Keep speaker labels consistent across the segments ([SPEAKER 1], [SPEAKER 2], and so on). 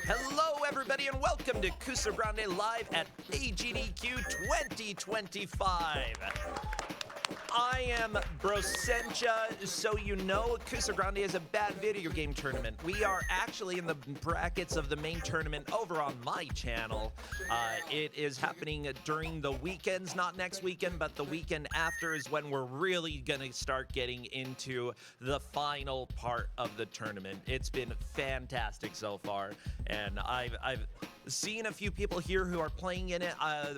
[SPEAKER 1] Hello, everybody, and welcome to Kusogrande Live at AGDQ 2025. I am Brosencha, so you know Kusogrande is a bad video game tournament. We are actually in the brackets of the main tournament over on my channel. It is happening during the weekends, not next weekend, but the weekend after is when we're really gonna start getting into the final part of the tournament. It's been fantastic so far, and I've seen a few people here who are playing in it.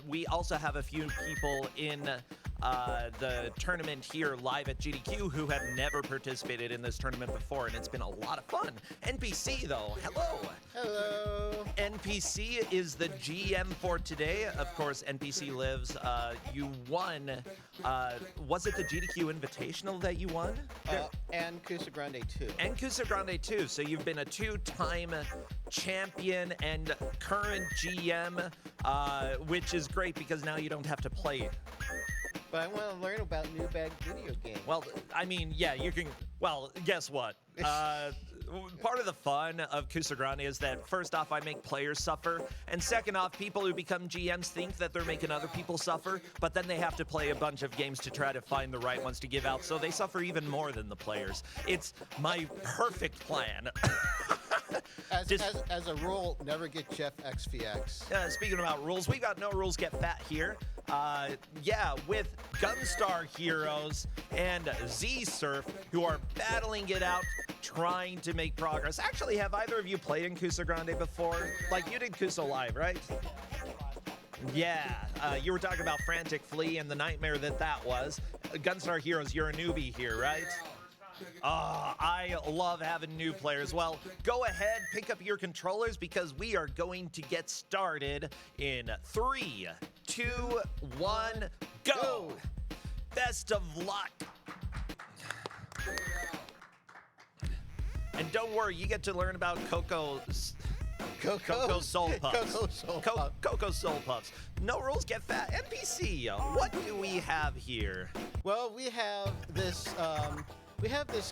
[SPEAKER 1] We also have a few people in the tournament here live at GDQ who have never participated in this tournament before, and it's been a lot of fun. NPC, though, hello.
[SPEAKER 2] Hello.
[SPEAKER 1] NPC is the GM for today. Of course, NPC lives. You won. Was it the GDQ Invitational that you won?
[SPEAKER 2] And Kusogrande too.
[SPEAKER 1] And Kusogrande too. So you've been a two-time champion and current GM, which is great because now you don't have to play.
[SPEAKER 2] But I want to learn about new bag video games.
[SPEAKER 1] Well, I mean, yeah, you can. Well, guess what? Part of the fun of Kusogrande is that first off, I make players suffer, and second off, people who become GMs think that they're making other people suffer, but then they have to play a bunch of games to try to find the right ones to give out, so they suffer even more than the players. It's my perfect plan.
[SPEAKER 2] As a rule, never get Jeff XVX.
[SPEAKER 1] Speaking about rules, we got No Rules Get Fat here. Yeah, with Gunstar Heroes and Z-Surf, who are battling it out, trying to make progress. Actually, have either of you played in Kusogrande before? Like, you did Kuso Live, right? Yeah, you were talking about Frantic Flea and the nightmare that was. Gunstar Heroes, you're a newbie here, right? I love having new players. Well, go ahead, pick up your controllers because we are going to get started in 3, 2, 1, go! Best of luck! And don't worry, you get to learn about Coco Soul Puffs. Coco Soul Puffs. No Rules Get Fat. NPC, what do we have here?
[SPEAKER 2] Well, we have this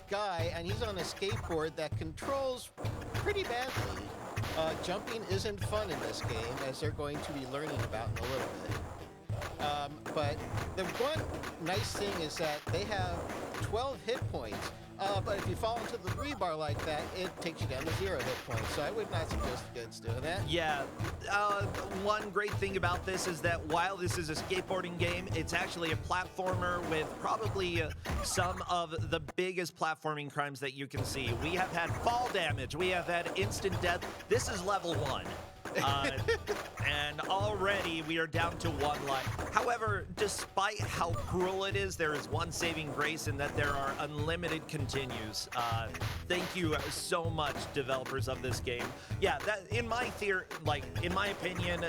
[SPEAKER 2] guy, and he's on a skateboard that controls pretty badly. Jumping isn't fun in this game, as they're going to be learning about in a little bit. But the one nice thing is that they have 12 hit points. But if you fall into the rebar like that, it takes you down to 0 hit points. So I would not suggest kids doing that.
[SPEAKER 1] Yeah. One great thing about this is that while this is a skateboarding game, it's actually a platformer with probably some of the biggest platforming crimes that you can see. We have had fall damage. We have had instant death. This is level 1. And already we are down to 1 life. However, despite how cruel it is, there is one saving grace in that there are unlimited continues. Thank you so much, developers of this game. Yeah, that in my opinion,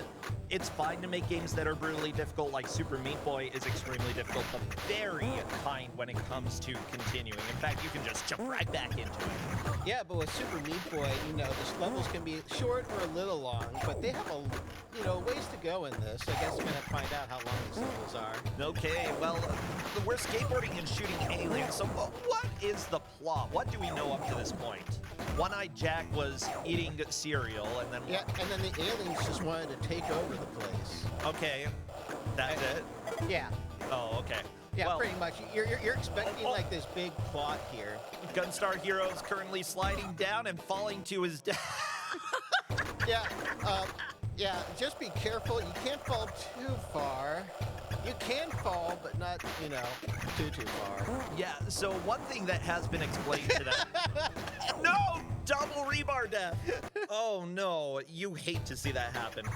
[SPEAKER 1] it's fine to make games that are brutally difficult, like Super Meat Boy is extremely difficult, but very kind when it comes to continuing. In fact, you can just jump right back into it.
[SPEAKER 2] Yeah, but with Super Meat Boy, the levels can be short or a little long, but they have ways to go in this. I guess we're gonna find out how long these levels are.
[SPEAKER 1] Okay, well, we're skateboarding and shooting aliens, so what is the plot? What do we know up to this point? One-Eyed Jack was eating cereal, and then
[SPEAKER 2] yeah, and then the aliens just wanted to take over the place.
[SPEAKER 1] Okay, that's it?
[SPEAKER 2] Yeah.
[SPEAKER 1] Oh, okay.
[SPEAKER 2] Yeah,
[SPEAKER 1] well,
[SPEAKER 2] pretty much. You're expecting like this big plot here.
[SPEAKER 1] Gunstar Heroes currently sliding down and falling to his death.
[SPEAKER 2] Yeah, just be careful. You can't fall too far. You can fall, but not, too far. Yeah,
[SPEAKER 1] so one thing that has been explained to that. No! Double rebar death! Oh, no. You hate to see that happen.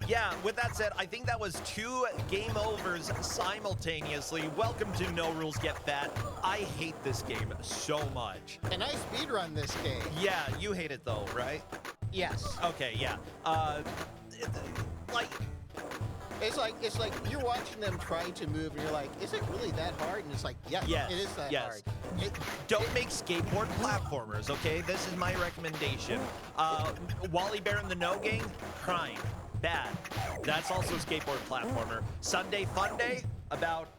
[SPEAKER 1] Yeah, with that said, I think that was 2 game overs simultaneously. Welcome to No Rules Get Fat. I hate this game so much.
[SPEAKER 2] And I speedrun this game.
[SPEAKER 1] Yeah, you hate it though, right?
[SPEAKER 2] Yes.
[SPEAKER 1] Okay, yeah.
[SPEAKER 2] It's like you're watching them trying to move, and you're like, is it really that hard? And it's like, yes, it is that hard.
[SPEAKER 1] Don't make skateboard platformers, okay? This is my recommendation. Wally Bear and the No Gang, crime. Bad. That's also a skateboard platformer. Sunday Fun Day, about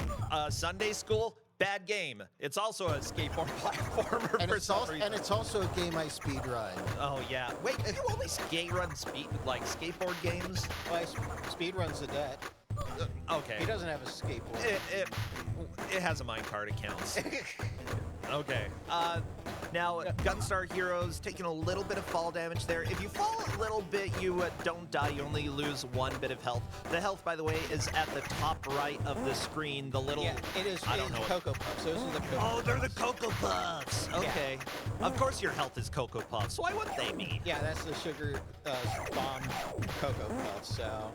[SPEAKER 1] Sunday school, bad game. It's also a skateboard platformer
[SPEAKER 2] And
[SPEAKER 1] for
[SPEAKER 2] it's
[SPEAKER 1] some
[SPEAKER 2] also
[SPEAKER 1] reason.
[SPEAKER 2] a game I speed run.
[SPEAKER 1] Oh yeah. Wait, you only skateboard games?
[SPEAKER 2] Well, speed runs the debt.
[SPEAKER 1] Okay.
[SPEAKER 2] He doesn't have a skateboard.
[SPEAKER 1] It has a minecart. It counts. Okay. Now, Gunstar Heroes taking a little bit of fall damage there. If you fall a little bit, you don't die. You only lose 1 bit of health. The health, by the way, is at the top right of the screen. The little...
[SPEAKER 2] Yeah, it is.
[SPEAKER 1] I don't know.
[SPEAKER 2] Cocoa Puffs. Those are the Cocoa
[SPEAKER 1] Oh, they're the
[SPEAKER 2] Puffs.
[SPEAKER 1] Cocoa Puffs. Okay. Of course your health is Cocoa Puffs. Why wouldn't they be?
[SPEAKER 2] Yeah, that's the sugar bomb Cocoa Puffs. So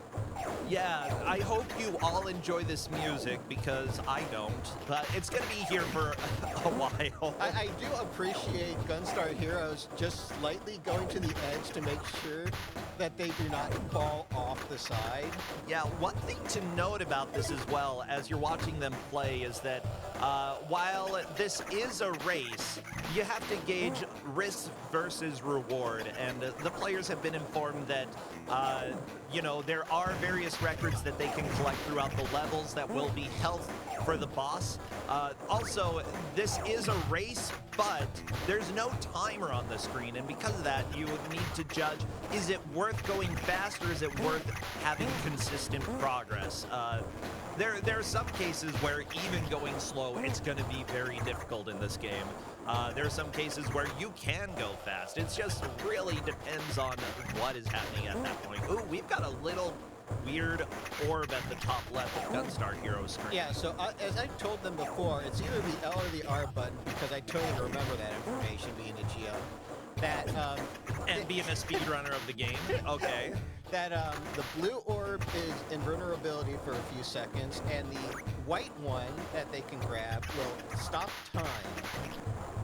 [SPEAKER 1] Yeah, I hope you all enjoy this music because I don't. But it's going to be here for a while.
[SPEAKER 2] I do appreciate Gunstar Heroes just slightly going to the edge to make sure that they do not fall off the side.
[SPEAKER 1] Yeah, one thing to note about this as well as you're watching them play is that while this is a race, you have to gauge risk versus reward. And the players have been informed that, you know, there are various records that they can collect throughout the levels that will be health for the boss. Also, this is a race, but there's no timer on the screen, and because of that, you would need to judge, is it worth going fast or is it worth having consistent progress? There are some cases where even going slow, it's going to be very difficult in this game. There are some cases where you can go fast. It just really depends on what is happening at that point. Ooh, we've got a little weird orb at the top left of Gunstar Heroes screen.
[SPEAKER 2] Yeah, so as I told them before, it's either the L or the R button because I totally remember that information being a GM. That
[SPEAKER 1] And being a speedrunner of the game. Okay.
[SPEAKER 2] that the blue orb is invulnerability for a few seconds, and the white one that they can grab will stop time.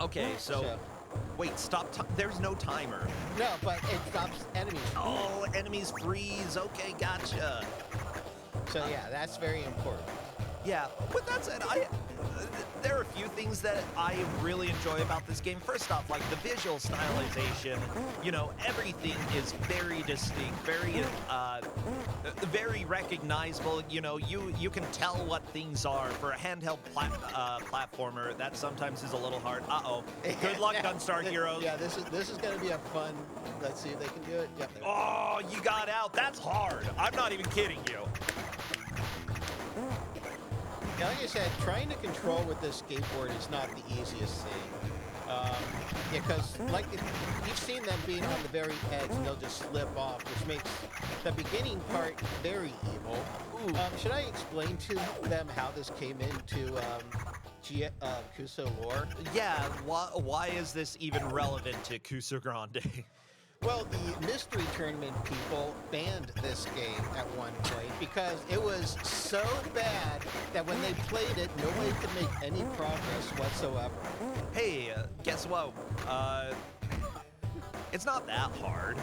[SPEAKER 1] Okay, so wait, stop. There's no timer.
[SPEAKER 2] No, but it stops enemies.
[SPEAKER 1] Oh, enemies freeze. Okay, gotcha.
[SPEAKER 2] So yeah, that's very important.
[SPEAKER 1] Yeah, with that said, there are a few things that I really enjoy about this game. First off, like the visual stylization, you know, everything is very distinct, very recognizable. You know, you can tell what things are. For a handheld platformer, that sometimes is a little hard. Uh-oh. Good luck, Gunstar Heroes.
[SPEAKER 2] Yeah, this is going to be a fun. Let's see if they can do it. Yep.
[SPEAKER 1] Oh, you got out. That's hard. I'm not even kidding you.
[SPEAKER 2] Yeah, like I said, trying to control with this skateboard is not the easiest thing. Because you've seen them being on the very edge and they'll just slip off, which makes the beginning part very evil. Should I explain to them how this came into Kuso lore?
[SPEAKER 1] Yeah, why is this even relevant to Kusogrande?
[SPEAKER 2] Well, the mystery tournament people banned this game at one point because it was so bad that when they played it, nobody could make any progress whatsoever.
[SPEAKER 1] Hey, guess what? It's not that hard.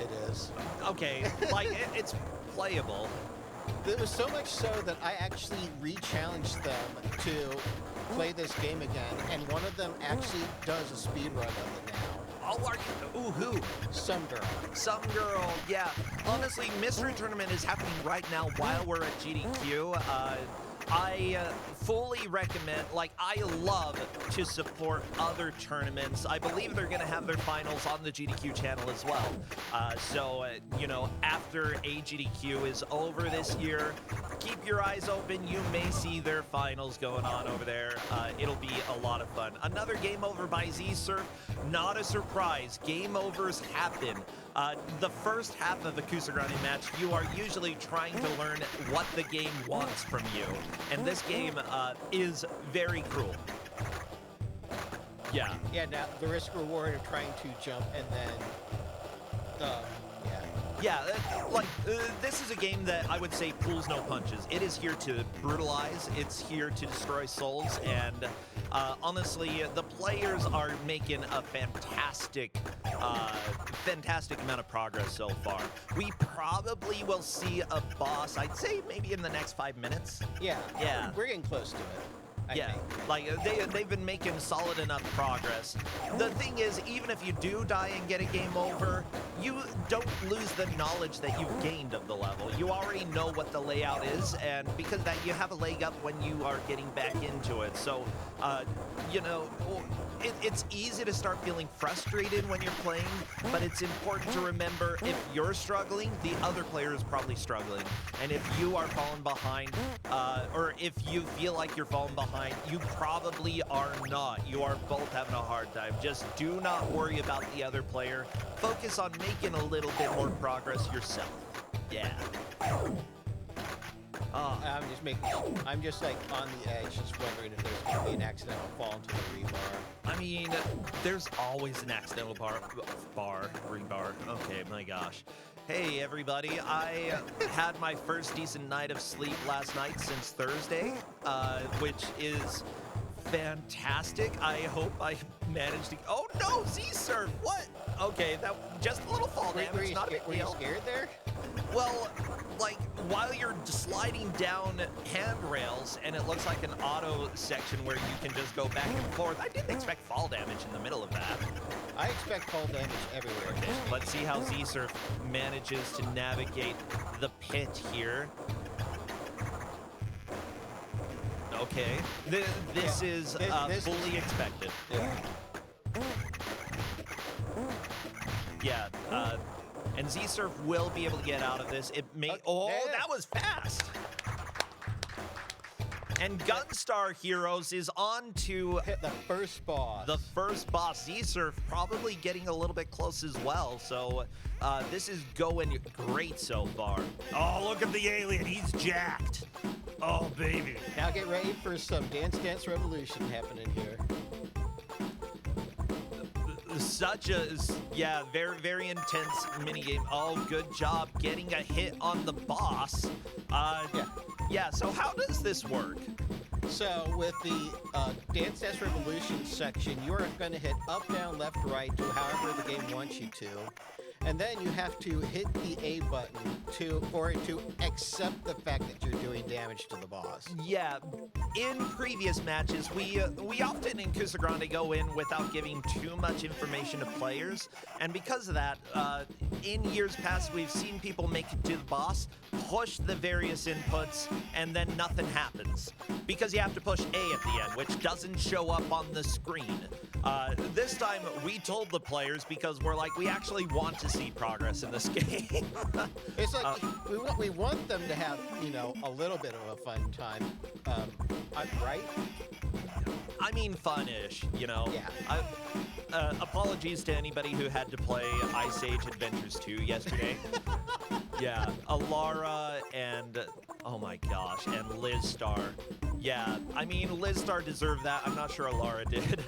[SPEAKER 2] It is.
[SPEAKER 1] Okay, like, it's playable.
[SPEAKER 2] It was so much so that I actually re-challenged them to play this game again, and one of them actually does a speed run of it now.
[SPEAKER 1] Oh, are you? Ooh, who?
[SPEAKER 2] Some girl.
[SPEAKER 1] Some girl, yeah. Honestly, Mystery Tournament is happening right now while we're at GDQ. I fully recommend, like, I love to support other tournaments. I believe they're going to have their finals on the GDQ channel as well. You know, after AGDQ is over this year, keep your eyes open. You may see their finals going on over there. It'll be a lot of fun. Another game over by Z-Surf, not a surprise. Game overs happen. The first half of the Kusogrande match, you are usually trying to learn what the game wants from you. And this game is very cruel. Yeah.
[SPEAKER 2] Yeah, now the risk reward of trying to jump and then,
[SPEAKER 1] Yeah, this is a game that I would say pulls no punches. It is here to brutalize, it's here to destroy souls, and honestly, the players are making a fantastic amount of progress so far. We probably will see a boss, I'd say maybe in the next 5 minutes.
[SPEAKER 2] Yeah.
[SPEAKER 1] Yeah.
[SPEAKER 2] We're getting close to it. I think.
[SPEAKER 1] Like they've been making solid enough progress. The thing is, even if you do die and get a game over, you don't lose the knowledge that you've gained of the level. You already know what the layout is, and because of that, you have a leg up when you are getting back into it. So, you know, it's easy to start feeling frustrated when you're playing, but it's important to remember if you're struggling, the other player is probably struggling. And if you are falling behind, or if you feel like you're falling behind, you probably are not. You are both having a hard time. Just do not worry about the other player. Focus on making a little bit more progress yourself. Yeah.
[SPEAKER 2] I'm just like on the edge, just wondering if there's going to be an accidental fall into the rebar.
[SPEAKER 1] I mean, there's always an accidental rebar. Okay, my gosh. Hey, everybody. I had my first decent night of sleep last night since Thursday, which is fantastic. I hope I managed to... Oh, no! Z-Surf! What? Okay, that just a little fall damage, not a big deal.
[SPEAKER 2] Were you scared there?
[SPEAKER 1] Well, like, while you're sliding down handrails and it looks like an auto section where you can just go back and forth, I didn't expect fall damage in the middle of that.
[SPEAKER 2] I expect fall damage everywhere.
[SPEAKER 1] Okay, let's see how Z-Surf manages to navigate the pit here. Okay, this is fully expected. Yeah, and Z-Surf will be able to get out of this. It may... Oh, that was fast! And Gunstar Heroes is on to...
[SPEAKER 2] Hit the first boss.
[SPEAKER 1] The first boss. Z-Surf probably getting a little bit close as well, so this is going great so far. Oh, look at the alien. He's jacked. Oh, baby.
[SPEAKER 2] Now get ready for some Dance Dance Revolution happening here.
[SPEAKER 1] Such a, yeah, very, very intense minigame. Oh, good job getting a hit on the boss. Yeah, so how does this work?
[SPEAKER 2] So with the Dance Dance Revolution section, you're going to hit up, down, left, right to however the game wants you to. And then you have to hit the A button for it to accept the fact that you're doing damage to the boss.
[SPEAKER 1] Yeah, in previous matches, we often in Kusogrande go in without giving too much information to players, and because of that, in years past, we've seen people make it to the boss, push the various inputs, and then nothing happens. Because you have to push A at the end, which doesn't show up on the screen. This time, we told the players because we're like, we actually want to see progress in this game.
[SPEAKER 2] It's like, we want them to have, you know, a little bit of a fun time, right?
[SPEAKER 1] I mean, fun-ish, you know?
[SPEAKER 2] Yeah.
[SPEAKER 1] Apologies to anybody who had to play Ice Age Adventures 2 yesterday. Yeah, Alara and, oh my gosh, and Liz Star. Yeah, I mean, Liz Star deserved that. I'm not sure Alara did.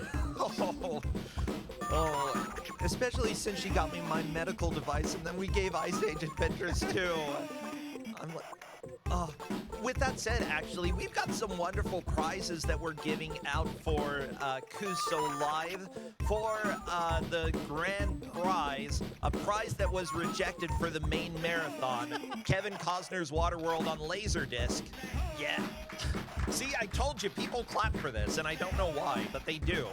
[SPEAKER 1] Oh, especially since she got me my medical device and then we gave Ice Age Adventures 2. I'm like, oh. With that said, actually, we've got some wonderful prizes that we're giving out for Kuso Live. For the grand prize, a prize that was rejected for the main marathon, Kevin Costner's Waterworld on Laserdisc. Yeah. See, I told you, people clap for this, and I don't know why, but they do.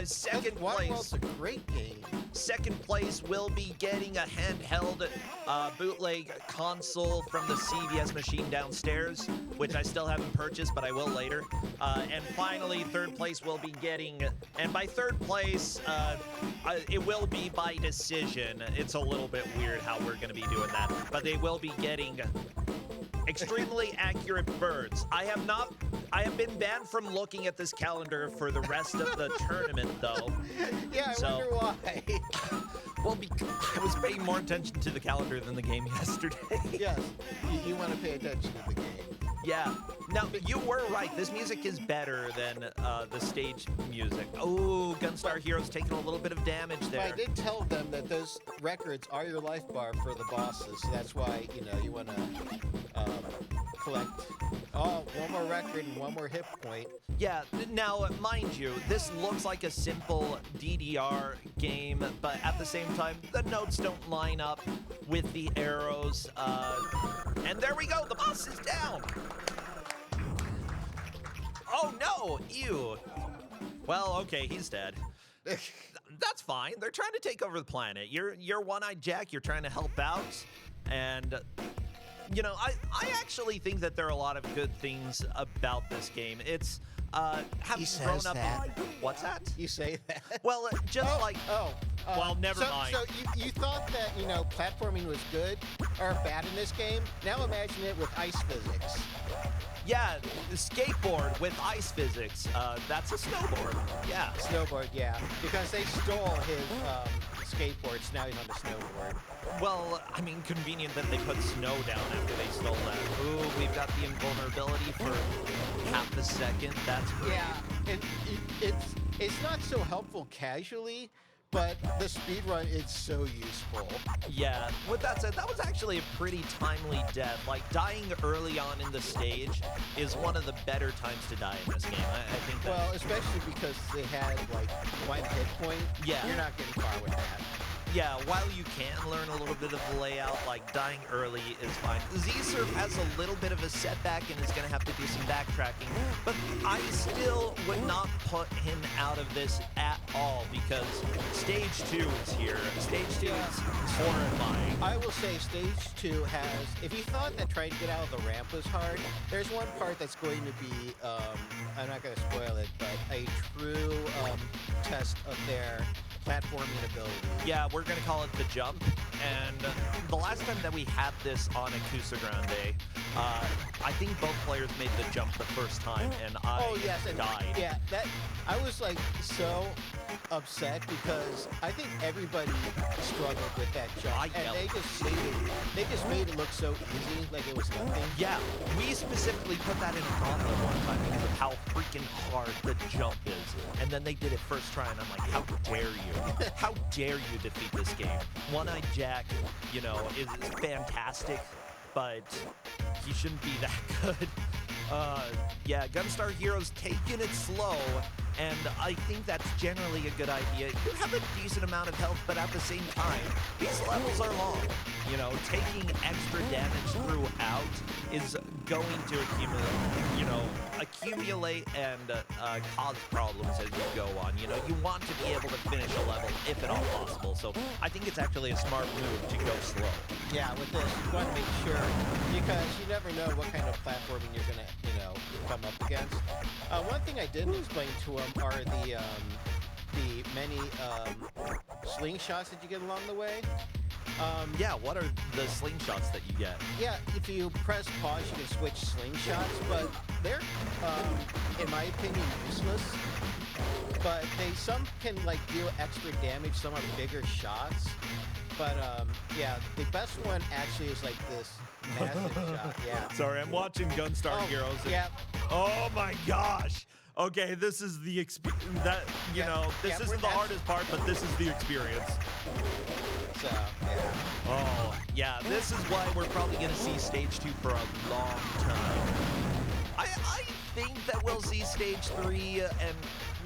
[SPEAKER 1] Second place.
[SPEAKER 2] Waterworld's a great game.
[SPEAKER 1] Second place will be getting a handheld bootleg console from the CVS machine downstairs, which I still haven't purchased, but I will later. And finally, third place will be getting, and by third place, it will be by decision. It's a little bit weird how we're going to be doing that, but they will be getting extremely accurate birds. I have been banned from looking at this calendar for the rest of the tournament, though.
[SPEAKER 2] Yeah, I wonder why.
[SPEAKER 1] Well, because I was paying more attention to the calendar than the game yesterday.
[SPEAKER 2] Yes, you want to pay attention to the game.
[SPEAKER 1] Yeah. Now, you were right. This music is better than the stage music. Oh, Gunstar Heroes taking a little bit of damage there.
[SPEAKER 2] But I did tell them that those records are your life bar for the bosses, so that's why, you know, you want to collect one more record and one more hit point.
[SPEAKER 1] Yeah, now, mind you, this looks like a simple DDR game, but at the same time, the notes don't line up with the arrows. And there we go, the boss is down. Oh no, ew. Well, okay, he's dead. That's fine. They're trying to take over the planet. You're One-Eyed Jack. You're trying to help out, and you know, I actually think that there are a lot of good things about this game. It's having grown up. What's that?
[SPEAKER 2] You say that?
[SPEAKER 1] Well, just like. Well, never mind.
[SPEAKER 2] So you thought that, you know, platforming was good or bad in this game. Now imagine it with ice physics.
[SPEAKER 1] Yeah, skateboard with ice physics. That's a snowboard. Yeah.
[SPEAKER 2] Snowboard, yeah. Because they stole his skateboard, so now he's on the snowboard.
[SPEAKER 1] Well, I mean, convenient that they put snow down after they stole that. Ooh, we've got the invulnerability for half a second. That's great.
[SPEAKER 2] Yeah, and it's not so helpful casually, but the speedrun is so useful.
[SPEAKER 1] Yeah, with that said, that was actually a pretty timely death. Like, dying early on in the stage is one of the better times to die in this game. I think that...
[SPEAKER 2] Well, especially because they had, like, one hit point.
[SPEAKER 1] Yeah.
[SPEAKER 2] You're not getting far with that.
[SPEAKER 1] Yeah, while you can learn a little bit of the layout, like dying early is fine. Z-Surf has a little bit of a setback and is going to have to do some backtracking, but I still would not put him out of this at all because Stage 2 is here. Stage 2 is horrifying.
[SPEAKER 2] I will say Stage 2 has, if you thought that trying to get out of the ramp was hard, there's one part that's going to be, I'm not going to spoil it, but a true test of their platforming ability.
[SPEAKER 1] Yeah, we're going to call it the jump. And the last time that we had this on a Kusogrande, I think both players made the jump the first time, and I died.
[SPEAKER 2] Yeah, that I was like so upset because I think everybody struggled with that jump, and they just made it look so easy, like it was nothing.
[SPEAKER 1] Yeah, we specifically put that in a gauntlet one time because of how freaking hard the jump is, and then they did it first try, and I'm like, how dare you? How dare you defeat this game? One-Eyed Jack, you know, is fantastic, but he shouldn't be that good. Yeah, Gunstar Heroes taking it slow, and I think that's generally a good idea. You have a decent amount of health, but at the same time, these levels are long. You know, taking extra damage throughout is going to accumulate and cause problems as you go on. You know, you want to be able to finish a level if at all possible, so I think it's actually a smart move to go slow.
[SPEAKER 2] Yeah, with this, you want to make sure, because you never know what kind of platforming you're going to, come up against. One thing I didn't explain to him are the many slingshots that you get along the way.
[SPEAKER 1] Yeah, what are the slingshots that you get?
[SPEAKER 2] Yeah, if you press pause, you can switch slingshots, but they're, in my opinion, useless. But some can, like, deal extra damage, some are bigger shots. But, yeah, the best one actually is, like, this massive shot, yeah.
[SPEAKER 1] Sorry, I'm watching Gunstar Heroes.
[SPEAKER 2] Yeah.
[SPEAKER 1] Oh, my gosh. Okay, this is the experience. This isn't the hardest part, but this is the experience.
[SPEAKER 2] So, yeah.
[SPEAKER 1] Oh, yeah, this is why we're probably going to see Stage 2 for a long time. I think that we'll see Stage 3 and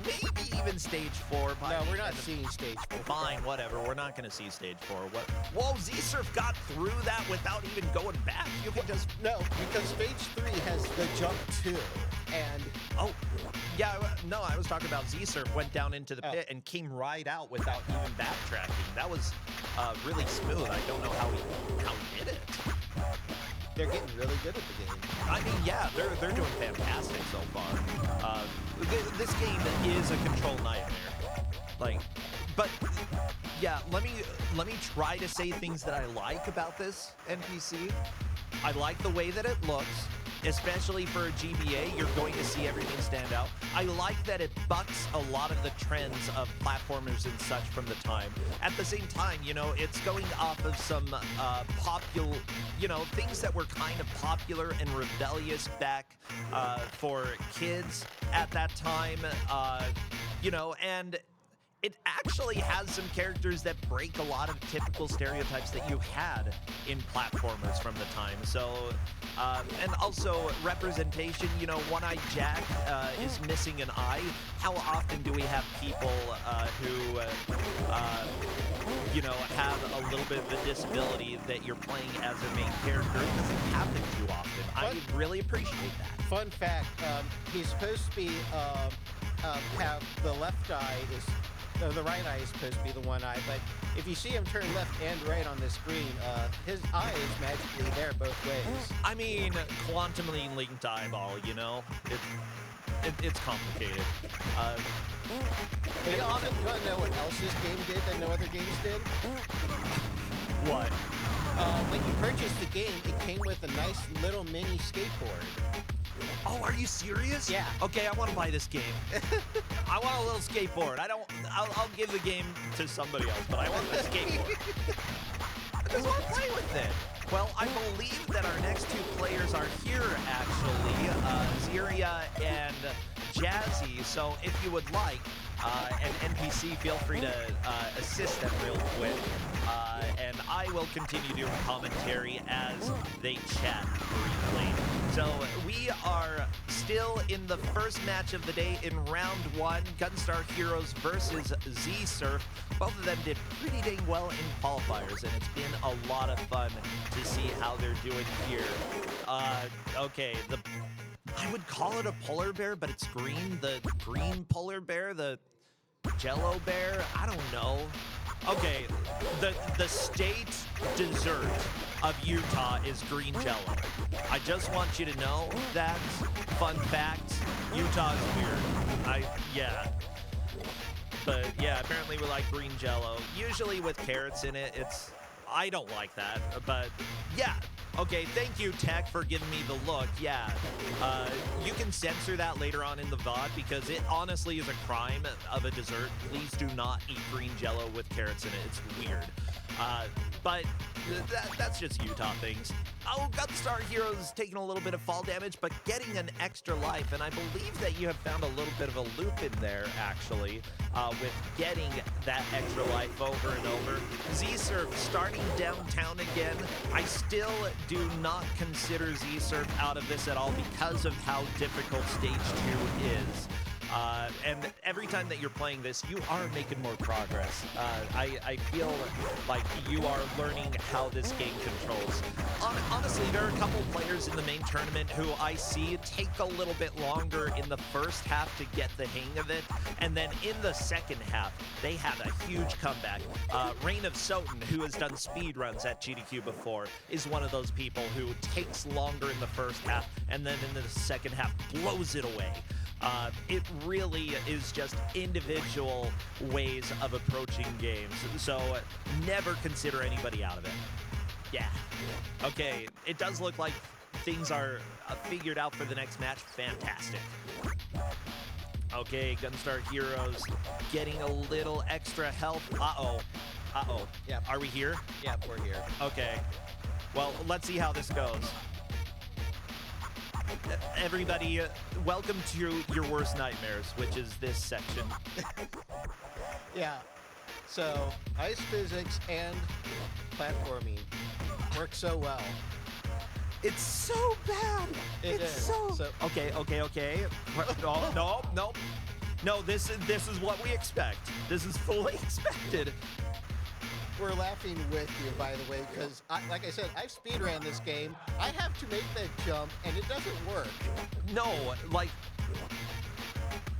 [SPEAKER 1] maybe even Stage 4.
[SPEAKER 2] No, we're not seeing Stage 4.
[SPEAKER 1] Fine, whatever. We're not going to see Stage 4. What? Whoa, Z-Surf got through that without even going back. You can just...
[SPEAKER 2] No, because Stage 3 has the jump too. And...
[SPEAKER 1] Oh, yeah, no, I was talking about Z-Surf went down into the pit and came right out without even backtracking. That was really smooth. I don't know how he did it.
[SPEAKER 2] They're getting really good at the game.
[SPEAKER 1] I mean, yeah, they're doing fantastic so far. This game is a control nightmare. Like, but yeah, let me try to say things that I like about this NPC. I like the way that it looks. Especially for a GBA, you're going to see everything stand out. I like that it bucks a lot of the trends of platformers and such from the time. At the same time, it's going off of some popular, things that were kind of popular and rebellious back for kids at that time, and it actually has some characters that break a lot of typical stereotypes that you had in platformers from the time. So, and also representation, One-Eyed Jack is missing an eye. How often do we have people who, have a little bit of a disability that you're playing as a main character? It doesn't happen too often. I really appreciate that.
[SPEAKER 2] Fun fact, he's supposed to be, have the left eye is The right eye is supposed to be the one eye, but if you see him turn left and right on the screen, his eye is magically there both ways.
[SPEAKER 1] I mean, quantumly linked eyeball, you know? It's complicated.
[SPEAKER 2] Hey, you want to know what else this game did that no other games did?
[SPEAKER 1] What?
[SPEAKER 2] When you purchased the game, it came with a nice little mini skateboard.
[SPEAKER 1] Oh, are you serious?
[SPEAKER 2] Yeah.
[SPEAKER 1] Okay, I want to buy this game. I want a little skateboard. I'll give the game to somebody else, but I want the skateboard. I just want to play with it. Well, I believe that our next two players are here, actually, Ziria and Jazzy. So if you would like, an NPC, feel free to assist them real quick. And I will continue doing commentary as they chat briefly. So we are still in the first match of the day in round one, Gunstar Heroes versus Z-Surf. Both of them did pretty dang well in qualifiers, and it's been a lot of fun to see how they're doing here. Okay, I would call it a polar bear, but it's green. The green polar bear, the Jello bear, I don't know. Okay, the state dessert of Utah is green Jello. I just want you to know that. Fun fact, Utah is weird. Yeah. But yeah, apparently we like green Jello. Usually with carrots in it. I don't like that, but yeah. Okay, thank you, Tech, for giving me the look. Yeah, you can censor that later on in the VOD because it honestly is a crime of a dessert. Please do not eat green Jello with carrots in it. It's weird. But that's just Utah things. Oh, Gunstar Heroes taking a little bit of fall damage, but getting an extra life. And I believe that you have found a little bit of a loop in there, actually, with getting that extra life over and over. Z-Surf starting downtown again. I still do not consider Z-Surf out of this at all because of how difficult Stage 2 is. And every time that you're playing this, you are making more progress. I feel like you are learning how this game controls. Honestly, there are a couple players in the main tournament who I see take a little bit longer in the first half to get the hang of it, and then in the second half, they have a huge comeback. Reign of Soten, who has done speed runs at GDQ before, is one of those people who takes longer in the first half, and then in the second half blows it away. It really is just individual ways of approaching games, so never consider anybody out of it. Yeah. Okay, it does look like things are figured out for the next match. Fantastic. Okay, Gunstar Heroes getting a little extra health. Uh-oh. Uh-oh.
[SPEAKER 2] Yeah.
[SPEAKER 1] Are we here?
[SPEAKER 2] Yeah, we're here.
[SPEAKER 1] Okay. Well, let's see how this goes. Everybody, welcome to your worst nightmares, which is this section.
[SPEAKER 2] Yeah. So, ice physics and platforming work so well.
[SPEAKER 1] It's so bad.
[SPEAKER 2] It's
[SPEAKER 1] so... Okay. No, this is what we expect. This is fully expected.
[SPEAKER 2] We're laughing with you, by the way, because, like I said, I've speedrun this game. I have to make that jump, and it doesn't work.
[SPEAKER 1] No, like...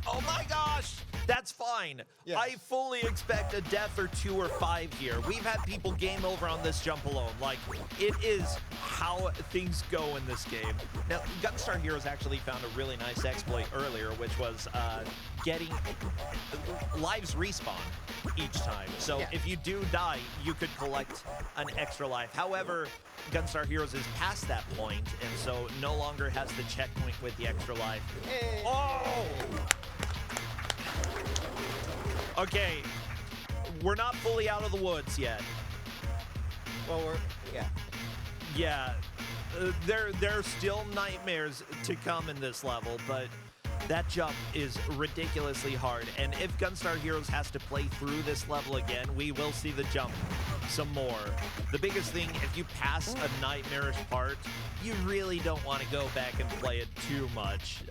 [SPEAKER 1] Oh my gosh! That's fine.
[SPEAKER 2] Yes.
[SPEAKER 1] I fully expect a death or 2 or 5 here. We've had people game over on this jump alone. Like, it is how things go in this game. Now, Gunstar Heroes actually found a really nice exploit earlier, which was getting lives respawn each time. So
[SPEAKER 2] yeah.
[SPEAKER 1] If you do die, you could collect an extra life. However, Gunstar Heroes is past that point, and so no longer has the checkpoint with the extra life.
[SPEAKER 2] Hey.
[SPEAKER 1] Oh! Okay, we're not fully out of the woods yet.
[SPEAKER 2] Well, yeah.
[SPEAKER 1] Yeah, there are still nightmares to come in this level, but that jump is ridiculously hard. And if Gunstar Heroes has to play through this level again, we will see the jump some more. The biggest thing, if you pass a nightmarish part, you really don't want to go back and play it too much.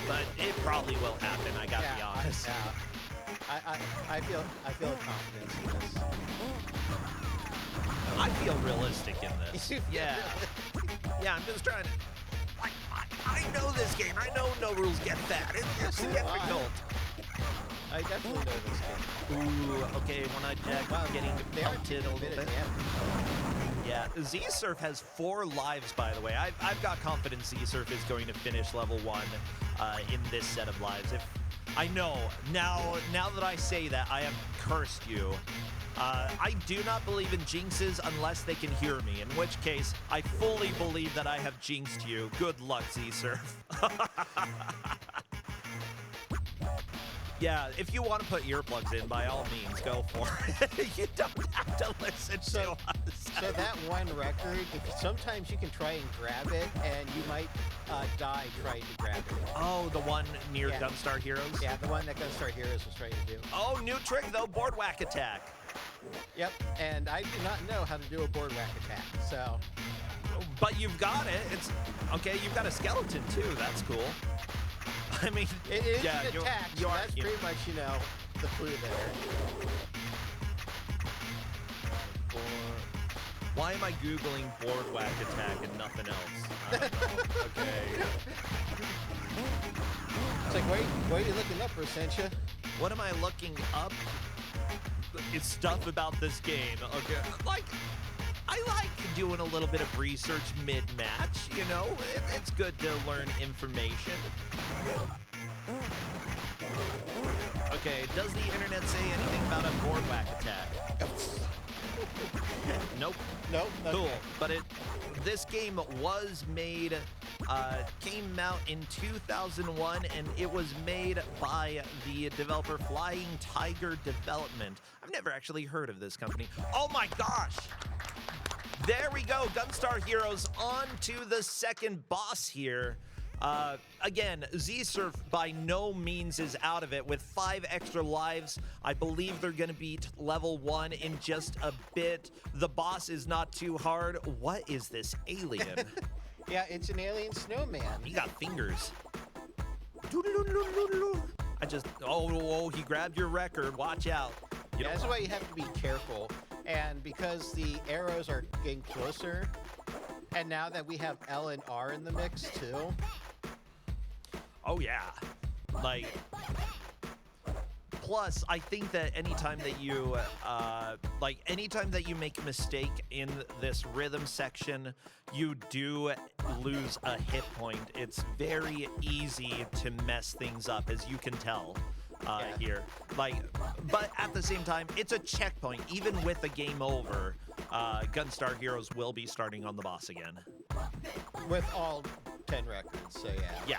[SPEAKER 1] But it probably will happen, I gotta be honest.
[SPEAKER 2] I feel confidence in this.
[SPEAKER 1] I feel realistic in this. Yeah. Yeah, I'm just trying to... I know this game. I know no rules get fat. It's difficult.
[SPEAKER 2] I definitely know this game.
[SPEAKER 1] Ooh, okay, one-eyed Jack getting
[SPEAKER 2] They are
[SPEAKER 1] pelted a little bit. Yeah, Z-Surf has 4 lives, by the way. I've got confidence Z-Surf is going to finish level 1 in this set of lives. If I know, now that I say that, I have cursed you. I do not believe in jinxes unless they can hear me, in which case, I fully believe that I have jinxed you. Good luck, Z-Surf. Yeah, if you want to put earplugs in, by all means, go for it. You don't have to listen to us.
[SPEAKER 2] So that one record, sometimes you can try and grab it, and you might die trying to grab it.
[SPEAKER 1] Oh, the one near Gunstar Heroes?
[SPEAKER 2] Yeah, the one that Gunstar Heroes was trying to do.
[SPEAKER 1] Oh, new trick, though, board whack attack.
[SPEAKER 2] Yep, and I do not know how to do a board whack attack, so...
[SPEAKER 1] But you've got it. It's okay, you've got a skeleton, too. That's cool. I mean,
[SPEAKER 2] it is
[SPEAKER 1] yeah,
[SPEAKER 2] an attack, so that's pretty much, you know, the clue there.
[SPEAKER 1] Why am I Googling board whack attack and nothing else? I don't know. Okay.
[SPEAKER 2] It's like, why are you looking up, Rosentia?
[SPEAKER 1] What am I looking up? It's stuff about this game. Okay. Like, I like doing a little bit of research mid-match, you know? It's good to learn information. Okay, does the internet say anything about a board whack attack? Nope.
[SPEAKER 2] Nope.
[SPEAKER 1] Cool.
[SPEAKER 2] Okay.
[SPEAKER 1] But this game was made, came out in 2001, and it was made by the developer Flying Tiger Development. I've never actually heard of this company. Oh my gosh! There we go, Gunstar Heroes on to the second boss here. Again, Z-Surf by no means is out of it. With 5 extra lives, I believe they're going to beat level 1 in just a bit. The boss is not too hard. What is this alien?
[SPEAKER 2] Yeah, it's an alien snowman.
[SPEAKER 1] He got fingers. I just, he grabbed your record. Watch out.
[SPEAKER 2] Yeah, that's why you have to be careful. And because the arrows are getting closer, and now that we have L and R in the mix too.
[SPEAKER 1] Oh yeah, like. Plus, I think that anytime that you, anytime that you make a mistake in this rhythm section, you do lose a hit point. It's very easy to mess things up, as you can tell. Here, but at the same time, it's a checkpoint. Even with a game over, Gunstar Heroes will be starting on the boss again.
[SPEAKER 2] With all 10 records, so yeah.
[SPEAKER 1] Yeah,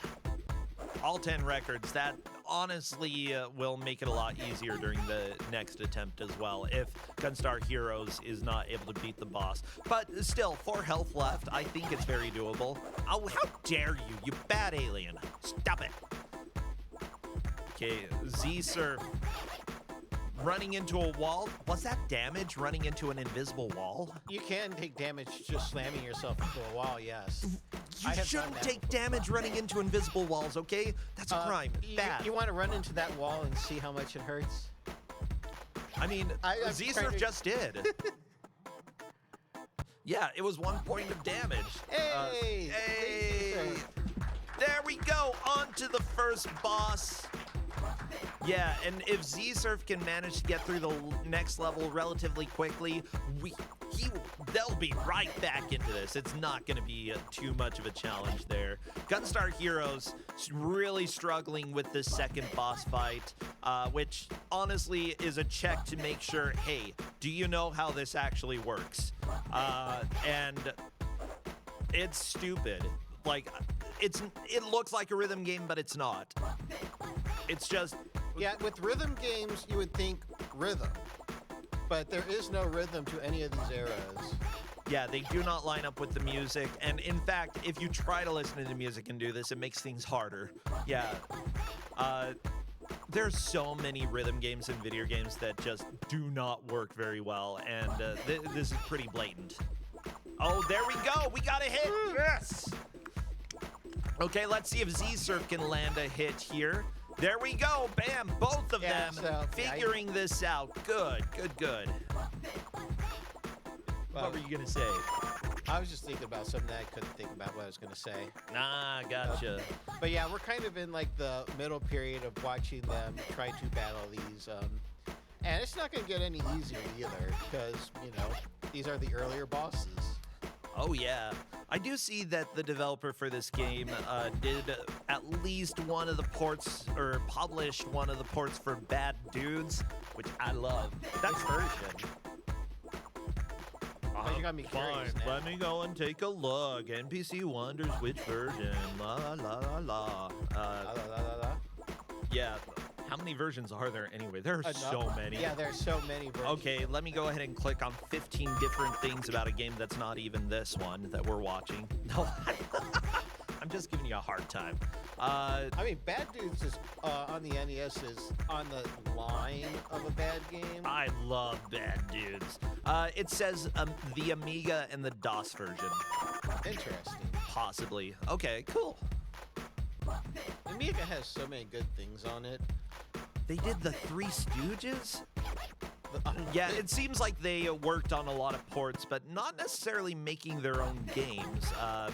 [SPEAKER 1] all 10 records. That honestly will make it a lot easier during the next attempt as well, if Gunstar Heroes is not able to beat the boss. But still, 4 health left. I think it's very doable. Oh, how dare you, you bad alien. Stop it. Okay, Z-Surf running into a wall. Was that damage, running into an invisible wall?
[SPEAKER 2] You can take damage just slamming yourself into a wall, yes.
[SPEAKER 1] You shouldn't take damage running into invisible walls, okay? That's a crime. Bad.
[SPEAKER 2] You want to run into that wall and see how much it hurts?
[SPEAKER 1] I mean, Z-Surf just did. Yeah, it was 1 point of damage.
[SPEAKER 2] Hey!
[SPEAKER 1] Hey! There we go, on to the first boss. Yeah, and if Z-Surf can manage to get through the next level relatively quickly, they'll be right back into this. It's not going to be too much of a challenge there. Gunstar Heroes really struggling with this second boss fight, which honestly is a check to make sure, hey, do you know how this actually works? And it's stupid. Like, it looks like a rhythm game, but it's not. It's just...
[SPEAKER 2] Yeah, with rhythm games, you would think rhythm. But there is no rhythm to any of these arrows.
[SPEAKER 1] Yeah, they do not line up with the music. And in fact, if you try to listen to the music and do this, it makes things harder. Yeah. There's so many rhythm games and video games that just do not work very well. And this is pretty blatant. Oh, there we go. We got a hit. Yes. Okay, let's see if Z-Surf can land a hit here. There we go. Bam. Both of them figuring this out. Good, good, good.
[SPEAKER 2] Well,
[SPEAKER 1] what were you going to say?
[SPEAKER 2] I was just thinking about something that I couldn't think about what I was going to say.
[SPEAKER 1] Nah, gotcha.
[SPEAKER 2] But yeah, we're kind of in like the middle period of watching them try to battle these. And it's not going to get any easier either because, you know, these are the earlier bosses.
[SPEAKER 1] Oh, yeah. I do see that the developer for this game did at least one of the ports, or published one of the ports for Bad Dudes, which I love. That's version.
[SPEAKER 2] You got me curious now.
[SPEAKER 1] Let me go and take a look. NPC wonders which version. La la la la. Yeah. How many versions are there anyway? There are so many.
[SPEAKER 2] Yeah, there are so many versions.
[SPEAKER 1] Okay, let me go ahead and click on 15 different things about a game that's not even this one that we're watching. No, I'm just giving you a hard time.
[SPEAKER 2] I mean, Bad Dudes is on the NES is on the line of a bad game.
[SPEAKER 1] I love Bad Dudes. It says the Amiga and the DOS version.
[SPEAKER 2] Interesting.
[SPEAKER 1] Possibly. Okay, cool.
[SPEAKER 2] Amiga has so many good things on it.
[SPEAKER 1] They did the Three Stooges? Yeah, it seems like they worked on a lot of ports, but not necessarily making their own games,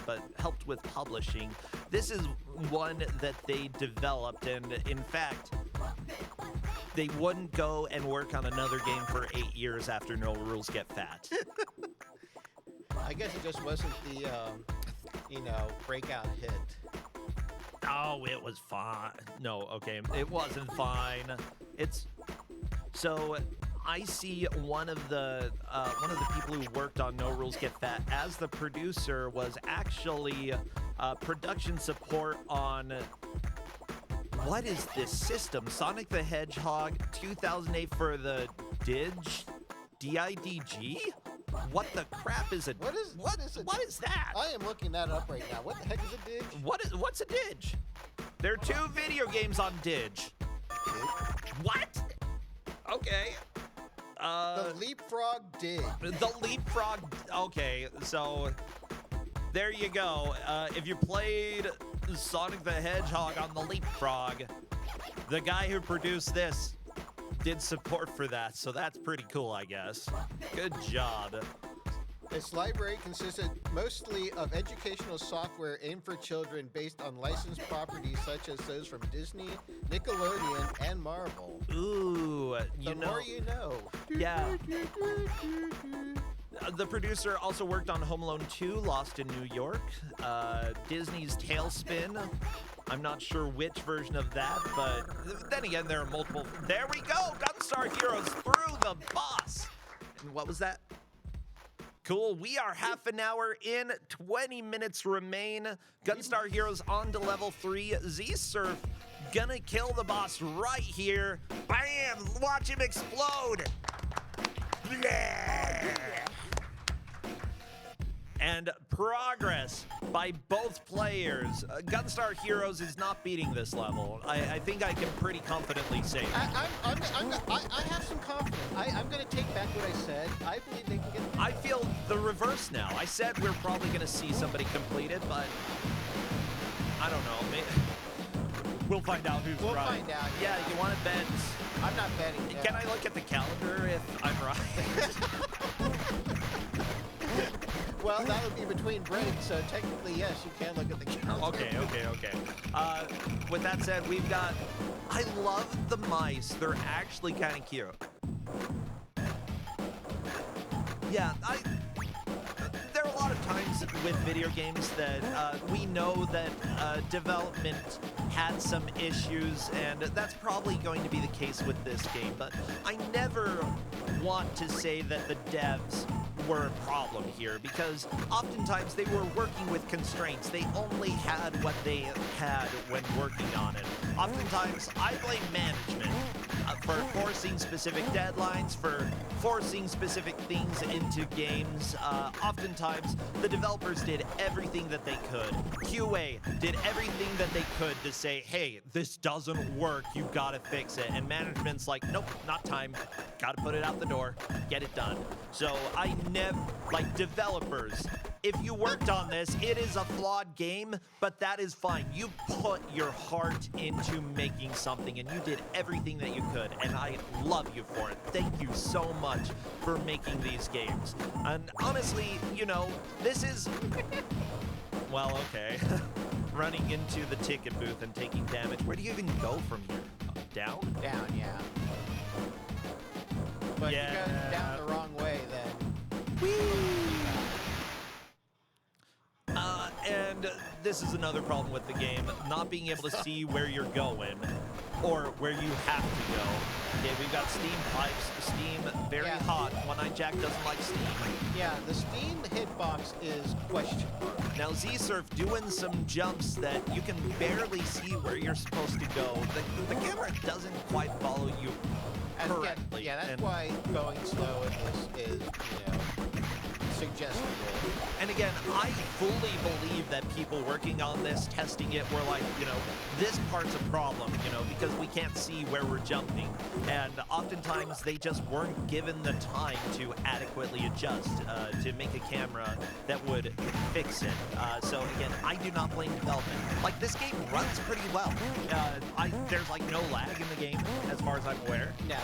[SPEAKER 1] but helped with publishing. This is one that they developed, and in fact, they wouldn't go and work on another game for 8 years after No Rules Get Fat.
[SPEAKER 2] I guess it just wasn't the, breakout hit.
[SPEAKER 1] Oh, it was fine. No, okay, it wasn't fine. So I see one of the people who worked on No Rules Get Fat as the producer was actually production support on what is this system? Sonic the Hedgehog 2008 for the DIDG? What the crap is it?
[SPEAKER 2] What is it?
[SPEAKER 1] What is that?
[SPEAKER 2] I am looking that up right now. What the heck is a Dig?
[SPEAKER 1] What's a Dig? There are 2 video games on Dig. What? Okay.
[SPEAKER 2] The Leapfrog Dig.
[SPEAKER 1] The Leapfrog. Okay, so there you go. If you played Sonic the Hedgehog on the Leapfrog, the guy who produced this did support for that, so that's pretty cool, I guess. Good job.
[SPEAKER 2] Its library consisted mostly of educational software aimed for children based on licensed properties such as those from Disney, Nickelodeon, and Marvel.
[SPEAKER 1] Ooh,
[SPEAKER 2] The more you know.
[SPEAKER 1] Yeah. The producer also worked on Home Alone 2, Lost in New York, Disney's Tailspin. I'm not sure which version of that, but then again, there are multiple. There we go! Gunstar Heroes through the boss! And what was that? Cool, we are half an hour in, 20 minutes remain. Gunstar Heroes on to level 3. Z-Surf gonna kill the boss right here. Bam! Watch him explode! Blah! And progress by both players. Gunstar Heroes is not beating this level. I think I can pretty confidently say that.
[SPEAKER 2] I have some confidence. I'm going to take back what I said. I believe they can get it.
[SPEAKER 1] I feel the reverse now. I said we're probably going to see somebody complete it, but I don't know. Maybe we'll find out who's
[SPEAKER 2] We'll
[SPEAKER 1] right.
[SPEAKER 2] find out.
[SPEAKER 1] Yeah, you want to bet?
[SPEAKER 2] I'm not betting. No.
[SPEAKER 1] Can I look at the calendar if I'm right?
[SPEAKER 2] Well, that would be between breaks, so technically, yes, you can look at the calendar.
[SPEAKER 1] Okay. With that said, we've got... I love the mice. They're actually kind of cute. Yeah, there are a lot of times with video games that we know that development had some issues, and that's probably going to be the case with this game, but I never want to say that the devs were a problem here, because oftentimes they were working with constraints. They only had what they had when working on it. Oftentimes, I blame management for forcing specific deadlines, for forcing specific things into games. Oftentimes, the developers did everything that they could. QA did everything that they could to say, hey, this doesn't work, you gotta fix it. And management's like, nope, not time. Gotta put it out the door, get it done. So I never, like, developers if you worked on this, it is a flawed game, but that is fine. You put your heart into making something, and you did everything that you could, and I love you for it. Thank you so much for making these games. And honestly, you know, this is... Well, okay. Running into the ticket booth and taking damage. Where do you even go from here? Down?
[SPEAKER 2] Down, yeah. But
[SPEAKER 1] Yeah.
[SPEAKER 2] if you go down the wrong way, then...
[SPEAKER 1] And this is another problem with the game, not being able to see where you're going or where you have to go. Okay, we've got steam pipes, steam very
[SPEAKER 2] Yeah.
[SPEAKER 1] hot. One-Eyed Jack doesn't like steam.
[SPEAKER 2] Yeah, the Steam hitbox is questionable.
[SPEAKER 1] Now Z-Surf doing some jumps that you can barely see where you're supposed to go. The camera doesn't quite follow you
[SPEAKER 2] And
[SPEAKER 1] correctly.
[SPEAKER 2] yeah, that's
[SPEAKER 1] and,
[SPEAKER 2] why going slow in this is, you know, suggestible.
[SPEAKER 1] And again, I fully believe that people working on this, testing it, were like, you know, this part's a problem, you know, because we can't see where we're jumping. And oftentimes they just weren't given the time to adequately adjust to make a camera that would fix it. So again, I do not blame development. Like, this game runs pretty well. There's like no lag in the game, as far as I'm aware.
[SPEAKER 2] No.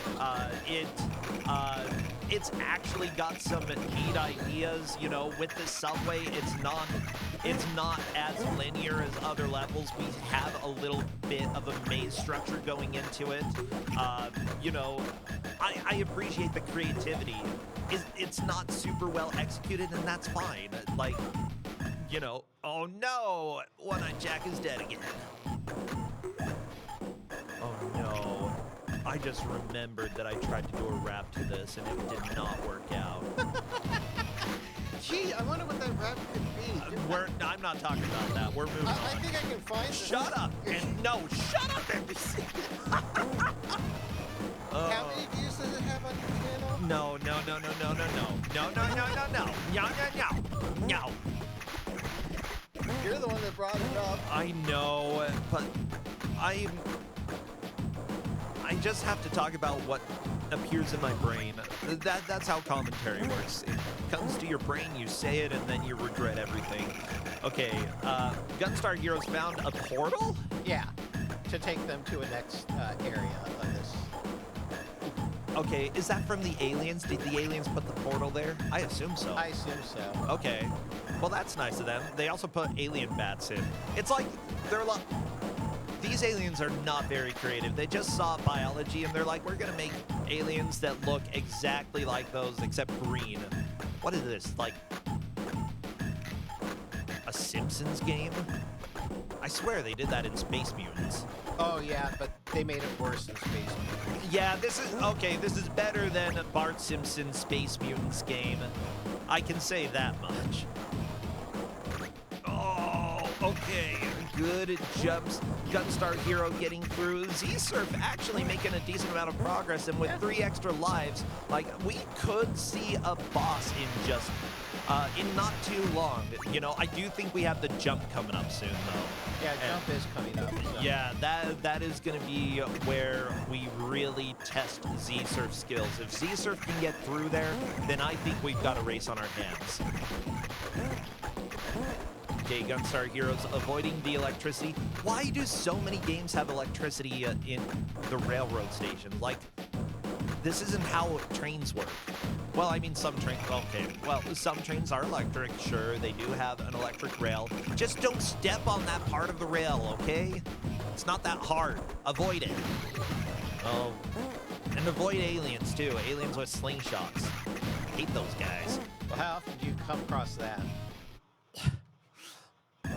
[SPEAKER 1] It's actually got some neat ideas, you know, with the subway. It's not as linear as other levels. We have a little bit of a maze structure going into it. You know, I appreciate the creativity. It's not super well executed, and that's fine. Like, you know, oh no, One-Eyed Jack is dead again. Oh no. I just remembered that I tried to do a rap to this and it did not work out.
[SPEAKER 2] Gee, I wonder what that rap could be.
[SPEAKER 1] I'm not talking about that. We're moving
[SPEAKER 2] I
[SPEAKER 1] on.
[SPEAKER 2] think I can find this.
[SPEAKER 1] Shut up! And no, shut up, NBC!
[SPEAKER 2] How many views does it have on your channel?
[SPEAKER 1] No. No.
[SPEAKER 2] You're the one that brought it up.
[SPEAKER 1] I know, but I just have to talk about what appears in my brain. That's how commentary works. It comes to your brain, you say it, and then you regret everything. Okay, Gunstar Heroes found a portal?
[SPEAKER 2] Yeah, to take them to a next area of this.
[SPEAKER 1] Okay, is that from the aliens? Did the aliens put the portal there? I assume so.
[SPEAKER 2] I assume so.
[SPEAKER 1] Okay. Well, that's nice of them. They also put alien bats in. It's like they're like... These aliens are not very creative. They just saw biology and they're like, we're gonna make aliens that look exactly like those except green. What is this, like a Simpsons game? I swear they did that in Space Mutants.
[SPEAKER 2] Oh yeah, but they made it worse in Space Mutants.
[SPEAKER 1] Yeah, this is better than a Bart Simpson Space Mutants game. I can say that much. Oh, okay. Good jumps. Gunstar Hero getting through. Z-Surf actually making a decent amount of progress, and with 3 extra lives, like, we could see a boss in just, in not too long. You know, I do think we have the jump coming up soon, though.
[SPEAKER 2] Yeah, jump is coming up. So.
[SPEAKER 1] Yeah, that is going to be where we really test Z-Surf's skills. If Z-Surf can get through there, then I think we've got a race on our hands. Okay, Gunstar Heroes avoiding the electricity. Why do so many games have electricity in the railroad station? Like, this isn't how trains work. Well, I mean, some trains, okay. Well, some trains are electric, sure, they do have an electric rail. Just don't step on that part of the rail, okay? It's not that hard. Avoid it. Oh, and avoid aliens, too. Aliens with slingshots. Hate those guys.
[SPEAKER 2] Well, how often do you come across that?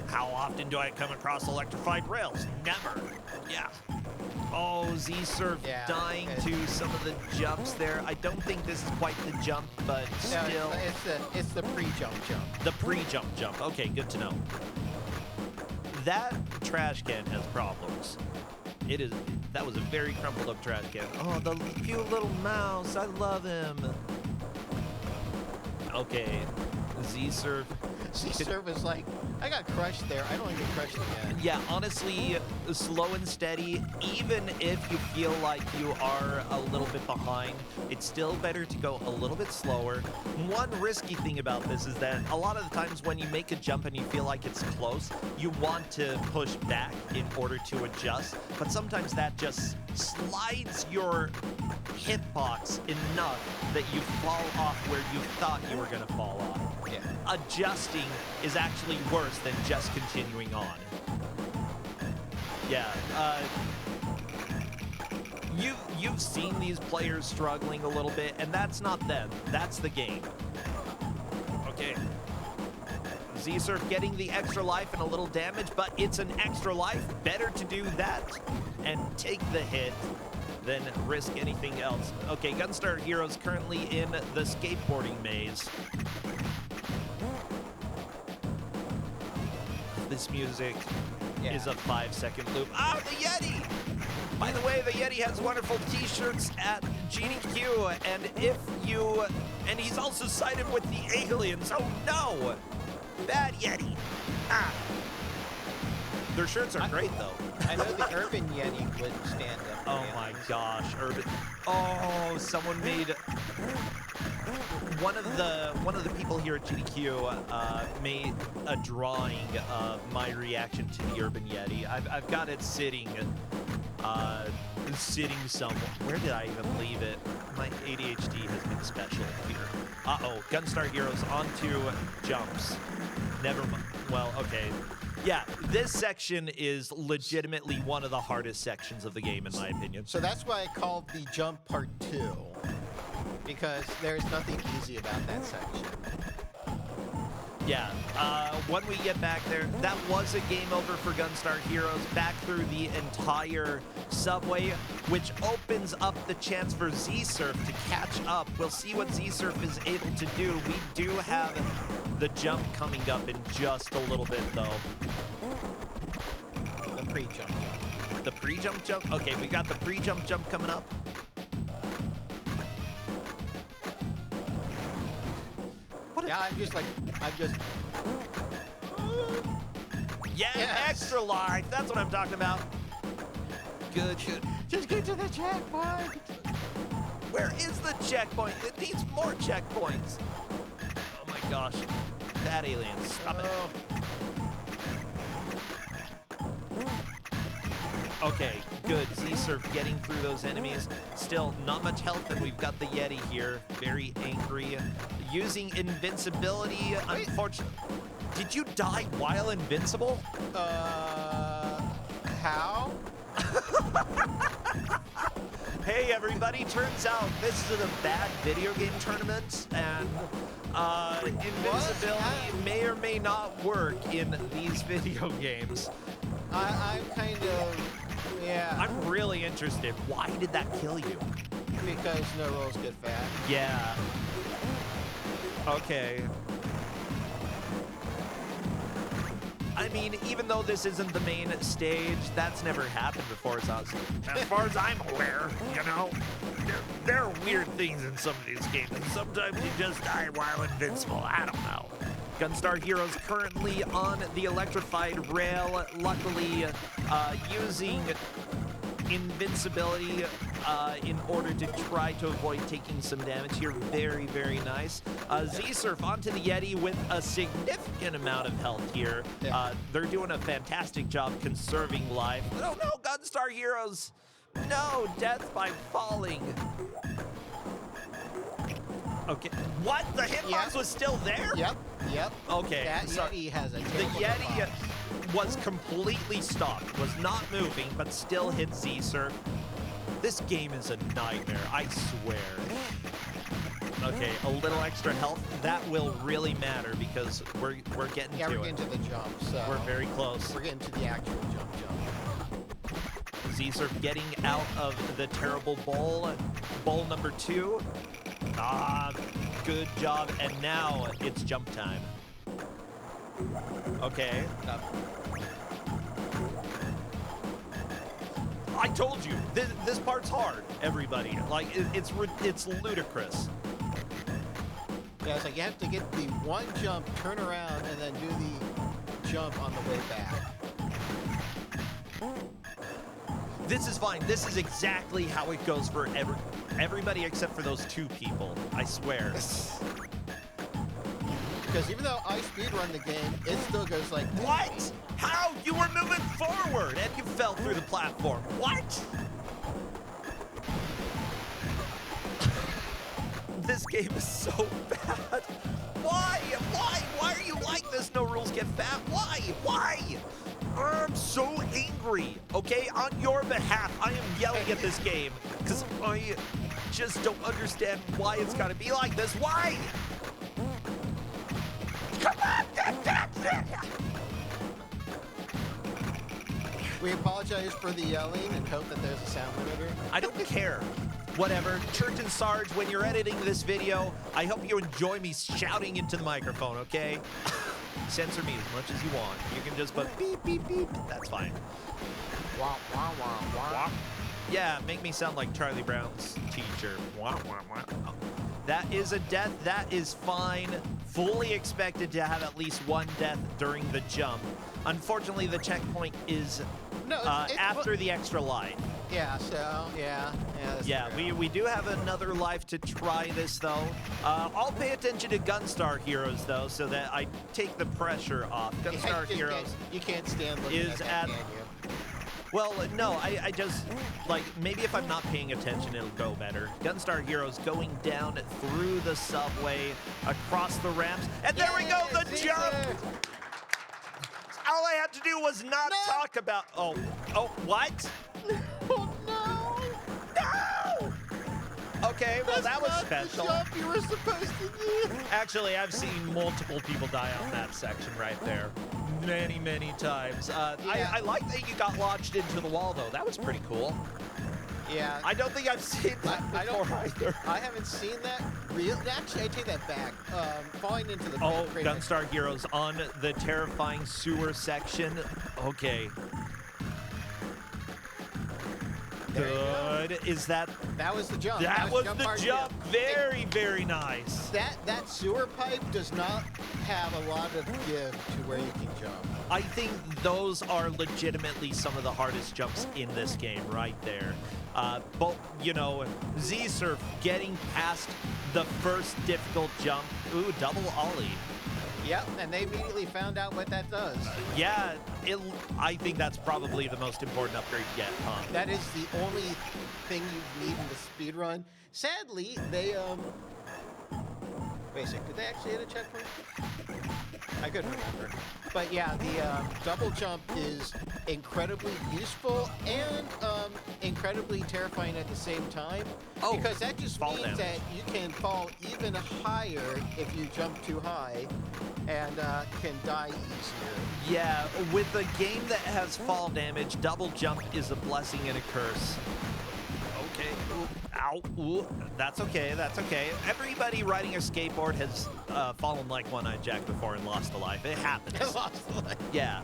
[SPEAKER 1] How often do I come across electrified rails? Never. Yeah. Oh, Z-Surf dying to some of the jumps there. I don't think this is quite the jump, but still.
[SPEAKER 2] No, it's the pre-jump jump.
[SPEAKER 1] The pre-jump jump. Okay, good to know. That trash can has problems. That was a very crumpled up trash can. Oh, the cute little mouse. I love him. Okay. Z-Surf
[SPEAKER 2] C-Surf is like, I got crushed there. I don't want to get crushed again.
[SPEAKER 1] Yeah, honestly, slow and steady, even if you feel like you are a little bit behind, it's still better to go a little bit slower. One risky thing about this is that a lot of the times when you make a jump and you feel like it's close, you want to push back in order to adjust, but sometimes that just slides your hitbox enough that you fall off where you thought you were going to fall off.
[SPEAKER 2] Yeah.
[SPEAKER 1] Adjusting is actually worse than just continuing on. Yeah, you've seen these players struggling a little bit, and that's not them. That's the game. Okay. Z-Surf getting the extra life and a little damage, but it's an extra life. Better to do that and take the hit than risk anything else. Okay, Gunstar Heroes currently in the skateboarding maze. This music is a 5-second loop. Ah, the Yeti! By the way, the Yeti has wonderful t-shirts at GDQ, and he's also sided with the aliens. Oh no! Bad Yeti. Ah. Their shirts are great though.
[SPEAKER 2] I know the Urban Yeti wouldn't stand up.
[SPEAKER 1] Oh my gosh, Urban. Oh, someone made one of the people here at GDQ made a drawing of my reaction to the Urban Yeti. I've got it sitting somewhere. Where did I even leave it? My ADHD has been special here. Uh-oh, Gunstar Heroes onto jumps. Never mind. Well, okay. Yeah, this section is legitimately one of the hardest sections of the game, in my opinion.
[SPEAKER 2] So that's why I called the jump part 2, because there's nothing easy about that section.
[SPEAKER 1] Yeah, when we get back there, that was a game over for Gunstar Heroes, back through the entire subway, which opens up the chance for Z-Surf to catch up. We'll see what Z-Surf is able to do. We do have the jump coming up in just a little bit, though.
[SPEAKER 2] The pre-jump jump.
[SPEAKER 1] The pre-jump jump? Okay, we got the pre-jump jump coming up.
[SPEAKER 2] Yeah, I'm just...
[SPEAKER 1] Yeah,
[SPEAKER 2] yes.
[SPEAKER 1] Extra life. That's what I'm talking about. Good.
[SPEAKER 2] Just get to the checkpoint.
[SPEAKER 1] Where is the checkpoint? It needs more checkpoints. Oh my gosh. Bad aliens. Stop it. Okay, good. Z-Surf getting through those enemies. Still not much health, and we've got the Yeti here. Very angry. Using invincibility, unfortunately. Did you die while invincible?
[SPEAKER 2] How?
[SPEAKER 1] Hey everybody, turns out this is a bad video game tournament, and invincibility may or may not work in these video games.
[SPEAKER 2] I'm kind of... Yeah.
[SPEAKER 1] I'm really interested. Why did that kill you?
[SPEAKER 2] Because no rolls get fat.
[SPEAKER 1] Yeah. Okay. I mean, even though this isn't the main stage, that's never happened before. As far as I'm aware, you know, there are weird things in some of these games. And sometimes you just die while invincible. I don't know. Gunstar Heroes currently on the electrified rail, luckily using invincibility in order to try to avoid taking some damage here. Very, very nice. Z-Surf onto the Yeti with a significant amount of health here. They're doing a fantastic job conserving life. Oh no, Gunstar Heroes! No, death by falling. Okay, what? The hitbox was still there?
[SPEAKER 2] Yep.
[SPEAKER 1] Okay,
[SPEAKER 2] that Yeti has a
[SPEAKER 1] the
[SPEAKER 2] terrible
[SPEAKER 1] Yeti
[SPEAKER 2] hitbox.
[SPEAKER 1] was completely stopped, was not moving, but still hit Z-Surf. This game is a nightmare, I swear. Okay, a little extra health, that will really matter because we're getting to it.
[SPEAKER 2] Yeah, we're getting to the jump, so...
[SPEAKER 1] We're very close.
[SPEAKER 2] We're getting to the actual jump.
[SPEAKER 1] Z-Surf getting out of the terrible bowl. Bowl number 2. Ah, good job. And now it's jump time. Okay. I told you, this part's hard, everybody. Like, it's ludicrous.
[SPEAKER 2] Yeah, it's like you have to get the one jump, turn around, and then do the jump on the way back.
[SPEAKER 1] This is fine. This is exactly how it goes for everybody except for those 2 people. I swear.
[SPEAKER 2] Because even though I speedrun the game, it still goes like this.
[SPEAKER 1] What? How? You were moving forward and you fell through the platform. What? This game is so bad. Why? Why? Why are you like this? No rules get fat. Why? Why? I'm so angry. Okay, on your behalf, I am yelling at this game because I just don't understand why it's got to be like this. Why? Come on!
[SPEAKER 2] We apologize for the yelling and hope that there's a sound limiter.
[SPEAKER 1] I don't care. Whatever. Church and Sarge, when you're editing this video, I hope you enjoy me shouting into the microphone, okay? Censor me as much as you want. You can just put beep, beep, beep. That's fine.
[SPEAKER 2] Wah, wah, wah, wah.
[SPEAKER 1] Yeah, make me sound like Charlie Brown's teacher. Wah, wah, wah. Oh. That is a death. That is fine. Fully expected to have at least one death during the jump. Unfortunately, the checkpoint is after the extra life.
[SPEAKER 2] Yeah, so, yeah.
[SPEAKER 1] Yeah, we do have another life to try this, though. I'll pay attention to Gunstar Heroes, though, so that I take the pressure off. Gunstar Heroes
[SPEAKER 2] you can't stand looking
[SPEAKER 1] is
[SPEAKER 2] at that, can you?
[SPEAKER 1] Well, no, I just, like, maybe if I'm not paying attention, it'll go better. Gunstar Heroes going down through the subway, across the ramps, and there we go, the jump! All I had to do was not talk about, oh, what?
[SPEAKER 2] Oh, no!
[SPEAKER 1] No! Okay, well, that was special.
[SPEAKER 2] That's not the jump you were supposed to do.
[SPEAKER 1] Actually, I've seen multiple people die on that section right there. Many, many times. I like that you got launched into the wall, though. That was pretty cool.
[SPEAKER 2] Yeah.
[SPEAKER 1] I don't think I've seen that before either.
[SPEAKER 2] I haven't seen that. Actually, I take that back. Falling into the
[SPEAKER 1] Gunstar Heroes on the terrifying sewer section. Okay. Good. Is that...
[SPEAKER 2] That was the jump.
[SPEAKER 1] That was the jump. Very, very nice.
[SPEAKER 2] That sewer pipe does not have a lot of give to where you can jump.
[SPEAKER 1] I think those are legitimately some of the hardest jumps in this game right there. But, you know, Z-Surf getting past the first difficult jump. Ooh, double ollie.
[SPEAKER 2] Yep, and they immediately found out what that does.
[SPEAKER 1] Yeah, I think that's probably the most important upgrade yet, huh?
[SPEAKER 2] That is the only thing you need in the speed run. Sadly, they, wait a second, did they actually hit a checkpoint? I couldn't remember. But yeah, the double jump is incredibly useful and incredibly terrifying at the same time. Oh, because that just means that you can fall even higher if you jump too high and can die easier.
[SPEAKER 1] Yeah, with a game that has fall damage, double jump is a blessing and a curse. Okay. Ooh. Ow. Ooh. That's okay. That's okay. Everybody riding a skateboard has fallen like one-eyed Jack before and lost a life. It happens.
[SPEAKER 2] Lost a life.
[SPEAKER 1] Yeah.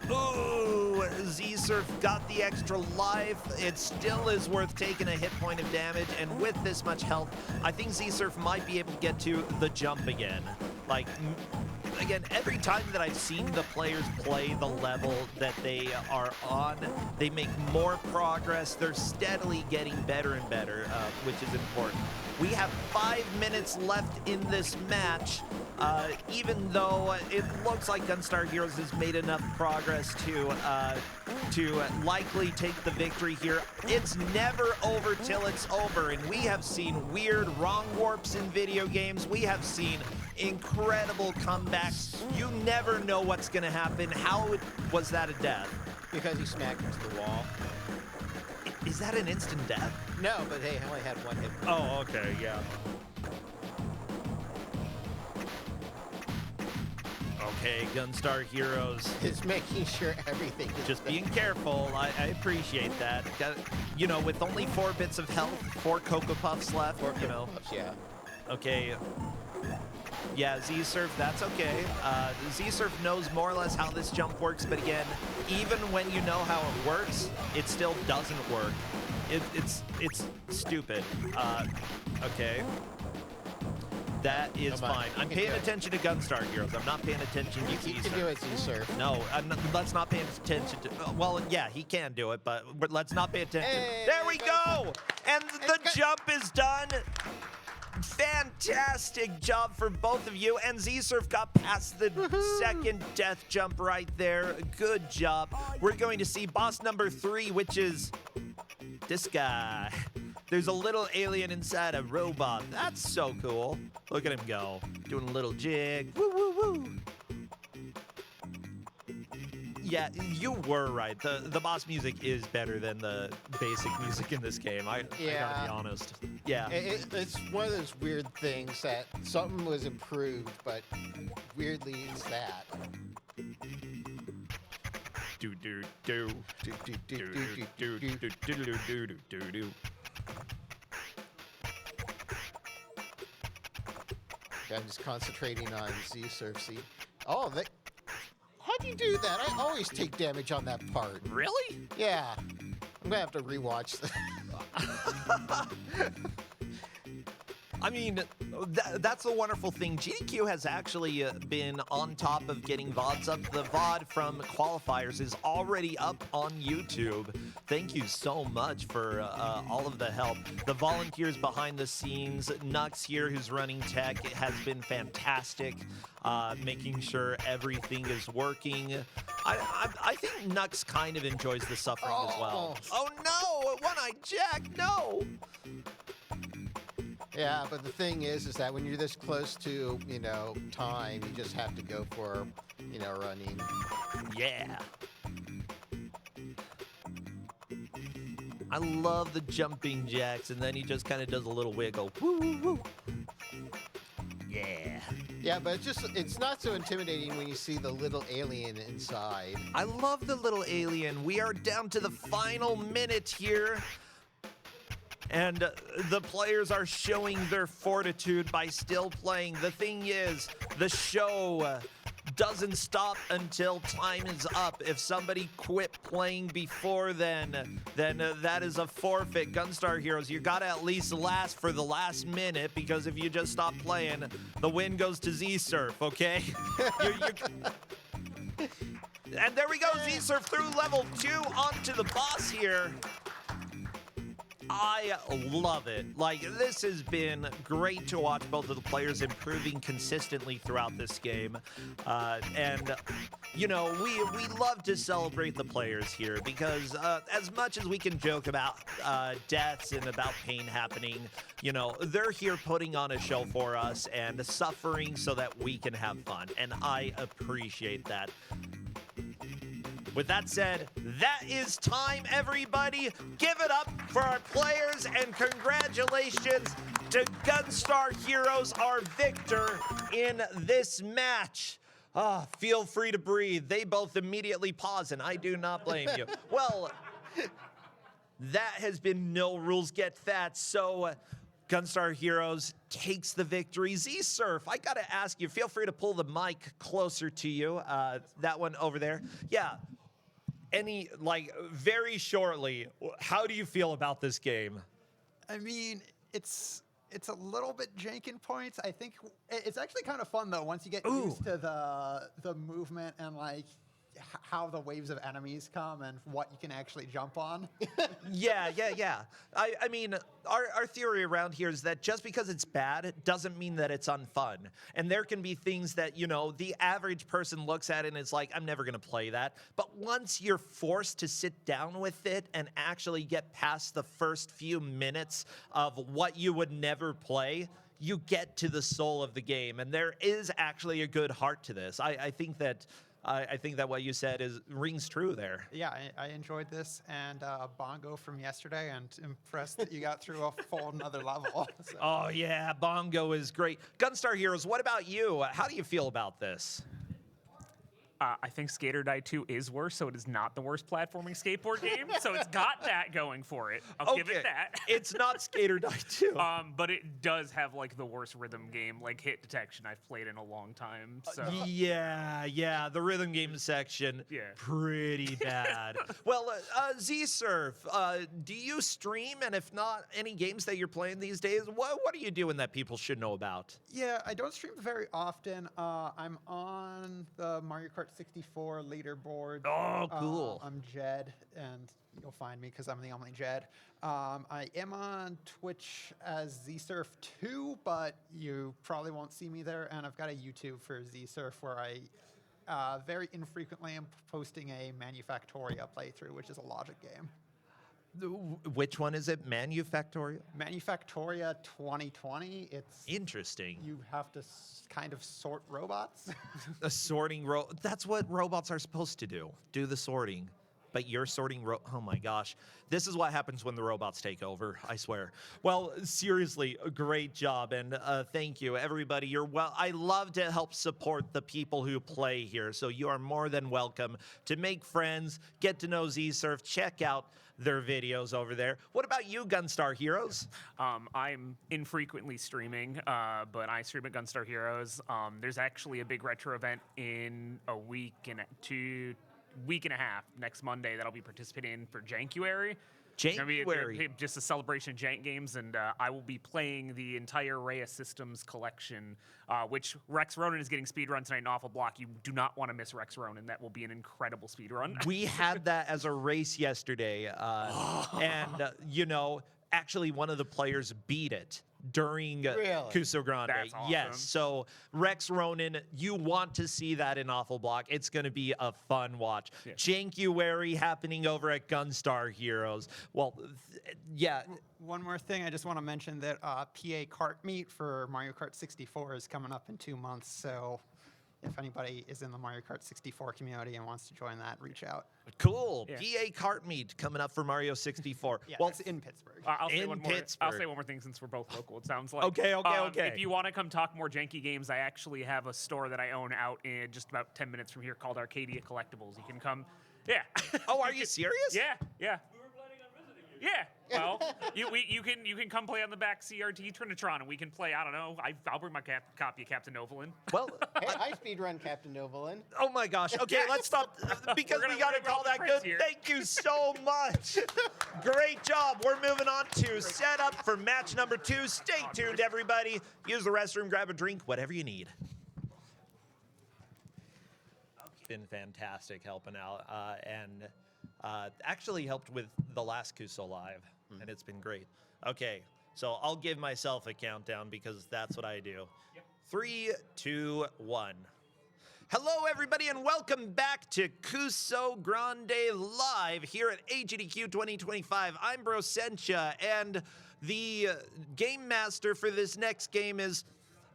[SPEAKER 1] Ooh, Z-Surf got the extra life. It still is worth taking a hit point of damage, and with this much health, I think Z-Surf might be able to get to the jump again. Like, again, every time that I've seen the players play the level that they are on, they make more progress. They're steadily getting better and better, which is important. We have 5 minutes left in this match. Even though it looks like Gunstar Heroes has made enough progress to likely take the victory here, it's never over till it's over, and we have seen weird wrong warps in video games. We have seen incredible comebacks. You never know what's going to happen. How was that a death?
[SPEAKER 2] Because he smacked into the wall.
[SPEAKER 1] Is that an instant death?
[SPEAKER 2] No, but hey, I only had one hit.
[SPEAKER 1] Oh, okay, yeah. Okay, Gunstar Heroes
[SPEAKER 2] is making sure everything is
[SPEAKER 1] just being careful. I appreciate that. You know, with only 4 bits of health, 4 Cocoa Puffs left, you know.
[SPEAKER 2] Puffs, yeah.
[SPEAKER 1] Okay. Yeah, Z-Surf, that's okay. Z-Surf knows more or less how this jump works, but again, even when you know how it works, it still doesn't work. It's stupid. Okay. That is
[SPEAKER 2] Come on,
[SPEAKER 1] fine.
[SPEAKER 2] you
[SPEAKER 1] I'm
[SPEAKER 2] can
[SPEAKER 1] paying
[SPEAKER 2] do it.
[SPEAKER 1] attention to Gunstar Heroes. I'm not paying attention to
[SPEAKER 2] You can do it, Z-Surf.
[SPEAKER 1] No, let's not pay attention to. Well, yeah, he can do it, but let's not pay attention.
[SPEAKER 2] Hey,
[SPEAKER 1] there we go, and the
[SPEAKER 2] good.
[SPEAKER 1] jump is done. Fantastic job for both of you, and Z-Surf got past the second death jump right there. Good job. We're going to see boss number 3, which is this guy. There's a little alien inside a robot. That's so cool. Look at him go. Doing a little jig. Woo, woo, woo. Yeah, you were right. The boss music is better than the basic music in this game. I gotta be honest. Yeah.
[SPEAKER 2] It's one of those weird things that something was improved, but weirdly it's that.
[SPEAKER 1] Do do do
[SPEAKER 2] Do, do, do,
[SPEAKER 1] do
[SPEAKER 2] do,
[SPEAKER 1] do
[SPEAKER 2] do,
[SPEAKER 1] do
[SPEAKER 2] do.
[SPEAKER 1] do do do do do.
[SPEAKER 2] I'm just concentrating on Z-Surf. See, oh, how do you do that? I always take damage on that part.
[SPEAKER 1] Really?
[SPEAKER 2] Yeah, I'm gonna have to rewatch that.
[SPEAKER 1] I mean, that's the wonderful thing. GDQ has actually been on top of getting VODs up. The VOD from qualifiers is already up on YouTube. Thank you so much for all of the help. The volunteers behind the scenes, Nux here, who's running tech, has been fantastic, making sure everything is working. I think Nux kind of enjoys the suffering as well. Oh no, One-Eyed Jack, no!
[SPEAKER 2] Yeah, but the thing is that when you're this close to, time, you just have to go for, running.
[SPEAKER 1] Yeah. I love the jumping jacks, and then he just kind of does a little wiggle. Woo, woo, woo. Yeah.
[SPEAKER 2] Yeah, but it's not so intimidating when you see the little alien inside.
[SPEAKER 1] I love the little alien. We are down to the final minute here. And the players are showing their fortitude by still playing. The thing is, the show doesn't stop until time is up. If somebody quit playing before then that is a forfeit. Gunstar Heroes, you gotta at least last for the last minute, because if you just stop playing, the win goes to Z-Surf, okay? And there we go, Z-Surf through level 2 onto the boss here. I love it. Like, this has been great to watch both of the players improving consistently throughout this game. And, we love to celebrate the players here because as much as we can joke about deaths and about pain happening, they're here putting on a show for us and suffering so that we can have fun. And I appreciate that. With that said, that is time, everybody. Give it up for our players, and congratulations to Gunstar Heroes, our victor in this match. Feel free to breathe. They both immediately pause, and I do not blame you. Well, that has been No Rules Get Fat, so Gunstar Heroes takes the victory. Z-Surf, I gotta ask you, feel free to pull the mic closer to you. That one over there. Yeah. Very shortly, how do you feel about this game?
[SPEAKER 3] I mean, it's a little bit jank in points. I think it's actually kind of fun though once you get used to the movement and how the waves of enemies come and what you can actually jump on.
[SPEAKER 1] Yeah. I mean, our theory around here is that just because it's bad doesn't mean that it's unfun. And there can be things that, the average person looks at and is like, I'm never going to play that. But once you're forced to sit down with it and actually get past the first few minutes of what you would never play, you get to the soul of the game. And there is actually a good heart to this. I think that what you said rings true there.
[SPEAKER 3] Yeah, I enjoyed this, and Bongo from yesterday, and impressed that you got through a full another level. So.
[SPEAKER 1] Oh yeah, Bongo is great. Gunstar Heroes, what about you? How do you feel about this?
[SPEAKER 4] I think Skater Die 2 is worse, so it is not the worst platforming skateboard game. So it's got that going for it. I'll give it that.
[SPEAKER 1] It's not Skater Die 2.
[SPEAKER 4] But it does have like the worst rhythm game, like hit detection I've played in a long time. So
[SPEAKER 1] Yeah, the rhythm game section, pretty bad. Well, Z-Surf, do you stream? And if not, any games that you're playing these days? What are you doing that people should know about?
[SPEAKER 3] Yeah, I don't stream very often. I'm on the Mario Kart 64 leaderboard.
[SPEAKER 1] Oh, cool.
[SPEAKER 3] I'm Jed, and you'll find me because I'm the only Jed. I am on Twitch as ZSurf 2, but you probably won't see me there. And I've got a YouTube for ZSurf where I very infrequently am posting a Manufactoria playthrough, which is a logic game.
[SPEAKER 1] Which one is it? Manufactoria?
[SPEAKER 3] Manufactoria 2020. It's
[SPEAKER 1] interesting.
[SPEAKER 3] You have to kind of sort robots.
[SPEAKER 1] A sorting that's what robots are supposed to do the sorting. But you're sorting oh my gosh. This is what happens when the robots take over, I swear. Well, seriously, a great job, and thank you, everybody. I love to help support the people who play here, so you are more than welcome to make friends, get to know Z-Surf, check out their videos over there. What about you, Gunstar Heroes?
[SPEAKER 4] I'm infrequently streaming, but I stream at Gunstar Heroes. There's actually a big retro event in a week and a half next Monday that I'll be participating in for Jankuary.
[SPEAKER 1] Jankuary.
[SPEAKER 4] Just a celebration of Jank games, and I will be playing the entire Rhea Systems collection, which Rex Ronan is getting speedrun tonight in Awful Block. You do not want to miss Rex Ronan. That will be an incredible speedrun.
[SPEAKER 1] We had that as a race yesterday, and actually one of the players beat it during Kusogrande.
[SPEAKER 4] That's awesome.
[SPEAKER 1] Yes, so Rex Ronan, you want to see that in Awful Block. It's going to be a fun watch. Yeah. Jankuary happening over at Gunstar Heroes. Well, yeah.
[SPEAKER 3] One more thing, I just want to mention that PA Kart Meet for Mario Kart 64 is coming up in 2 months, so if anybody is in the Mario Kart 64 community and wants to join that, reach out.
[SPEAKER 1] Cool. Yeah. PA Kart Meet coming up for Mario 64.
[SPEAKER 3] Yeah, well, it's in Pittsburgh.
[SPEAKER 4] I'll say one more thing since we're both local, it sounds like.
[SPEAKER 1] Okay.
[SPEAKER 4] If you want to come talk more janky games, I actually have a store that I own out in just about 10 minutes from here called Arcadia Collectibles. You can come. Yeah.
[SPEAKER 1] Oh, are you serious?
[SPEAKER 4] Yeah. We were planning on visiting you. Yeah. Well, you can come play on the back CRT Trinitron, and we can play. I don't know. I'll bring my copy of Captain Novolin.
[SPEAKER 2] Well, hey, I speedrun Captain Novolin.
[SPEAKER 1] Oh my gosh. Okay, let's stop because we got to call that good. Here. Thank you so much. Great job. We're moving on to set up for match number 2. Stay tuned, everybody. Use the restroom, grab a drink, whatever you need. Been fantastic helping out, and actually helped with the last Kuso Live. And it's been great. Okay, so I'll give myself a countdown because that's what I do. Yep. 3, 2, 1. Hello, everybody, and welcome back to Kusogrande Live here at AGDQ 2025. I'm Brosentia, and the game master for this next game is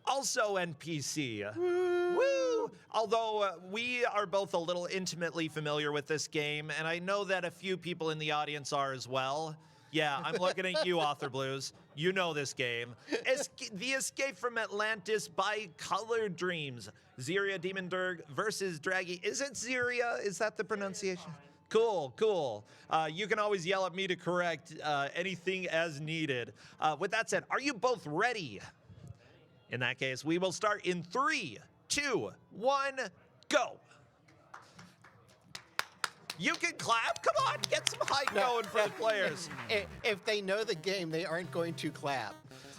[SPEAKER 1] also NPC. Woo! Although we are both a little intimately familiar with this game, and I know that a few people in the audience are as well. Yeah, I'm looking at you, Author Blues. You know this game. The Escape from Atlantis by Colored Dreams. Ziria Demon versus Draggy. Is it Ziria? Is that the pronunciation? Cool. You can always yell at me to correct anything as needed. With that said, are you both ready? In that case, we will start in 3, 2, 1, go. You can clap. Come on, get some hype going for the players.
[SPEAKER 2] If they know the game, they aren't going to clap.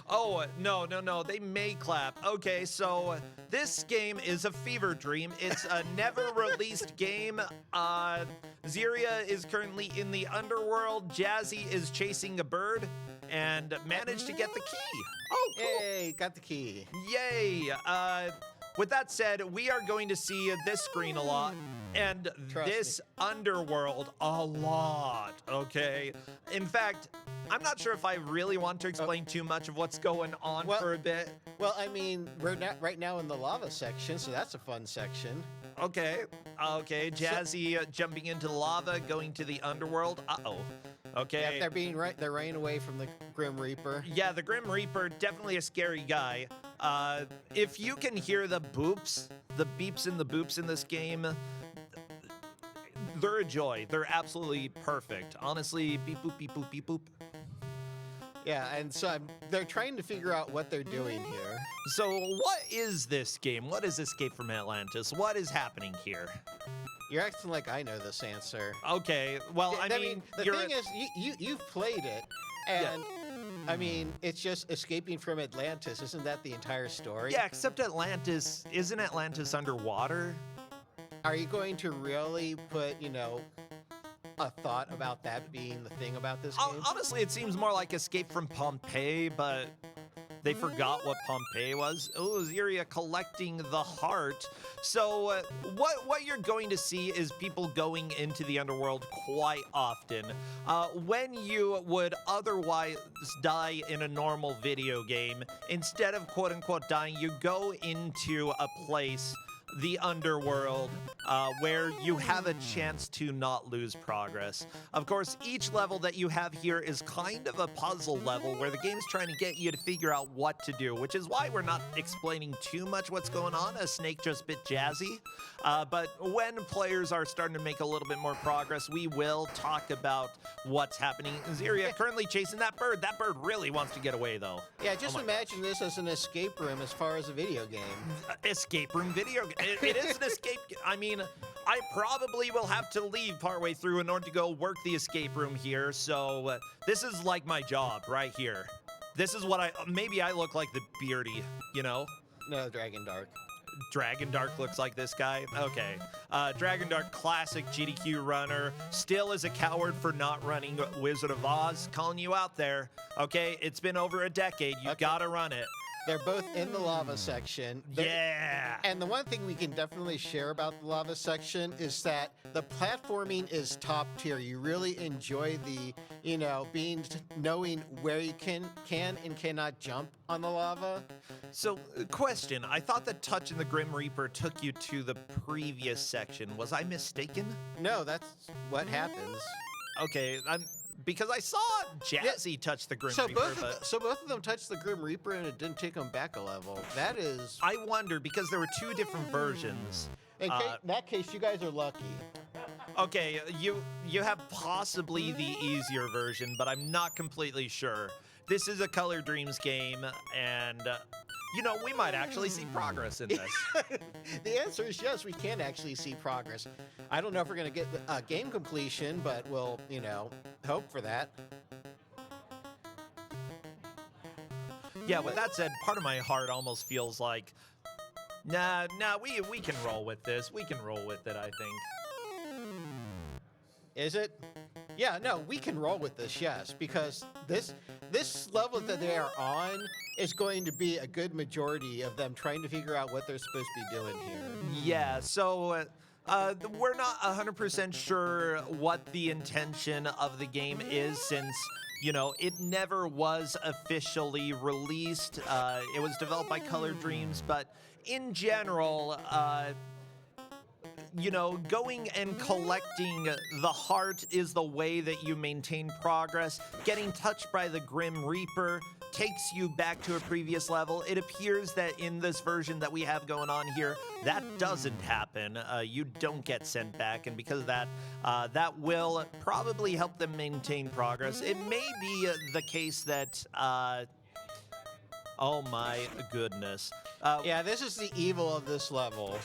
[SPEAKER 1] Oh, no. They may clap. Okay, so this game is a fever dream. It's a never-released game. Ziria is currently in the underworld. Jazzy is chasing a bird and managed to get the key. Oh, cool.
[SPEAKER 2] Yay, got the key.
[SPEAKER 1] Yay. With that said, we are going to see this screen a lot and this underworld a lot, okay? In fact, I'm not sure if I really want to explain too much of what's going on for a bit.
[SPEAKER 2] Well, I mean, we're not right now in the lava section, so that's a fun section.
[SPEAKER 1] Okay, Jazzy jumping into the lava, going to the underworld. Uh-oh. Okay.
[SPEAKER 2] Yeah, they're running away from the Grim Reaper.
[SPEAKER 1] Yeah, the Grim Reaper, definitely a scary guy. If you can hear the boops, the beeps and the boops in this game, They're a joy. They're absolutely perfect. Honestly, beep boop, beep boop, beep boop.
[SPEAKER 2] Yeah, and so they're trying to figure out what they're doing here.
[SPEAKER 1] So what is this game? What is Escape from Atlantis? What is happening here?
[SPEAKER 2] You're acting like I know this answer.
[SPEAKER 1] Okay, well, I mean,
[SPEAKER 2] the thing is, you've played it, and I mean, it's just escaping from Atlantis. Isn't that the entire story?
[SPEAKER 1] yeah, except Atlantis, isn't Atlantis underwater?
[SPEAKER 2] Are you going to really put, a thought about that being the thing about this game?
[SPEAKER 1] Honestly, it seems more like Escape from Pompeii, but they forgot what Pompeii was. Oh, Ziria collecting the heart. So what you're going to see is people going into the underworld quite often. When you would otherwise die in a normal video game, instead of quote-unquote dying, you go into a place, the underworld, where you have a chance to not lose progress. Of course, each level that you have here is kind of a puzzle level where the game's trying to get you to figure out what to do, which is why we're not explaining too much what's going on, as Snake just bit Jazzy. But when players are starting to make a little bit more progress, we will talk about what's happening. Ziria currently chasing that bird. That bird really wants to get away, though.
[SPEAKER 2] Yeah, just imagine this as an escape room as far as a video game.
[SPEAKER 1] Escape room video game. It is an escape. I mean, I probably will have to leave partway through in order to go work the escape room here. So this is like my job right here. This is what maybe I look like the beardy,
[SPEAKER 2] No, Dragon Dark.
[SPEAKER 1] Dragon Dark looks like this guy? Okay. Dragon Dark, classic GDQ runner. Still is a coward for not running Wizard of Oz. Calling you out there. Okay, it's been over a decade. You gotta run it.
[SPEAKER 2] They're both in the lava section.
[SPEAKER 1] Yeah.
[SPEAKER 2] And the one thing we can definitely share about the lava section is that the platforming is top tier. You really enjoy the, knowing where you can and cannot jump on the lava.
[SPEAKER 1] So, question. I thought that touching the Grim Reaper took you to the previous section. Was I mistaken?
[SPEAKER 2] No, that's what happens.
[SPEAKER 1] Okay, because I saw Jazzy touch the Grim Reaper,
[SPEAKER 2] So both of them touched the Grim Reaper and it didn't take them back a level. That is...
[SPEAKER 1] I wonder, because there were two different versions.
[SPEAKER 2] In that case, you guys are lucky.
[SPEAKER 1] Okay, you have possibly the easier version, but I'm not completely sure. This is a Color Dreams game, and... we might actually see progress in this.
[SPEAKER 2] The answer is yes, we can actually see progress. I don't know if we're going to get game completion, but we'll, hope for that.
[SPEAKER 1] Yeah, with that said, part of my heart almost feels like, nah, we can roll with this. We can roll with it, I think.
[SPEAKER 2] Is it? Yeah, no, we can roll with this, yes, because this level that they are on is going to be a good majority of them trying to figure out what they're supposed to be doing here.
[SPEAKER 1] Yeah, so we're not 100% sure what the intention of the game is, since, it never was officially released. It was developed by Color Dreams, but in general, going and collecting the heart is the way that you maintain progress. Getting touched by the Grim Reaper takes you back to a previous level. It appears that in this version that we have going on here, that doesn't happen. You don't get sent back, and because of that, that will probably help them maintain progress. It may be the case that... oh my goodness.
[SPEAKER 2] Yeah, this is the evil of this level.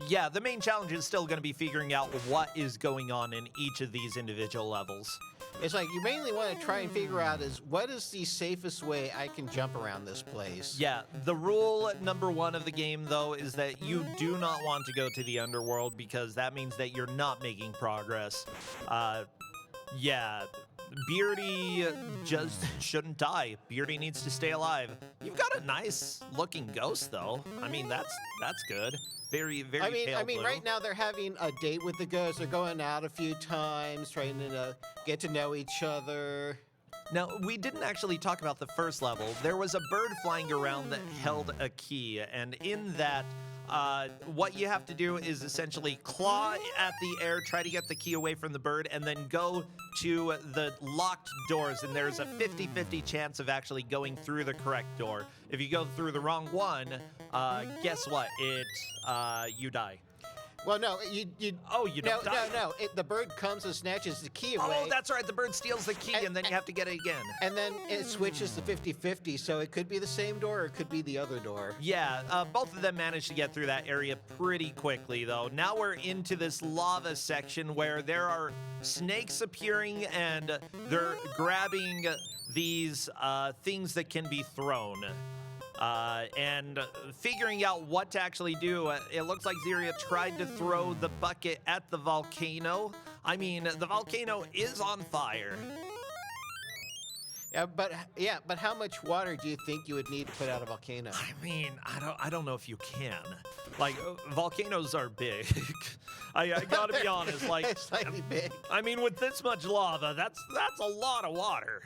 [SPEAKER 1] Yeah, the main challenge is still going to be figuring out what is going on in each of these individual levels.
[SPEAKER 2] It's like you mainly want to try and figure out is what is the safest way I can jump around this place.
[SPEAKER 1] Yeah, the rule number one of the game, though, is that you do not want to go to the underworld, because that means that you're not making progress. Yeah, Beardy just shouldn't die. Beardy needs to stay alive. You've got a nice looking ghost, though. I mean, that's good. Very, very pale blue.
[SPEAKER 2] Right now they're having a date with the ghost. They're going out a few times, trying to get to know each other.
[SPEAKER 1] Now, we didn't actually talk about the first level. There was a bird flying around that held a key, and in that, what you have to do is essentially claw at the air, try to get the key away from the bird, and then go to the locked doors, and there's a 50-50 chance of actually going through the correct door. If you go through the wrong one, guess what? You die.
[SPEAKER 2] Well, no, you.
[SPEAKER 1] Oh, you don't die?
[SPEAKER 2] No. The bird comes and snatches the key away.
[SPEAKER 1] Oh, that's right. The bird steals the key, and then you have to get it again.
[SPEAKER 2] And then it switches to 50-50, so it could be the same door or it could be the other door.
[SPEAKER 1] Yeah, both of them managed to get through that area pretty quickly, though. Now we're into this lava section where there are snakes appearing, and they're grabbing these things that can be thrown. And figuring out what to actually do, it looks like Ziria tried to throw the bucket at the volcano. I mean, the volcano is on fire.
[SPEAKER 2] But how much water do you think you would need to put out a volcano?
[SPEAKER 1] I mean, I don't know if you can. Like, volcanoes are big. I gotta be honest. Like,
[SPEAKER 2] It's slightly big.
[SPEAKER 1] I mean, with this much lava, that's a lot of water.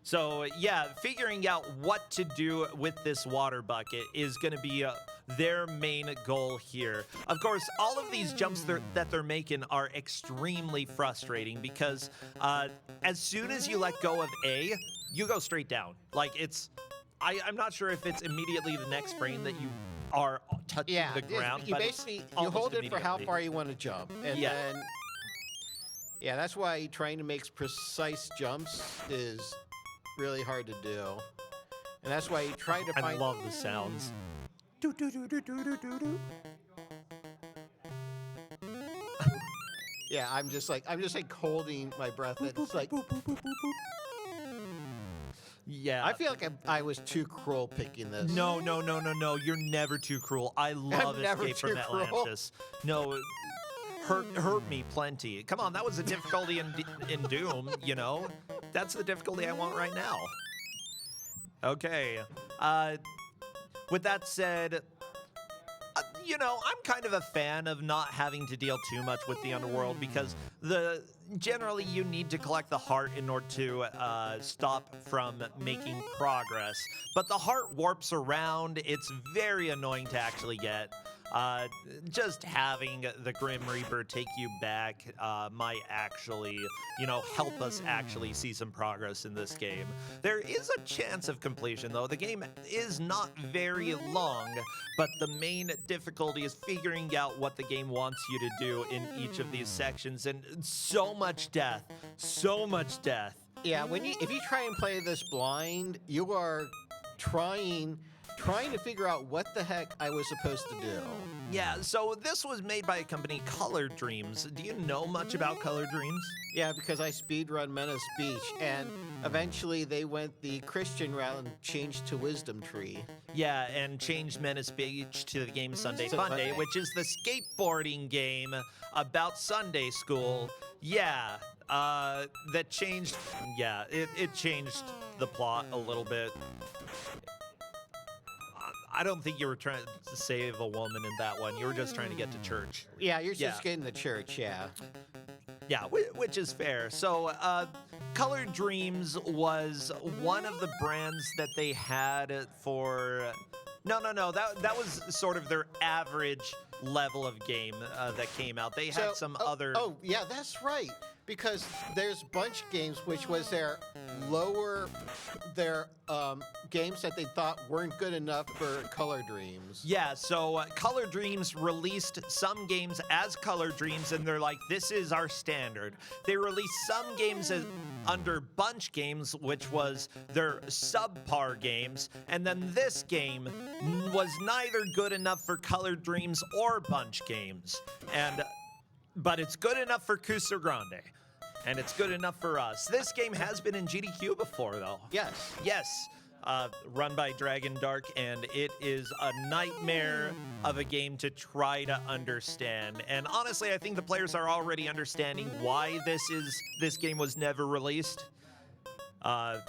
[SPEAKER 1] So, yeah, figuring out what to do with this water bucket is going to be their main goal here. Of course, all of these jumps that they're making are extremely frustrating because as soon as you let go of A, you go straight down. Like, I'm not sure if it's immediately the next frame that you are touching the ground.
[SPEAKER 2] You
[SPEAKER 1] but
[SPEAKER 2] basically,
[SPEAKER 1] it's
[SPEAKER 2] you
[SPEAKER 1] almost
[SPEAKER 2] hold it for how
[SPEAKER 1] immediately.
[SPEAKER 2] far you want to jump. And then, that's why trying to make precise jumps is really hard to do. And that's why you try to find...
[SPEAKER 1] I love the sounds.
[SPEAKER 2] Yeah, I'm just like holding my breath. It's like...
[SPEAKER 1] Yeah.
[SPEAKER 2] I feel like I was too cruel picking this.
[SPEAKER 1] No. You're never too cruel. I love
[SPEAKER 2] never
[SPEAKER 1] Escape from
[SPEAKER 2] too cruel.
[SPEAKER 1] Atlantis. No, hurt me plenty. Come on, that was a difficulty in Doom, you know? That's the difficulty I want right now. Okay. With that said, I'm kind of a fan of not having to deal too much with the underworld because generally you need to collect the heart in order to stop from making progress. But the heart warps around. It's very annoying to actually get. Just having the Grim Reaper take you back might actually, help us actually see some progress in this game. There is a chance of completion, though. The game is not very long, but the main difficulty is figuring out what the game wants you to do in each of these sections, and so much death.
[SPEAKER 2] Yeah, if you try and play this blind, you are trying to figure out what the heck I was supposed to do.
[SPEAKER 1] Yeah, so this was made by a company, Color Dreams. Do you know much about Color Dreams?
[SPEAKER 2] Yeah, because I speedrun Menace Beach, and eventually they went the Christian route and changed to Wisdom Tree.
[SPEAKER 1] Yeah, and changed Menace Beach to the game Sunday Funday, which is the skateboarding game about Sunday school. Yeah, that changed... Yeah, it changed the plot a little bit. I don't think you were trying to save a woman in that one. You were just trying to get to church.
[SPEAKER 2] Yeah, you're just getting to church, yeah.
[SPEAKER 1] Yeah, which is fair. So, Color Dreams was one of the brands that they had for... No. That was sort of their average level of game that came out. They had some other...
[SPEAKER 2] Oh, yeah, that's right. Because there's Bunch Games, which was their games that they thought weren't good enough for Color Dreams.
[SPEAKER 1] Yeah, so Color Dreams released some games as Color Dreams, and they're like, this is our standard. They released some games under Bunch Games, which was their subpar games, and then this game was neither good enough for Color Dreams or Bunch Games. But it's good enough for Kusogrande. And it's good enough for us. This game has been in GDQ before, though.
[SPEAKER 2] Yes.
[SPEAKER 1] Run by Dragon Dark, and it is a nightmare of a game to try to understand. And honestly, I think the players are already understanding why this game was never released. But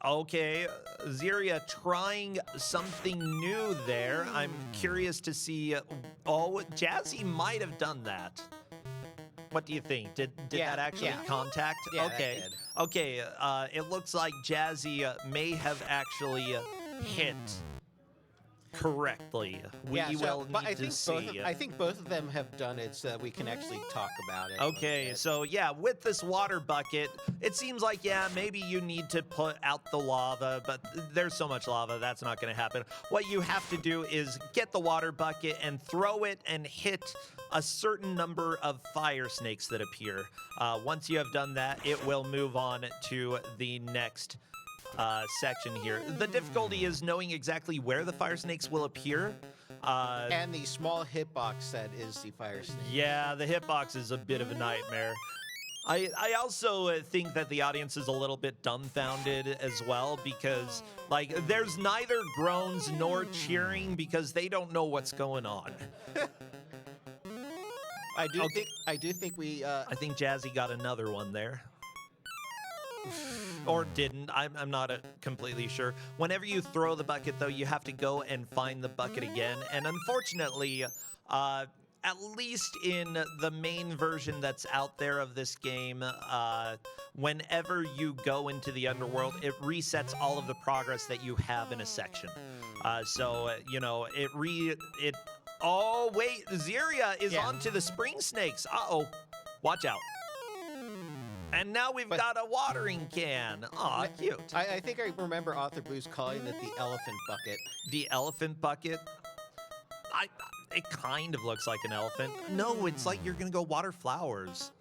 [SPEAKER 1] okay, Ziria trying something new there. I'm curious to see. Jazzy might have done that. What do you think? Did that actually contact?
[SPEAKER 2] Yeah,
[SPEAKER 1] okay.
[SPEAKER 2] that did.
[SPEAKER 1] Okay, it looks like Jazzy may have actually hit. correctly. We
[SPEAKER 2] Yeah,
[SPEAKER 1] will
[SPEAKER 2] but
[SPEAKER 1] need to see.
[SPEAKER 2] I think both of them have done it so that we can actually talk about it. a little
[SPEAKER 1] Okay,
[SPEAKER 2] bit.
[SPEAKER 1] so yeah, with this water bucket, it seems like, yeah, maybe you need to put out the lava, but there's so much lava, that's not going to happen. What you have to do is get the water bucket and throw it and hit a certain number of fire snakes that appear. Once you have done that, it will move on to the next section here. The difficulty is knowing exactly where the fire snakes will appear.
[SPEAKER 2] And the small hitbox that is the fire snake.
[SPEAKER 1] Yeah, the hitbox is a bit of a nightmare. I also think that the audience is a little bit dumbfounded as well because, like, there's neither groans nor cheering because they don't know what's going on.
[SPEAKER 2] I do
[SPEAKER 1] Okay.
[SPEAKER 2] think we
[SPEAKER 1] I think Jazzy got another one there. Or didn't. I'm not completely sure. Whenever you throw the bucket, though, you have to go and find the bucket again. And unfortunately, at least in the main version that's out there of this game, whenever you go into the underworld, it resets all of the progress that you have in a section. You know, it. Oh wait, Ziria is
[SPEAKER 2] Yeah.
[SPEAKER 1] onto the spring snakes. Uh-oh, watch out. And now we've got a watering can. Aw, cute.
[SPEAKER 2] I think I remember Author Blues calling it the elephant bucket.
[SPEAKER 1] The elephant bucket. It kind of looks like an elephant. No, it's like you're gonna go water flowers.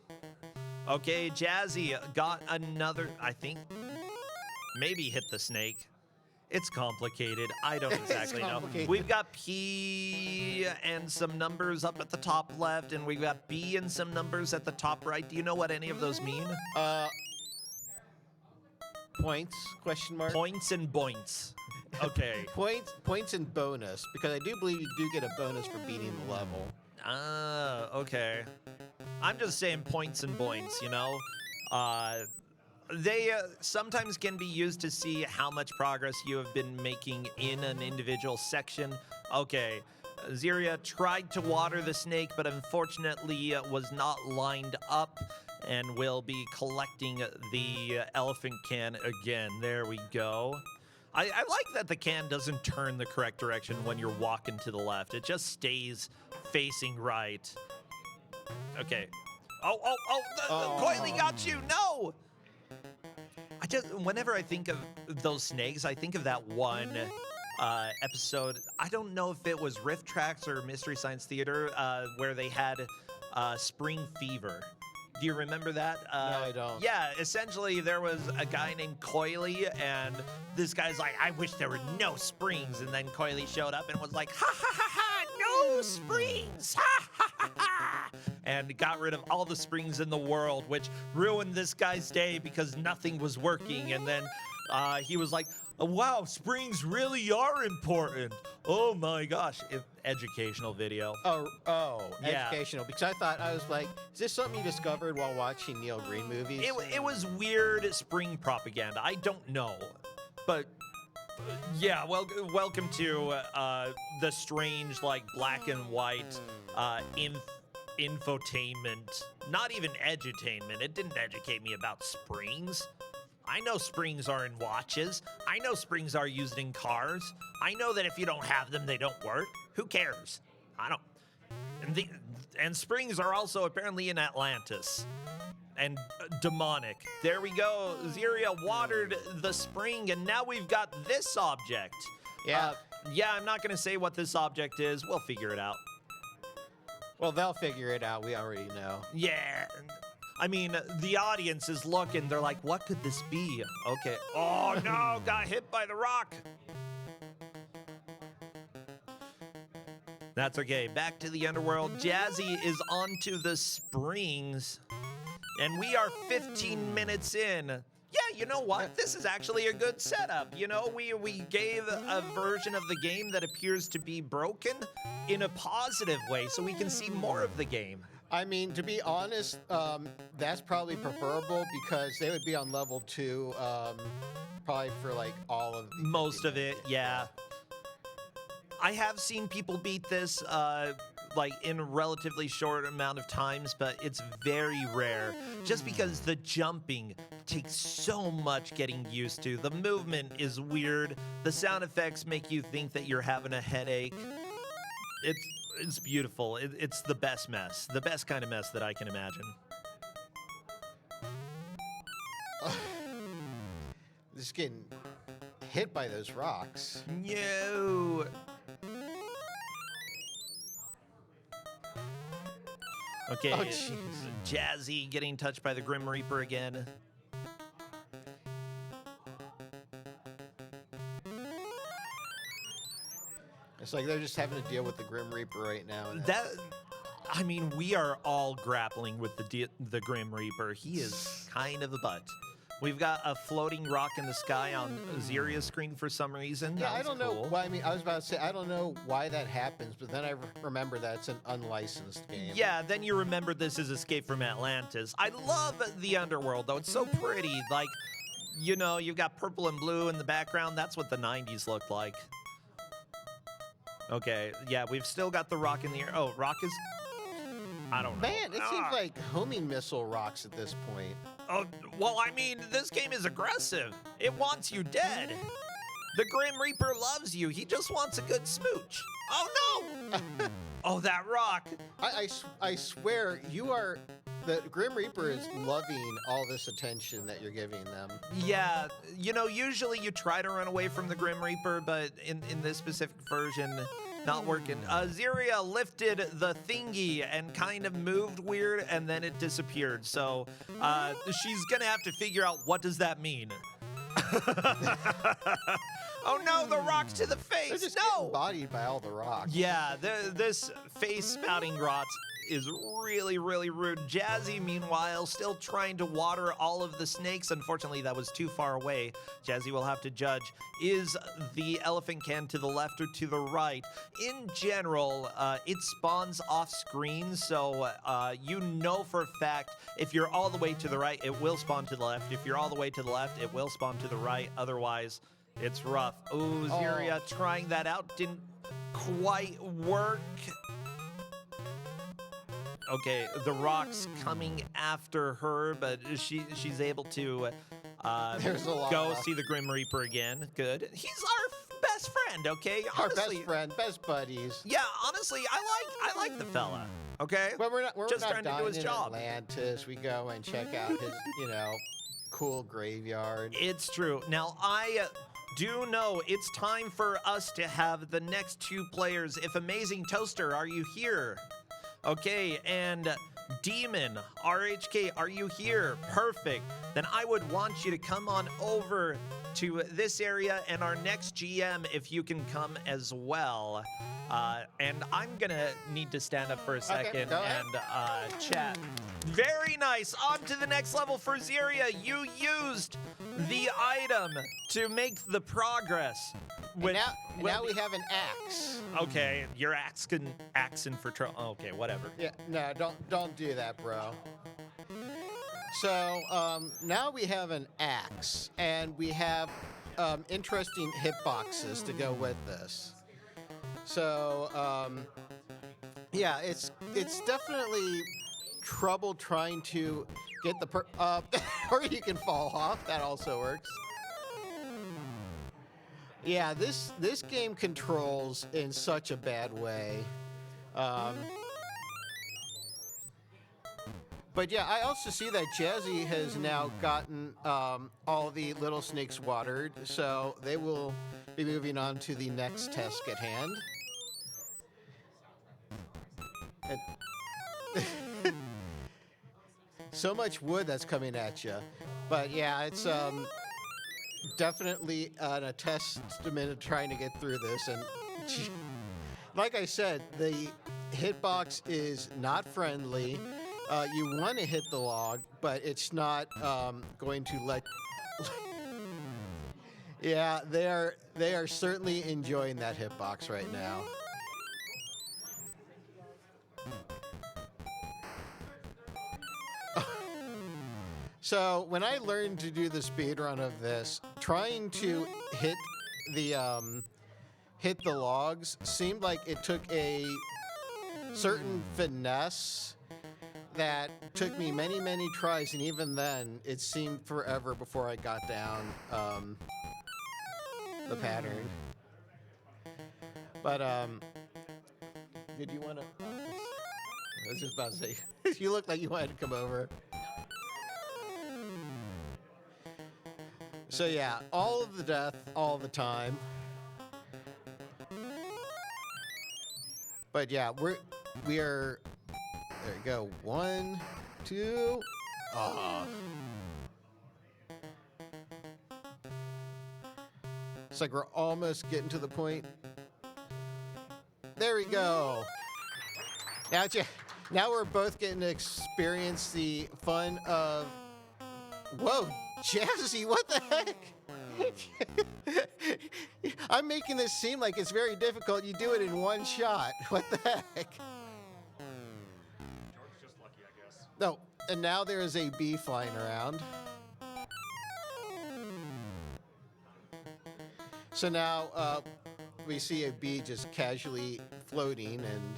[SPEAKER 1] Okay, Jazzy got another, I think, maybe hit the snake. It's complicated. I don't exactly know.
[SPEAKER 2] complicated.
[SPEAKER 1] We've got P and some numbers up at the top left, and we've got B and some numbers at the top right. Do you know what any of those mean?
[SPEAKER 2] Points? Question mark.
[SPEAKER 1] Points and boints. Okay.
[SPEAKER 2] Points and bonus, because I do believe you do get a bonus for beating the level.
[SPEAKER 1] Ah, okay. I'm just saying points and boints, you know? They sometimes can be used to see how much progress you have been making in an individual section. Okay, Ziria tried to water the snake, but unfortunately was not lined up and will be collecting the elephant can again. There we go. I like that the can doesn't turn the correct direction when you're walking to the left. It just stays facing right. Okay. Oh, Coily got you. No! Whenever I think of those snakes, I think of that one episode. I don't know if it was Rift Tracks or Mystery Science Theater where they had spring fever. Do you remember that?
[SPEAKER 2] No, I don't.
[SPEAKER 1] Yeah, essentially there was a guy named Coily, and this guy's like, I wish there were no springs. And then Coily showed up and was like, ha ha ha ha, no springs, ha ha ha ha. And got rid of all the springs in the world, which ruined this guy's day because nothing was working. And then he was like, oh, wow, springs really are important. Oh my gosh, educational video.
[SPEAKER 2] Oh,
[SPEAKER 1] Yeah.
[SPEAKER 2] educational. Because I was like, is this something you discovered while watching Neil Green movies?
[SPEAKER 1] It was weird spring propaganda. I don't know. But yeah, well, welcome to the strange, like, black and white infotainment. Not even edutainment. It didn't educate me about springs. I know springs are in watches. I know springs are used in cars. I know that if you don't have them, they don't work. Who cares? I don't. And springs are also apparently in Atlantis. And demonic. There we go. Ziria watered the spring, and now we've got this object.
[SPEAKER 2] Yeah.
[SPEAKER 1] Yeah, I'm not going to say what this object is. We'll figure it out.
[SPEAKER 2] Well, they'll figure it out. We already know.
[SPEAKER 1] Yeah. I mean, the audience is looking. They're like, what could this be? Okay. Oh, no. Got hit by the rock. That's okay. Back to the underworld. Jazzy is onto the springs. And we are 15 minutes in. Yeah, you know what? This is actually a good setup. You know, we gave a version of the game that appears to be broken in a positive way so we can see more of the game.
[SPEAKER 2] I mean, to be honest, that's probably preferable because they would be on level 2 probably for like all of
[SPEAKER 1] Most of it, yeah. I have seen people beat this like in a relatively short amount of times, but it's very rare just because the jumping takes so much getting used to. The movement is weird. The sound effects make you think that you're having a headache. It's beautiful. It's the best mess, the best kind of mess that I can imagine.
[SPEAKER 2] Just getting hit by those rocks.
[SPEAKER 1] No. Okay,
[SPEAKER 2] Oh, jeez.
[SPEAKER 1] Jazzy getting touched by the Grim Reaper again.
[SPEAKER 2] It's like they're just having to deal with the Grim Reaper right now. And
[SPEAKER 1] I mean, we are all grappling with the Grim Reaper. He is kind of a butt. We've got a floating rock in the sky on Zeria's screen for some reason.
[SPEAKER 2] yeah, I
[SPEAKER 1] That's
[SPEAKER 2] don't know
[SPEAKER 1] cool.
[SPEAKER 2] why. I mean, I was about to say I don't know why that happens, but then I remember that it's an unlicensed game.
[SPEAKER 1] Yeah, then you remember this is Escape from Atlantis. I love the underworld, though. It's so pretty. Like, you know, you've got purple and blue in the background. That's what the 90s looked like. Okay, yeah, we've still got the rock in the air. Oh, rock is... I don't know.
[SPEAKER 2] Man, it seems like homing missile rocks at this point.
[SPEAKER 1] Oh, well, I mean, this game is aggressive. It wants you dead. The Grim Reaper loves you. He just wants a good smooch. Oh, no! Oh, that rock.
[SPEAKER 2] I swear, the Grim Reaper is loving all this attention that you're giving them.
[SPEAKER 1] Yeah, you know, usually you try to run away from the Grim Reaper, but in this specific version, not working. Zeria lifted the thingy and kind of moved weird, and then it disappeared. So she's gonna have to figure out what does that mean. Oh no, the rocks to the face!
[SPEAKER 2] They're just
[SPEAKER 1] no!
[SPEAKER 2] getting bodied by all the rocks.
[SPEAKER 1] Yeah, this face spouting rot is really, really rude. Jazzy, meanwhile, still trying to water all of the snakes. Unfortunately, that was too far away. Jazzy will have to judge. Is the elephant can to the left or to the right? In general, it spawns off screen, so you know for a fact if you're all the way to the right, it will spawn to the left. If you're all the way to the left, it will spawn to the right. Otherwise, it's rough. Ooh, Zeria trying that out. Didn't quite work. Okay, the rock's coming after her, but she's able to
[SPEAKER 2] There's a lot
[SPEAKER 1] go
[SPEAKER 2] of-
[SPEAKER 1] see the Grim Reaper again. Good. He's our best friend, okay?
[SPEAKER 2] Our
[SPEAKER 1] Honestly,
[SPEAKER 2] best friend, best buddies.
[SPEAKER 1] Yeah, honestly, I like the fella. Okay.
[SPEAKER 2] When we're
[SPEAKER 1] Just
[SPEAKER 2] not
[SPEAKER 1] trying to do
[SPEAKER 2] dying
[SPEAKER 1] his
[SPEAKER 2] in
[SPEAKER 1] job.
[SPEAKER 2] Atlantis, we go and check out his, cool graveyard.
[SPEAKER 1] It's true. Now, I do know it's time for us to have the next two players. If Amazing Toaster, are you here? Okay, and Demon, RHK, are you here? Perfect. Then I would want you to come on over to this area, and our next GM, if you can come as well. And I'm gonna need to stand up for a second
[SPEAKER 2] go ahead.
[SPEAKER 1] and chat. Very nice. On to the next level for Zeria. You used the item to make the progress.
[SPEAKER 2] And now we have an axe.
[SPEAKER 1] Okay, you're axing for trouble. Okay, whatever.
[SPEAKER 2] Yeah, no, don't do that, bro. So now we have an axe, and we have interesting hitboxes to go with this. So yeah, it's definitely trouble trying to get the or you can fall off. That also works. Yeah, this game controls in such a bad way. But yeah, I also see that Jazzy has now gotten all the little snakes watered, so they will be moving on to the next task at hand. So much wood that's coming at you. But yeah, it's definitely a testament of trying to get through this. And like I said, the hitbox is not friendly. You want to hit the log, but it's not going to let... Yeah, they are certainly enjoying that hitbox right now. So when I learned to do the speed run of this, trying to hit the logs seemed like it took a certain finesse that took me many, many tries, and even then, it seemed forever before I got down the pattern. But, did you want to... I was just about to say, you look like you wanted to come over. So yeah, all of the death, all the time. But yeah, we are... There you go. 1, 2. Ah. It's like we're almost getting to the point. There we go. Now we're both getting to experience the fun of... Whoa, Jazzy, what the heck? I'm making this seem like it's very difficult. You do it in one shot. What the heck? No, and now there is a bee flying around. So now we see a bee just casually floating, and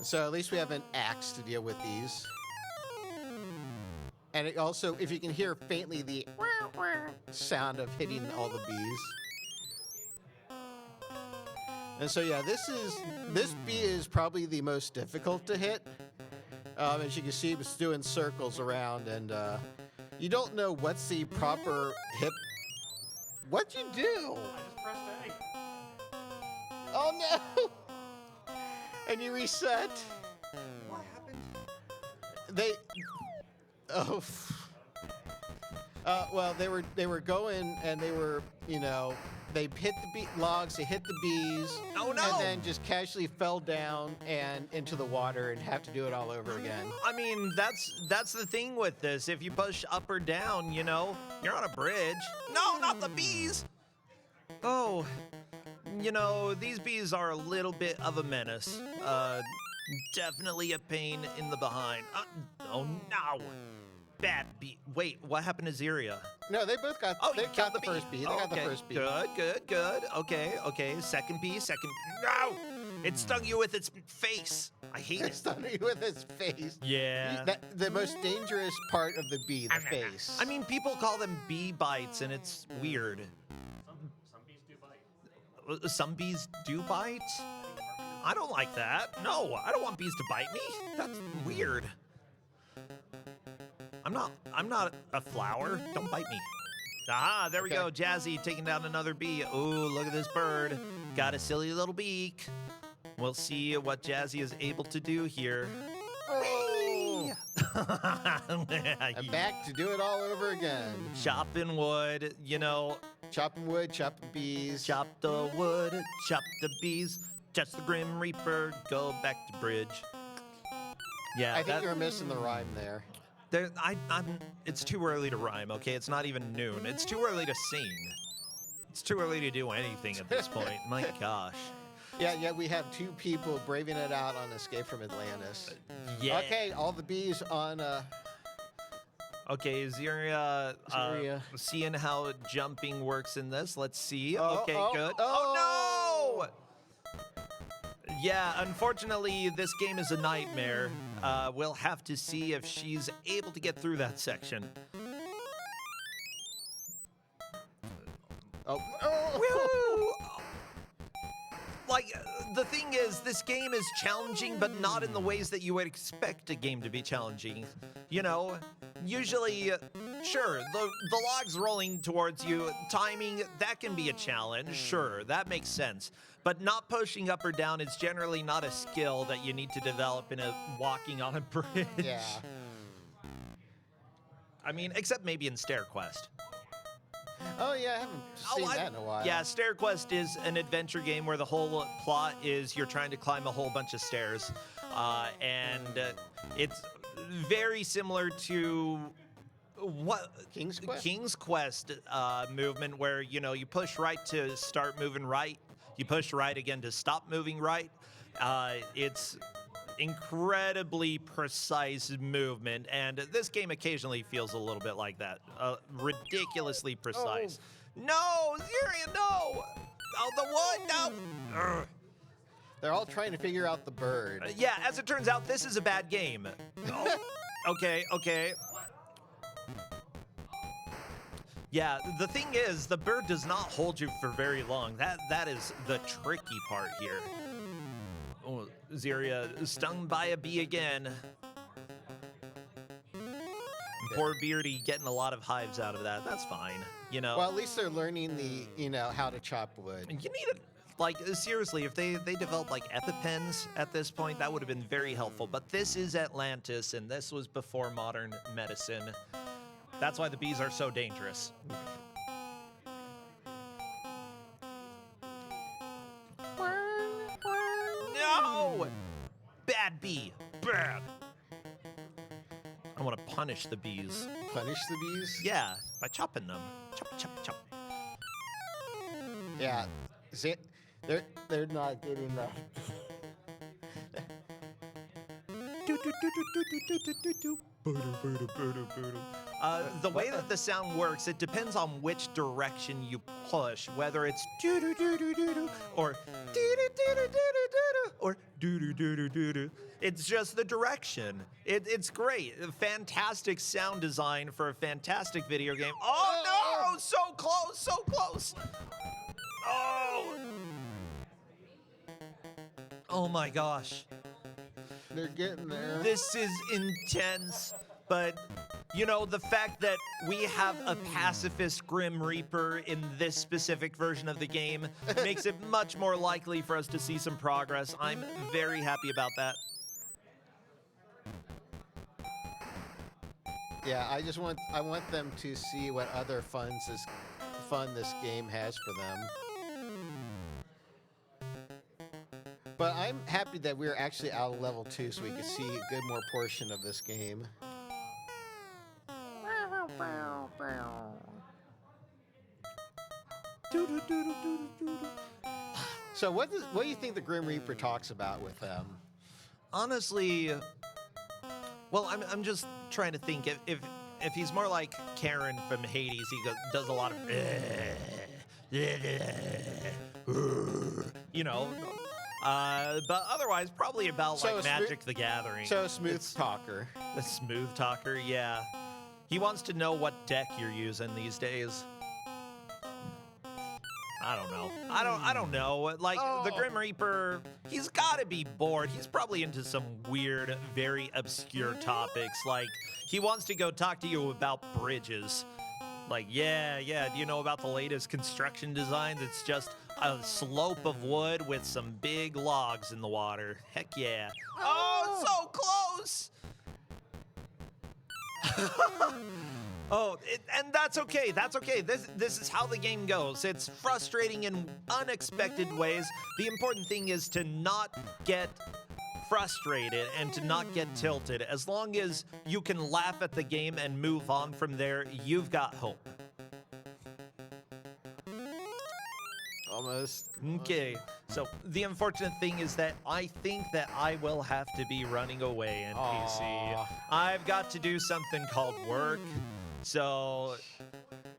[SPEAKER 2] so at least we have an axe to deal with these. And it also, if you can hear faintly the sound of hitting all the bees. And so yeah, this bee is probably the most difficult to hit. As you can see, it's doing circles around, and you don't know what's the proper hip. What'd you do?
[SPEAKER 4] I just pressed A.
[SPEAKER 2] Oh no! And you reset.
[SPEAKER 3] What happened?
[SPEAKER 2] Oh. Well, they were going, and they were, they hit the logs, they hit the bees.
[SPEAKER 1] Oh, no.
[SPEAKER 2] And then just casually fell down and into the water and have to do it all over again.
[SPEAKER 1] I mean, that's the thing with this. If you push up or down, you're on a bridge. No, not the bees. Oh, these bees are a little bit of a menace. Definitely a pain in the behind. Oh no. Bad bee. Wait, what happened to Ziria?
[SPEAKER 2] No, they both got.
[SPEAKER 1] Oh,
[SPEAKER 2] they
[SPEAKER 1] you
[SPEAKER 2] got
[SPEAKER 1] killed
[SPEAKER 2] the first bee. They got the first bee.
[SPEAKER 1] Good. Okay. Second bee. No! It stung you with its face. I hate
[SPEAKER 2] It
[SPEAKER 1] it.
[SPEAKER 2] stung you with his face.
[SPEAKER 1] Yeah.
[SPEAKER 2] The most dangerous part of the bee, the face.
[SPEAKER 1] I mean, people call them bee bites, and it's weird.
[SPEAKER 4] Some bees do bite.
[SPEAKER 1] Some bees do bite? I don't like that. No, I don't want bees to bite me. That's weird. I'm not a flower. Don't bite me. Ah, there we
[SPEAKER 2] Okay.
[SPEAKER 1] go. Jazzy taking down another bee. Ooh, look at this bird. Got a silly little beak. We'll see what Jazzy is able to do here.
[SPEAKER 2] Oh! I'm back to do it all over again.
[SPEAKER 1] Chopping wood,
[SPEAKER 2] Chopping wood, chopping bees.
[SPEAKER 1] chop the wood, chop the bees, catch the Grim Reaper, go back to bridge. Yeah,
[SPEAKER 2] I think you're missing the rhyme there.
[SPEAKER 1] it's too early to rhyme, okay? It's not even noon. It's too early to sing. It's too early to do anything at this point. My gosh.
[SPEAKER 2] Yeah, we have 2 people braving it out on Escape from Atlantis.
[SPEAKER 1] Yeah.
[SPEAKER 2] Okay, all the bees on,
[SPEAKER 1] Okay, Ziria,
[SPEAKER 2] Ziria.
[SPEAKER 1] seeing how jumping works in this. Let's see.
[SPEAKER 2] Oh,
[SPEAKER 1] Okay,
[SPEAKER 2] oh,
[SPEAKER 1] good.
[SPEAKER 2] oh.
[SPEAKER 1] Oh, no! Yeah, unfortunately, this game is a nightmare. We'll have to see if she's able to get through that section.
[SPEAKER 2] Oh.
[SPEAKER 1] Woo! Like, the thing is, this game is challenging, but not in the ways that you would expect a game to be challenging. Usually, sure, the logs rolling towards you, timing, that can be a challenge. Sure, that makes sense. But not pushing up or down is generally not a skill that you need to develop in walking on a bridge.
[SPEAKER 2] Yeah.
[SPEAKER 1] I mean, except maybe in Stair Quest.
[SPEAKER 2] Oh, yeah, I haven't seen that in a while.
[SPEAKER 1] Yeah, Stair Quest is an adventure game where the whole plot is you're trying to climb a whole bunch of stairs. And it's very similar to what
[SPEAKER 2] King's Quest?
[SPEAKER 1] movement where, you push right to start moving right. You push right again to stop moving right. It's incredibly precise movement, and this game occasionally feels a little bit like that. Ridiculously precise. No, Ziria, no! Oh, the wood! No! Ugh.
[SPEAKER 2] They're all trying to figure out the bird.
[SPEAKER 1] Yeah, as it turns out, this is a bad game. Oh, okay, okay. Yeah, the thing is, the bird does not hold you for very long. That is the tricky part here. Oh, Ziria stung by a bee again. Poor Beardy getting a lot of hives out of that. That's fine, you know.
[SPEAKER 2] Well, at least they're learning how to chop wood.
[SPEAKER 1] You need it. Like, seriously, if they developed, like, EpiPens at this point, that would have been very helpful. But this is Atlantis, and this was before modern medicine. That's why the bees are so dangerous. No! Bad bee. Bad. I want to punish the bees.
[SPEAKER 2] Punish the bees?
[SPEAKER 1] Yeah, by chopping them. Chop, chop, chop.
[SPEAKER 2] Yeah. They're not getting that.
[SPEAKER 1] The way that the sound works, it depends on which direction you push, whether it's doo-doo-doo-doo-doo-doo or doo-doo-doo-doo-doo-doo or doo-doo-doo-doo-doo-doo. It's just the direction. It's great. Fantastic sound design for a fantastic video game. Oh no! So close, so close. Oh! Oh my gosh.
[SPEAKER 2] They're getting there.
[SPEAKER 1] This is intense, but you know, the fact that we have a pacifist Grim Reaper in this specific version of the game makes it much more likely for us to see some progress. I'm very happy about that.
[SPEAKER 2] Yeah, I want them to see what other fun this game has for them. But I'm happy that we're actually out of level 2 so we can see a good more portion of this game. So what do you think the Grim Reaper talks about with them?
[SPEAKER 1] Honestly, well, I'm just trying to think if he's more like Karen from Hades, he does a lot of you know, but otherwise probably about
[SPEAKER 2] So
[SPEAKER 1] like Magic the Gathering.
[SPEAKER 2] So a smooth talker.
[SPEAKER 1] A smooth talker, yeah. He wants to know what deck you're using these days. I don't know. I don't know. Like, the Grim Reaper, he's got to be bored. He's probably into some weird, very obscure topics. Like, he wants to go talk to you about bridges. Like, yeah, do you know about the latest construction designs? It's just a slope of wood with some big logs in the water. Heck yeah. Oh, so close! And that's okay. That's okay. This is how the game goes. It's frustrating in unexpected ways. The important thing is to not get frustrated and to not get tilted. As long as you can laugh at the game and move on from there, you've got hope.
[SPEAKER 2] Almost.
[SPEAKER 1] Okay, so the unfortunate thing is that I think that I will have to be running away, NPC.
[SPEAKER 2] Aw.
[SPEAKER 1] I've got to do something called work. So,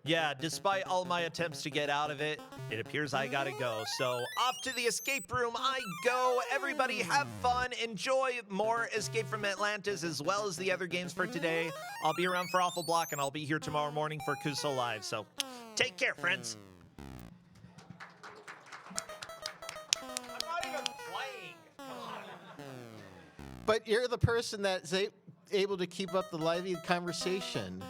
[SPEAKER 1] yeah, despite all my attempts to get out of it, it appears I gotta go. So, off to the escape room I go. Everybody have fun. Enjoy more Escape from Atlantis as well as the other games for today. I'll be around for Awful Block, and I'll be here tomorrow morning for Kuso Live. So, take care, friends. I'm not even playing. Come on.
[SPEAKER 2] But you're the person that's able to keep up the lively conversation.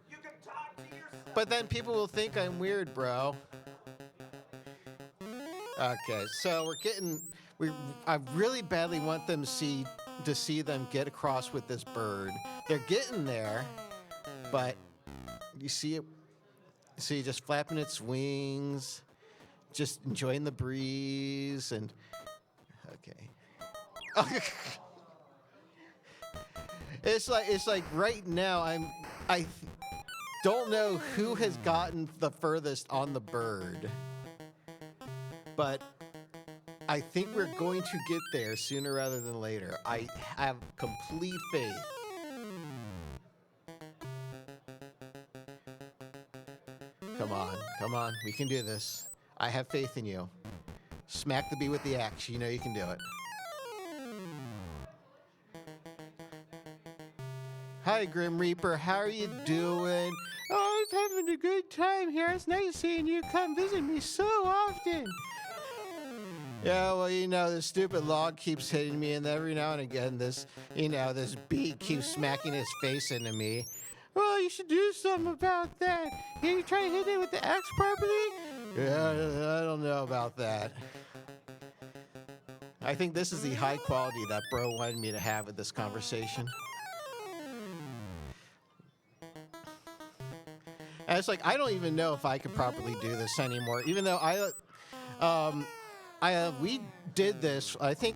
[SPEAKER 1] You can talk to yourself.
[SPEAKER 2] But then people will think I'm weird, bro. Okay, so I really badly want them to see them get across with this bird. They're getting there, but you see it. See, just flapping its wings, just enjoying the breeze, and okay. It's like right now I don't know who has gotten the furthest on the bird, but I think we're going to get there sooner rather than later. I have complete faith. Come on, come on. We can do this. I have faith in you. Smack the bee with the axe. You know you can do it. Hi, Grim Reaper. How are you doing? Oh, I'm having a good time here. It's nice seeing you come visit me so often. Yeah, well, you know, this stupid log keeps hitting me, and every now and again, this bee keeps smacking his face into me. Well, you should do something about that. You try to hit it with the axe properly? Yeah, I don't know about that. I think this is the high quality that bro wanted me to have with this conversation. And it's like, I don't even know if I could properly do this anymore, even though we did this, I think,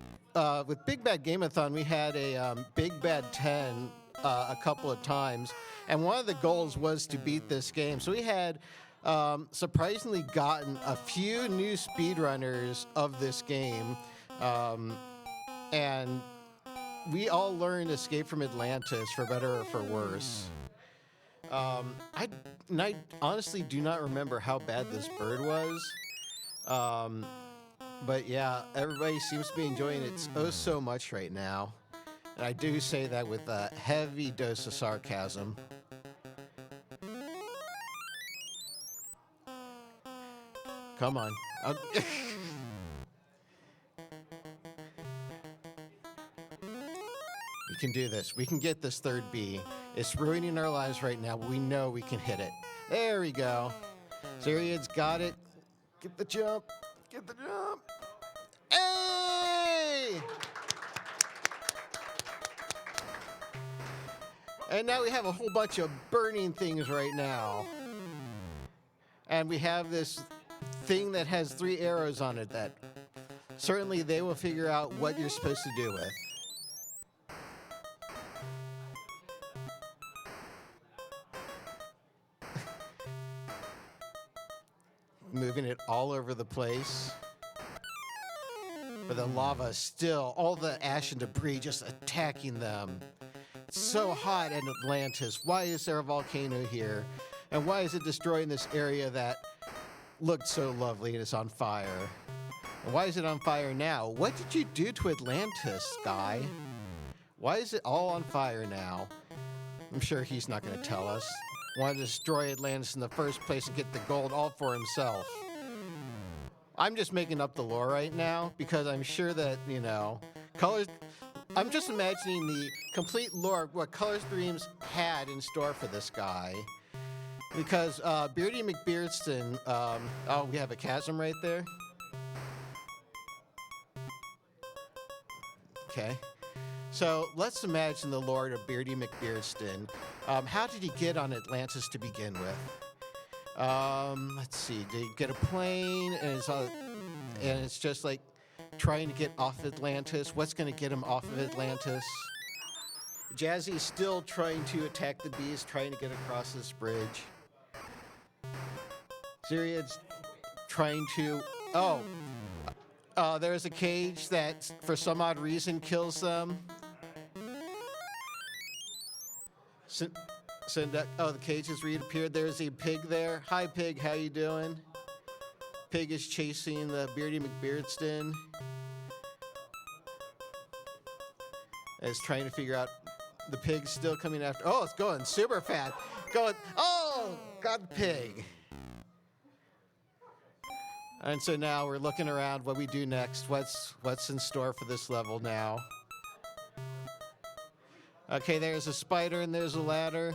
[SPEAKER 2] with Big Bad Game-a-thon, we had a Big Bad 10 a couple of times, and one of the goals was to beat this game. So we had surprisingly gotten a few new speedrunners of this game, and we all learned Escape from Atlantis, for better or for worse. I honestly do not remember how bad this bird was. But yeah, everybody seems to be enjoying it oh so much right now. And I do say that with a heavy dose of sarcasm. Come on. We can do this. We can get this third bee. It's ruining our lives right now, but we know we can hit it. There we go. Zeriad's got it. Get the jump. Get the jump. Hey! And now we have a whole bunch of burning things right now. And we have this thing that has 3 arrows on it that certainly they will figure out what you're supposed to do with. Moving it all over the place. But the lava is still, all the ash and debris just attacking them. It's so hot in Atlantis. Why is there a volcano here? And why is it destroying this area that looked so lovely and is on fire? And why is it on fire now? What did you do to Atlantis, guy? Why is it all on fire now? I'm sure he's not going to tell us. Wanted to destroy Atlantis in the first place and get the gold all for himself. I'm just making up the lore right now because I'm sure that, you know, Colors... I'm just imagining the complete lore of what Colors Dreams had in store for this guy. Because Beardy McBeardston... oh, we have a chasm right there? Okay. So let's imagine the lore of Beardy McBeardston. How did he get on Atlantis to begin with? Let's see. Did he get a plane and it's just like trying to get off Atlantis? What's going to get him off of Atlantis? Jazzy's still trying to attack the bees, trying to get across this bridge. Zeriad's trying to... there's a cage that, for some odd reason, kills them. The cage has reappeared. There's a pig there. Hi, pig. How you doing? Pig is chasing the Beardy McBeardston. It's trying to figure out... The pig's still coming after... Oh, it's going super fast. Oh, got the pig. And so now we're looking around what we do next. What's in store for this level now? Okay, there's a spider and there's a ladder.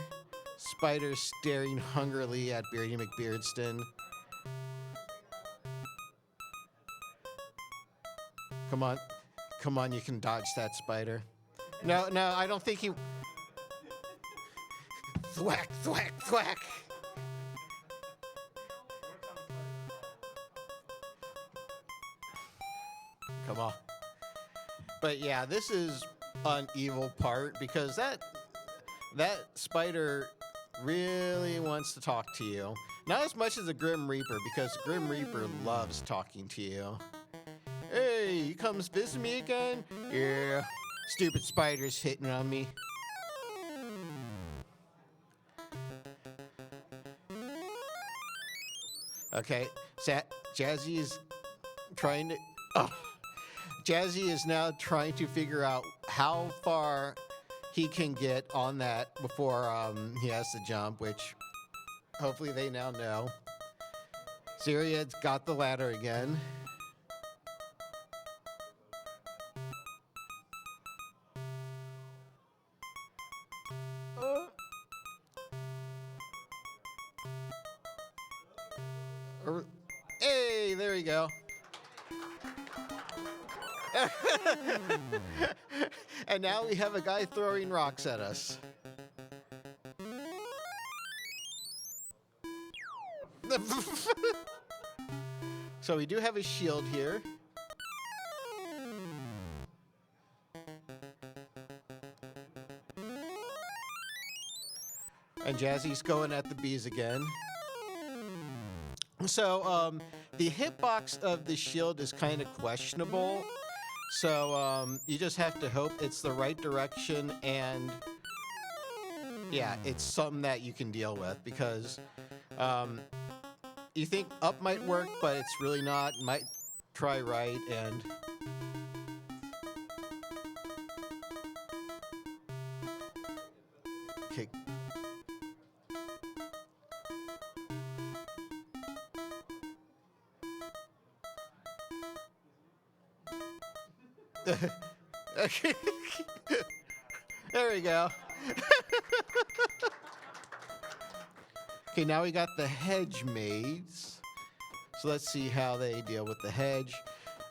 [SPEAKER 2] Spider staring hungrily at Beardy McBeardston. Come on, you can dodge that spider. No, I don't think he... Thwack, thwack, thwack. Come on. But yeah, this is an evil part because that spider really wants to talk to you. Not as much as the Grim Reaper, because the Grim Reaper loves talking to you. Hey, you come visit me again? Yeah. Stupid spider's hitting on me. Okay, Jazzy is trying to. Oh, Jazzy is now trying to figure out how far he can get on that before he has to jump, which hopefully they now know. Syriad's got the ladder again. Hey, there we go. And now we have a guy throwing rocks at us. So we do have a shield here. And Jazzy's going at the bees again. So the hitbox of the shield is kind of questionable. So you just have to hope it's the right direction, and yeah, it's something that you can deal with, because you think up might work, but it's really not. Might try right, and okay. There we go. Okay, now we got the hedge maids. So let's see how they deal with the hedge.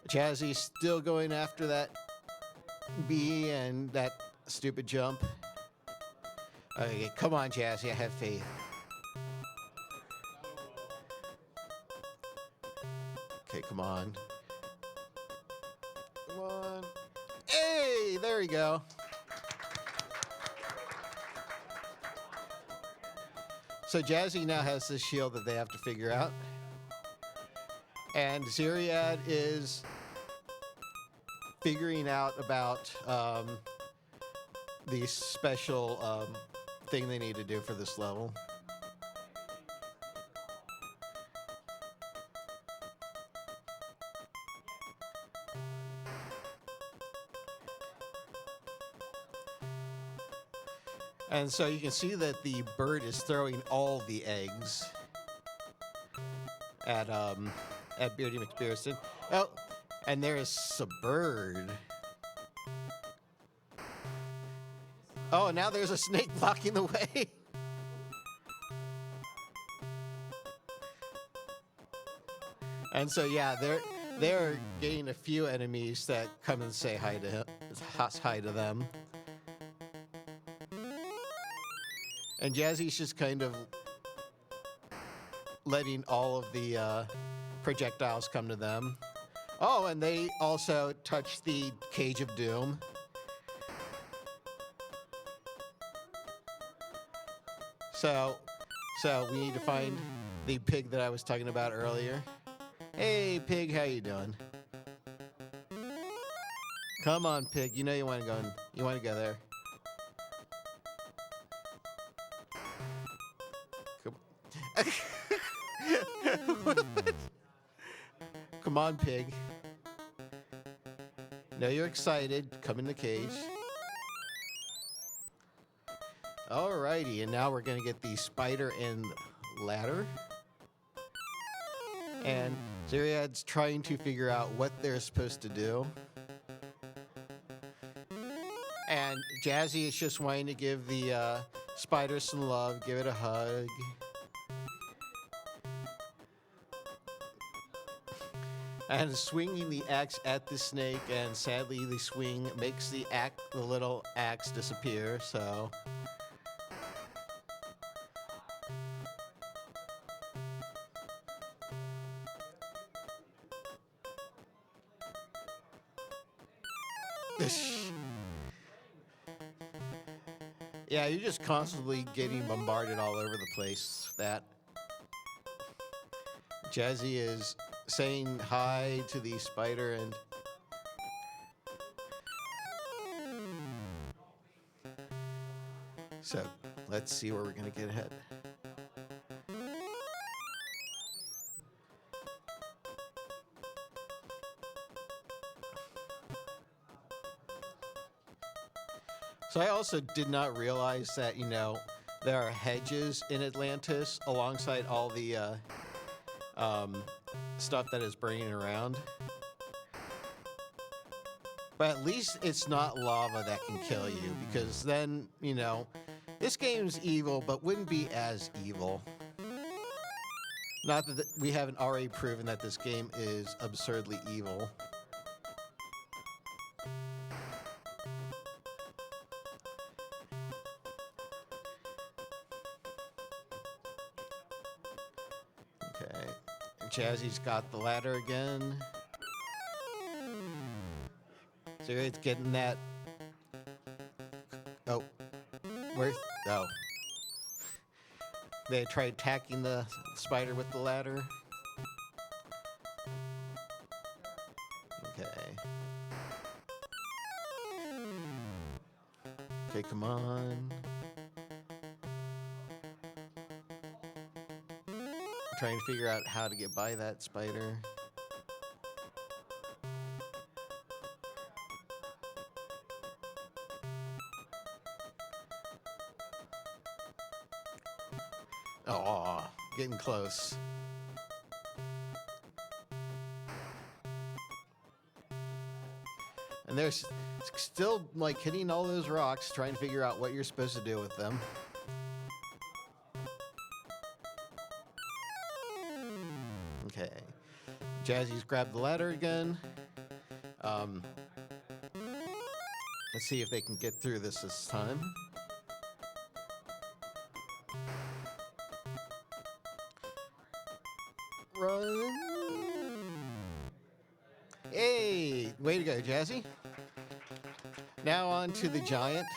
[SPEAKER 2] Jazzy's still going after that bee and that stupid jump. Okay, come on, Jazzy, I have faith. Okay, come on. Come on. Hey, there we go. So Jazzy now has this shield that they have to figure out. And Syriad is figuring out about the special thing they need to do for this level. And so you can see that the bird is throwing all the eggs at Beardy McPherson. Oh, and there is a bird. Oh, now there's a snake blocking the way. And so yeah, they're getting a few enemies that come and say hi to them. And Jazzy's just kind of letting all of the projectiles come to them. Oh, and they also touch the Cage of Doom. So we need to find the pig that I was talking about earlier. Hey, pig, how you doing? Come on, pig. You know you want to go there. Come on, pig. Know you're excited. Come in the cage. Alrighty, and now we're gonna get the spider and ladder. And Syriad's trying to figure out what they're supposed to do. And Jazzy is just wanting to give the spider some love, give it a hug. And swinging the axe at the snake, and sadly the swing makes the little axe disappear, so. Yeah, you're just constantly getting bombarded all over the place. That Jazzy is saying hi to the spider, and so let's see where we're gonna get ahead. So I also did not realize that, there are hedges in Atlantis alongside all the stuff that is burning around. But at least it's not lava that can kill you, because then, this game's evil, but wouldn't be as evil. Not that we haven't already proven that this game is absurdly evil. Okay. Jazzy's got the ladder again. So it's getting that. Oh. Where's. Oh. They tried attacking the spider with the ladder. Okay. Okay, come on. Trying to figure out how to get by that spider. Oh, getting close. And they're still like hitting all those rocks, trying to figure out what you're supposed to do with them. Okay. Jazzy's grabbed the ladder again. Let's see if they can get through this time. Run. Hey, way to go, Jazzy. Now on to the giant.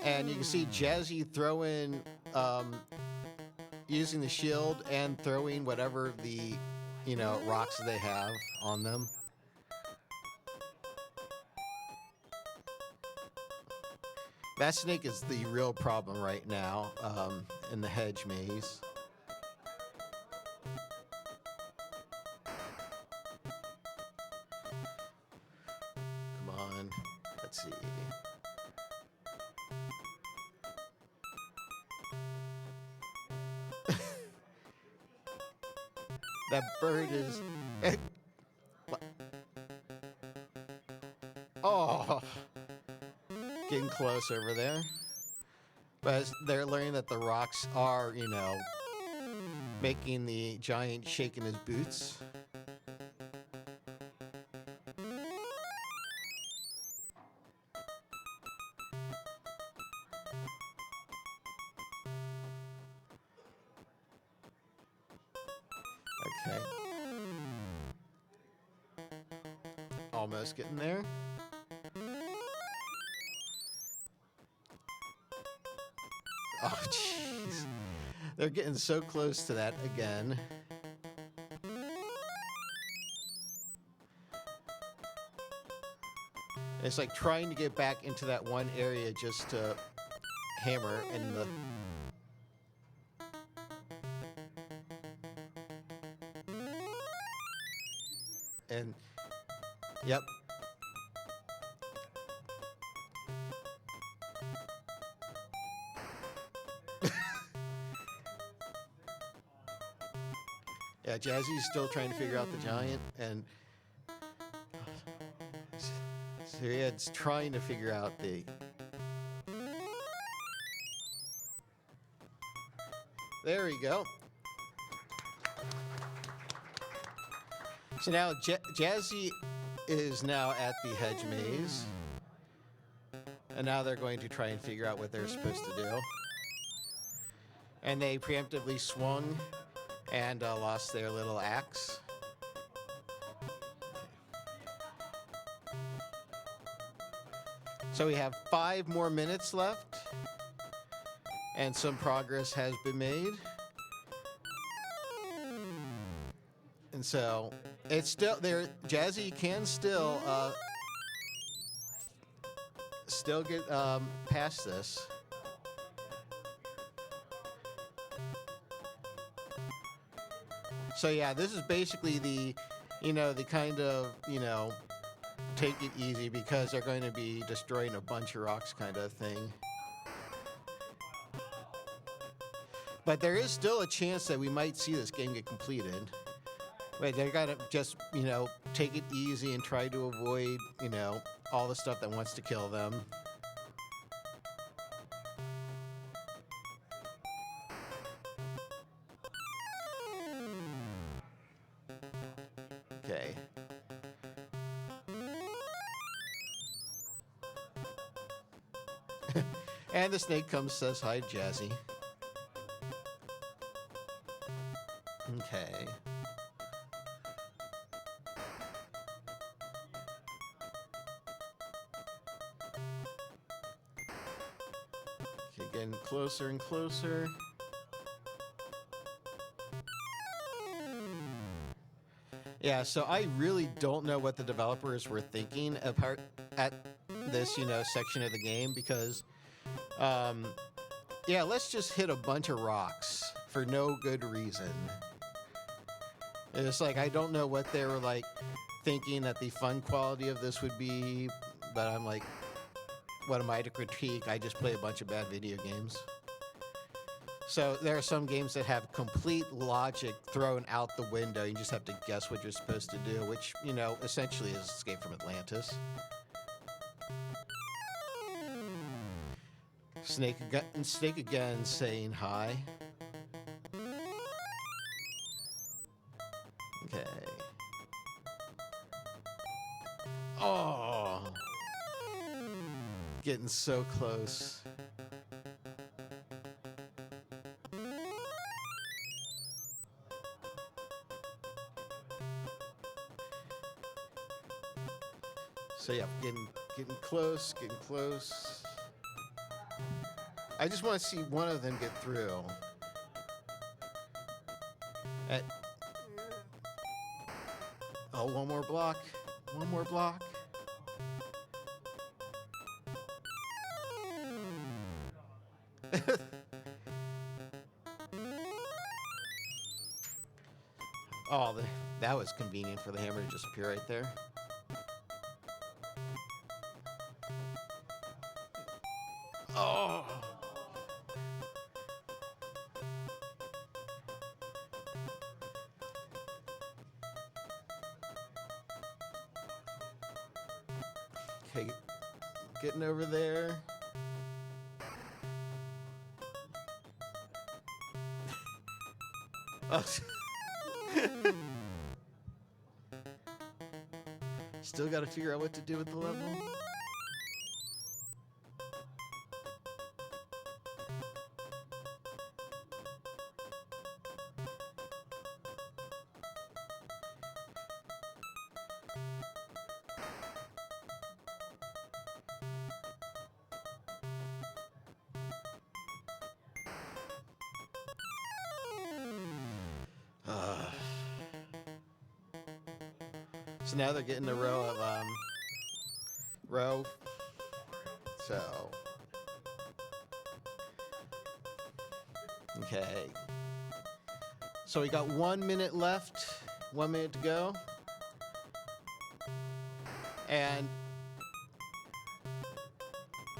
[SPEAKER 2] And you can see Jazzy throwing, using the shield and throwing whatever the, rocks they have on them. That snake is the real problem right now in the hedge maze. Come on, let's see. That bird is... Oh! Getting close over there. But as they're learning that the rocks are, making the giant shake in his boots. Okay. Almost getting there. Oh, jeez. They're getting so close to that again. It's like trying to get back into that one area just to hammer in the... And, yep. Yeah, Jazzy's still trying to figure out the giant, and so it's trying to figure out the... There we go. So now Jazzy is now at the hedge maze, and now they're going to try and figure out what they're supposed to do. And they preemptively swung and lost their little axe. So we have 5 more minutes left, and some progress has been made. And so it's still there. Jazzy can still get past this. So yeah, this is basically the, the kind of, take it easy because they're going to be destroying a bunch of rocks kind of thing. But there is still a chance that we might see this game get completed. Wait, they gotta just, take it easy and try to avoid, all the stuff that wants to kill them. Okay. And the snake comes, says hi, Jazzy. Okay. Okay, getting closer and closer. Yeah, so I really don't know what the developers were thinking apart at this, section of the game because, yeah, let's just hit a bunch of rocks for no good reason. It's like, I don't know what they were, thinking that the fun quality of this would be, but I'm like, what am I to critique? I just play a bunch of bad video games. So there are some games that have complete logic thrown out the window. You just have to guess what you're supposed to do, which, essentially is Escape from Atlantis. Snake again saying hi. Okay. Oh. Getting so close. So yeah, getting close, getting close. I just want to see one of them get through. Oh, one more block. One more block. Oh, that was convenient for the hammer to just appear right there. Oh. Okay, getting over there. Oh. Still got to figure out what to do with the level. So now they're getting a row of So okay. So we got 1 minute left. 1 minute to go. And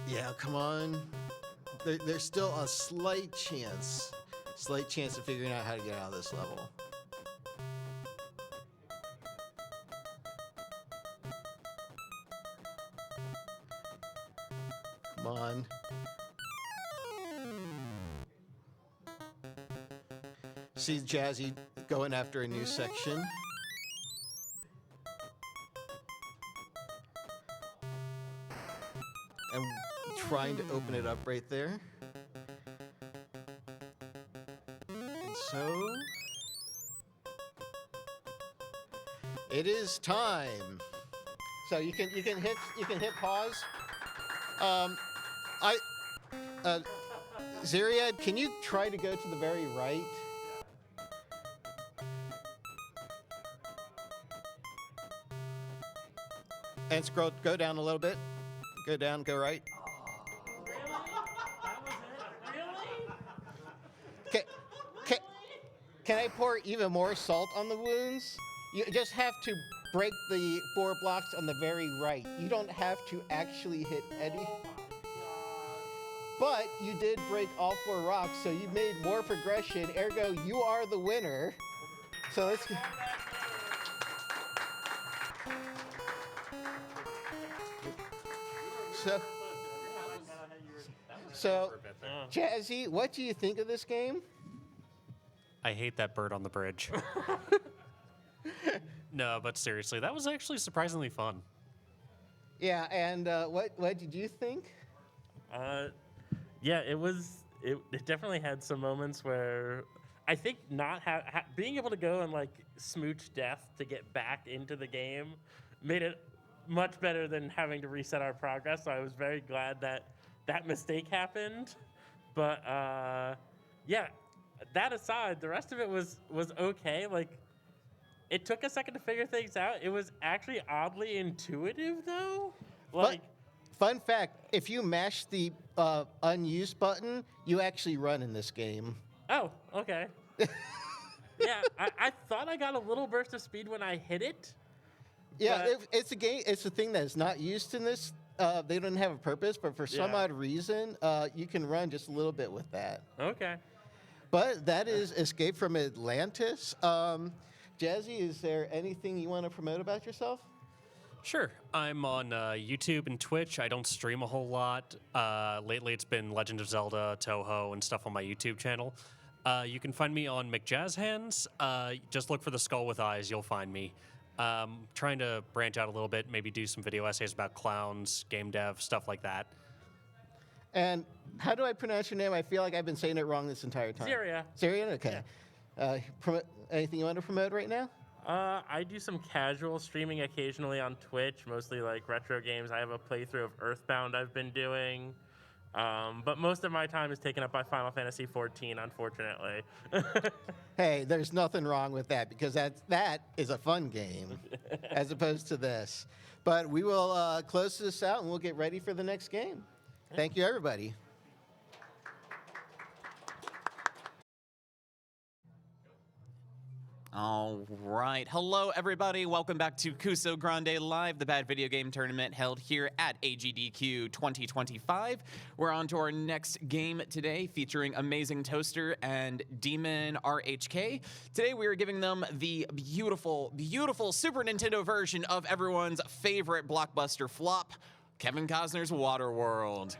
[SPEAKER 2] yeah, come on. There's still a slight chance of figuring out how to get out of this level. Come on. See Jazzy going after a new section. And trying to open it up right there. And so it is time. So you can hit pause. Ziriad, can you try to go to the very right? And scroll, go down a little bit. Go down, go right. Can I pour even more salt on the wounds? You just have to break the 4 blocks on the very right. You don't have to actually hit any. But you did break all 4 rocks, so you made more progression. Ergo, you are the winner. So let's. So, Jazzy, what do you think of this game?
[SPEAKER 5] I hate that bird on the bridge. No, but seriously, that was actually surprisingly fun.
[SPEAKER 2] Yeah, and what did you think?
[SPEAKER 6] Yeah, it definitely had some moments where I think not being able to go and like smooch death to get back into the game made it much better than having to reset our progress. So I was very glad that that mistake happened. But yeah, that aside, the rest of it was okay. Like, it took a second to figure things out. It was actually oddly intuitive, though. Like,
[SPEAKER 2] fun fact, if you mash the unused button, you actually run in this game.
[SPEAKER 6] oh, okay. Yeah, I thought I got a little burst of speed when I hit it.
[SPEAKER 2] Yeah,
[SPEAKER 6] But-
[SPEAKER 2] it's a game. It's a thing that's not used in this. They don't have a purpose, but for some
[SPEAKER 6] Yeah.
[SPEAKER 2] odd reason, you can run just a little bit with that.
[SPEAKER 6] Okay.
[SPEAKER 2] But that is Escape from Atlantis. Jazzy, is there anything you want to promote about yourself?
[SPEAKER 5] Sure. I'm on YouTube and Twitch. I don't stream a whole lot. Lately, it's been Legend of Zelda, Toho, and stuff on my YouTube channel. You can find me on McJazzHands. Just look for the skull with eyes. You'll find me. Trying to branch out a little bit, maybe do some video essays about clowns, game dev, stuff like that.
[SPEAKER 2] And how do I pronounce your name? I feel like I've been saying it wrong this entire time.
[SPEAKER 6] Syria.
[SPEAKER 2] Syrian? Okay. Anything you want to promote right now?
[SPEAKER 6] I do some casual streaming occasionally on Twitch, mostly like retro games. I have a playthrough of Earthbound I've been doing. But most of my time is taken up by Final Fantasy XIV, unfortunately.
[SPEAKER 2] Hey, there's nothing wrong with that because that is a fun game as opposed to this. But we will close this out and we'll get ready for the next game. Thank you, everybody.
[SPEAKER 7] All right. Hello, everybody. Welcome back to Kusogrande Live, the Bad Video Game Tournament held here at AGDQ 2025. We're on to our next game today, featuring Amazing Toaster and Demon RHK. Today, we are giving them the beautiful, beautiful Super Nintendo version of everyone's favorite blockbuster flop, Kevin Costner's Waterworld.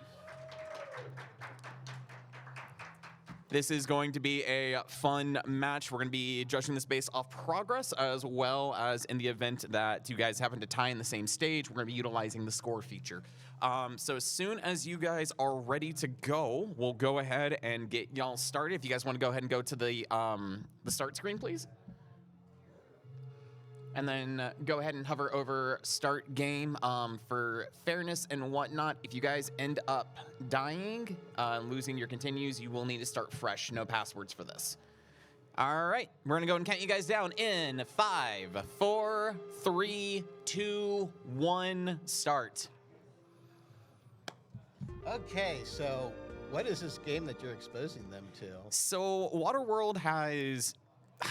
[SPEAKER 7] This is going to be a fun match. We're going to be judging this based off progress, as well as in the event that you guys happen to tie in the same stage, we're going to be utilizing the score feature. So as soon as you guys are ready to go, we'll go ahead and get y'all started. If you guys want to go ahead and go to the start screen, please. And then go ahead and hover over Start Game. For fairness and whatnot, if you guys end up dying, losing your continues, you will need to start fresh. No passwords for this. All right, we're going to go and count you guys down in 5, 4, 3, 2, 1, start.
[SPEAKER 2] Okay, so what is this game that you're exposing them to?
[SPEAKER 7] So Waterworld has,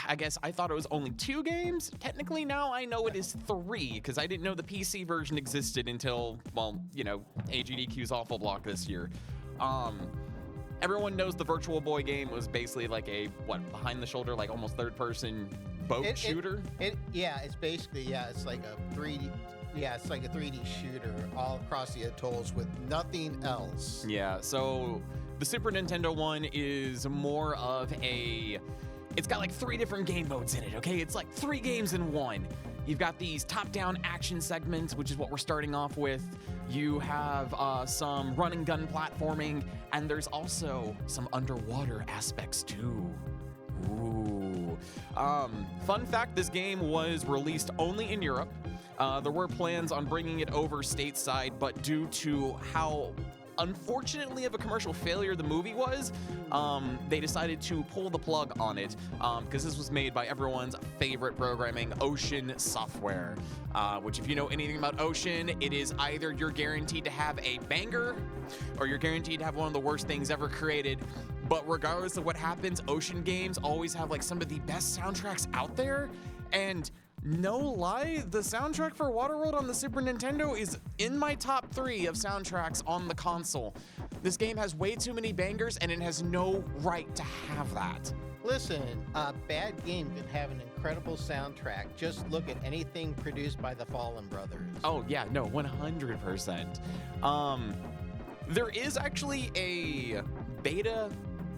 [SPEAKER 7] I guess I thought it was only 2 games. Technically now I know it is 3 because I didn't know the PC version existed until, well, you know, AGDQ's Awful Block this year. Everyone knows the Virtual Boy game was basically like a, behind the shoulder, like almost third person boat shooter?
[SPEAKER 2] It's basically, it's like a 3D, it's like a 3D shooter all across the atolls with nothing else.
[SPEAKER 7] Yeah, so the Super Nintendo one is more of a, it's got like 3 different game modes in it, okay? It's like 3 games in one. You've got these top-down action segments, which is what we're starting off with. You have some run and gun platforming, and there's also some underwater aspects too. Ooh. Fun fact, this game was released only in Europe. There were plans on bringing it over stateside, but due to how unfortunately of a commercial failure the movie was, they decided to pull the plug on it because this was made by everyone's favorite programming, Ocean Software, which if you know anything about Ocean, it is either you're guaranteed to have a banger or you're guaranteed to have one of the worst things ever created. But regardless of what happens, Ocean games always have like some of the best soundtracks out there. And no lie, the soundtrack for Waterworld on the Super Nintendo is in my top 3 of soundtracks on the console. This game has way too many bangers, and it has no right to have that.
[SPEAKER 2] Listen, a bad game can have an incredible soundtrack. Just look at anything produced by the Fallen Brothers.
[SPEAKER 7] Oh, yeah, no, 100%. There is actually a beta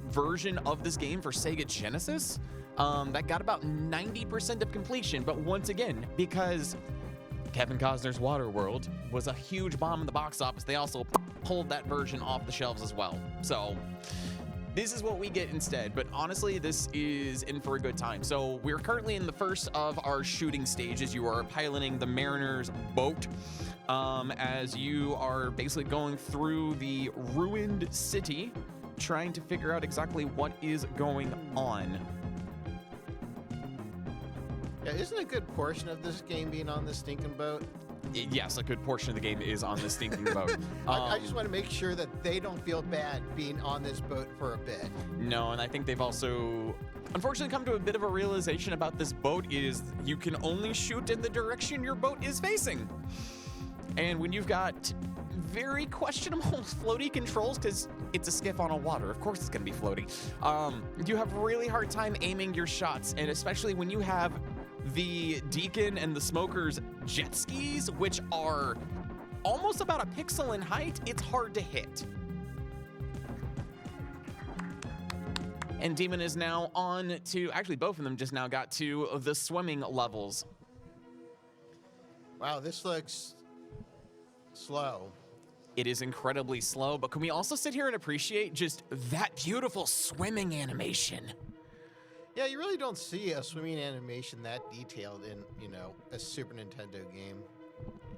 [SPEAKER 7] version of this game for Sega Genesis that got about 90% of completion, but once again, because Kevin Costner's Waterworld was a huge bomb in the box office, they also pulled that version off the shelves as well. So this is what we get instead, but honestly, this is in for a good time. So we're currently in the first of our shooting stages. You are piloting the Mariner's boat as you are basically going through the ruined city, trying to figure out exactly what is going on.
[SPEAKER 2] Yeah, isn't a good portion of this game being on the stinking boat?
[SPEAKER 7] Yes, a good portion of the game is on the stinking boat.
[SPEAKER 2] I just want to make sure that they don't feel bad being on this boat for a bit.
[SPEAKER 7] No, and I think they've also unfortunately come to a bit of a realization about this boat is you can only shoot in the direction your boat is facing. And when you've got very questionable floaty controls, because it's a skiff on a water, of course it's going to be floaty, you have a really hard time aiming your shots, and especially when you have the Deacon and the Smoker's jet skis, which are almost about a pixel in height, it's hard to hit. And Demon is now on to, actually both of them just now got to the swimming levels.
[SPEAKER 2] Wow, this looks slow.
[SPEAKER 7] It is incredibly slow, but can we also sit here and appreciate just that beautiful swimming animation?
[SPEAKER 2] Yeah, you really don't see a swimming animation that detailed in, a Super Nintendo game.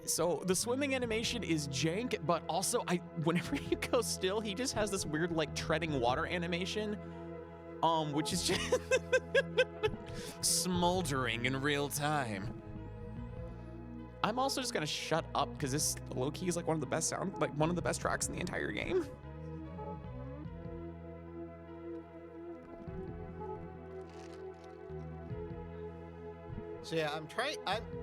[SPEAKER 7] So the swimming animation is jank, but also whenever you go still, he just has this weird like treading water animation, which is just smoldering in real time. I'm also just gonna shut up because this low-key is like one of the best tracks in the entire game.
[SPEAKER 2] So yeah,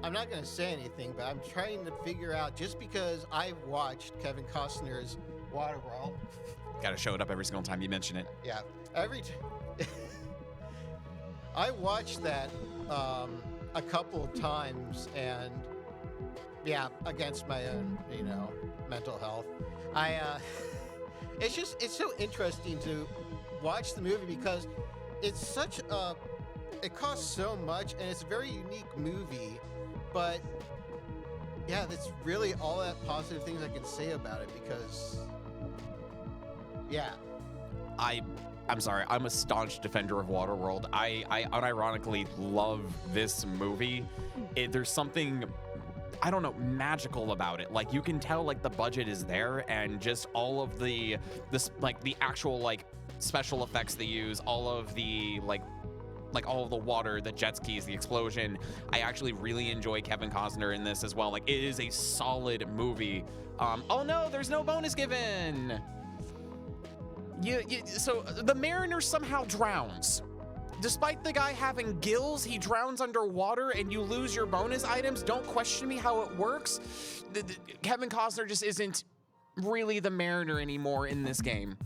[SPEAKER 2] I'm not gonna say anything, but I'm trying to figure out, just because I've watched Kevin Costner's Waterworld.
[SPEAKER 7] Gotta show it up every single time you mention it.
[SPEAKER 2] Yeah, I watched that a couple of times, and yeah, against my own, mental health. It's so interesting to watch the movie because it's such a, it costs so much and it's a very unique movie, but yeah, that's really all that positive things I can say about it because, yeah.
[SPEAKER 7] I'm sorry, I'm a staunch defender of Waterworld. I unironically love this movie. There's something, I don't know, magical about it. Like, you can tell like the budget is there, and just all of the actual like special effects they use, all of the like all of the water, the jet skis, the explosion. I actually really enjoy Kevin Costner in this as well. Like, it is a solid movie. Oh no, there's no bonus given. So the Mariner somehow drowns. Despite the guy having gills, he drowns underwater and you lose your bonus items. Don't question me how it works. Kevin Costner just isn't really the Mariner anymore in this game.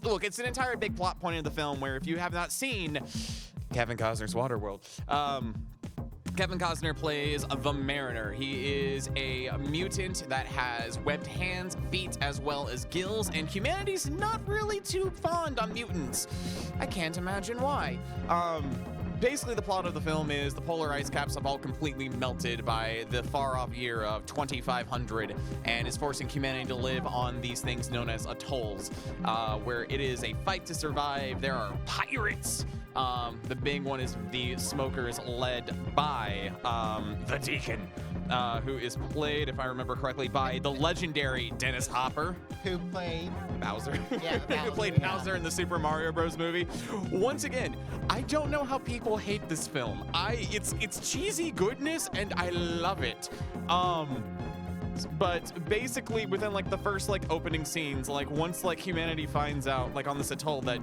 [SPEAKER 7] Look, it's an entire big plot point of the film where if you have not seen Kevin Costner's Waterworld, Kevin Costner plays the Mariner. He is a mutant that has webbed hands, feet, as well as gills, and humanity's not really too fond on mutants. I can't imagine why. Basically, the plot of the film is the polar ice caps have all completely melted by the far-off year of 2500, and is forcing humanity to live on these things known as atolls, where it is a fight to survive. There are pirates. The big one is the Smokers, led by the Deacon, who is played, if I remember correctly, by the legendary Dennis Hopper.
[SPEAKER 2] Who played
[SPEAKER 7] Bowser.
[SPEAKER 2] Yeah,
[SPEAKER 7] Who played
[SPEAKER 2] yeah.
[SPEAKER 7] Bowser in the Super Mario Bros. Movie. Once again, I don't know how people hate this film. It's cheesy goodness, and I love it. But basically, within like the first like opening scenes, like once like humanity finds out like on this atoll that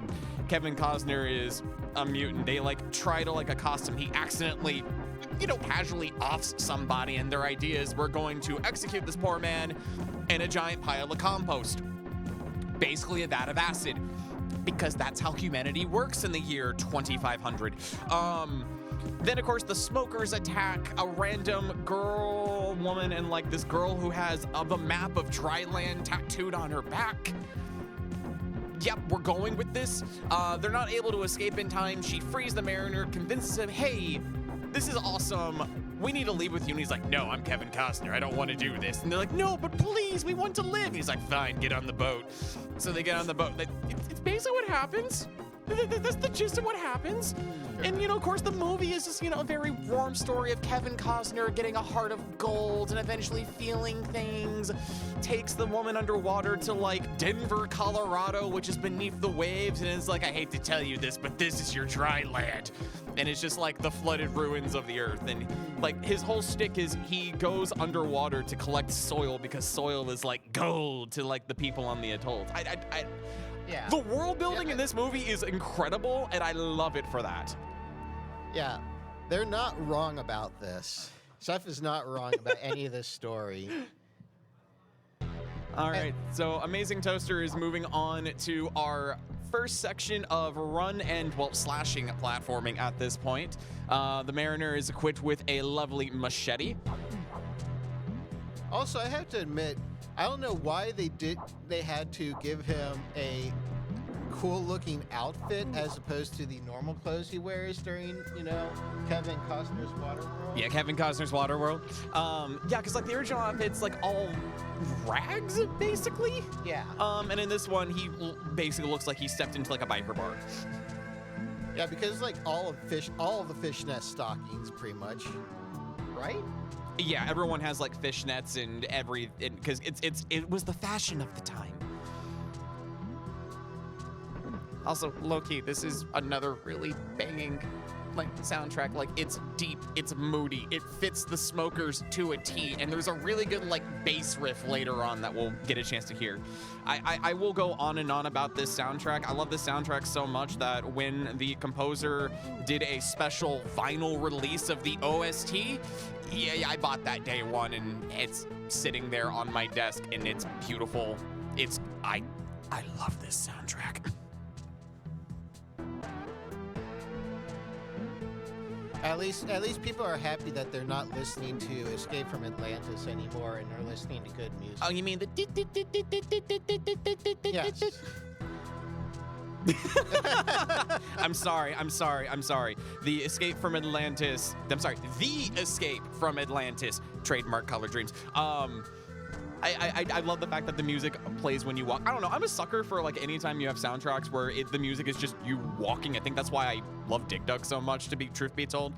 [SPEAKER 7] Kevin Costner is a mutant, they like try to like accost him. He accidentally casually offs somebody, and their idea is we're going to execute this poor man in a giant pile of compost. Basically a vat of acid, because that's how humanity works in the year 2500. Then, of course, the smokers attack a random woman, and like this girl who has the map of dry land tattooed on her back. Yep, we're going with this. They're not able to escape in time. She frees the mariner, convinces him, hey, this is awesome. We need to leave with you. And he's like, no, I'm Kevin Costner. I don't want to do this. And they're like, no, but please, we want to live. And he's like, fine, get on the boat. So they get on the boat. It's basically what happens. That's the gist of what happens. And, of course, the movie is just, a very warm story of Kevin Costner getting a heart of gold and eventually feeling things. Takes the woman underwater to, like, Denver, Colorado, which is beneath the waves. And it's like, I hate to tell you this, but this is your dry land. And it's just, like, the flooded ruins of the earth. And, like, his whole shtick is he goes underwater to collect soil because soil is, like, gold to, like, the people on the atolls.
[SPEAKER 2] Yeah.
[SPEAKER 7] The world building in this movie is incredible, and I love it for that.
[SPEAKER 2] Yeah, they're not wrong about this. Seth is not wrong about any of this story.
[SPEAKER 7] All right, so Amazing Toaster is moving on to our first section of slashing platforming at this point. The Mariner is equipped with a lovely machete.
[SPEAKER 2] Also, I have to admit, I don't know why they had to give him a cool-looking outfit as opposed to the normal clothes he wears during, Kevin Costner's Waterworld.
[SPEAKER 7] Yeah, Kevin Costner's Waterworld. Yeah, because like the original outfit's like all rags, basically.
[SPEAKER 2] Yeah.
[SPEAKER 7] And in this one, he basically looks like he stepped into like a biker bar.
[SPEAKER 2] Yeah, because like all of the fishnet stockings, pretty much, right?
[SPEAKER 7] Yeah, everyone has like fishnets and because it was the fashion of the time. Also, low-key, this is another really banging soundtrack. Like, it's deep, it's moody, it fits the smokers to a T, and there's a really good bass riff later on that we'll get a chance to hear. I will go on and on about this soundtrack. I love this soundtrack so much that when the composer did a special vinyl release of the OST, yeah, I bought that day one, and it's sitting there on my desk, and it's beautiful. I love this soundtrack.
[SPEAKER 2] At least people are happy that they're not listening to Escape from Atlantis anymore, and they're listening to good music.
[SPEAKER 7] Oh, you mean the
[SPEAKER 2] Yes.
[SPEAKER 7] I'm sorry. The Escape from Atlantis. Trademark Color Dreams. I love the fact that the music plays when you walk. I don't know. I'm a sucker for anytime you have soundtracks where the music is just you walking. I think that's why I love Dig Dug so much, to be truth be told.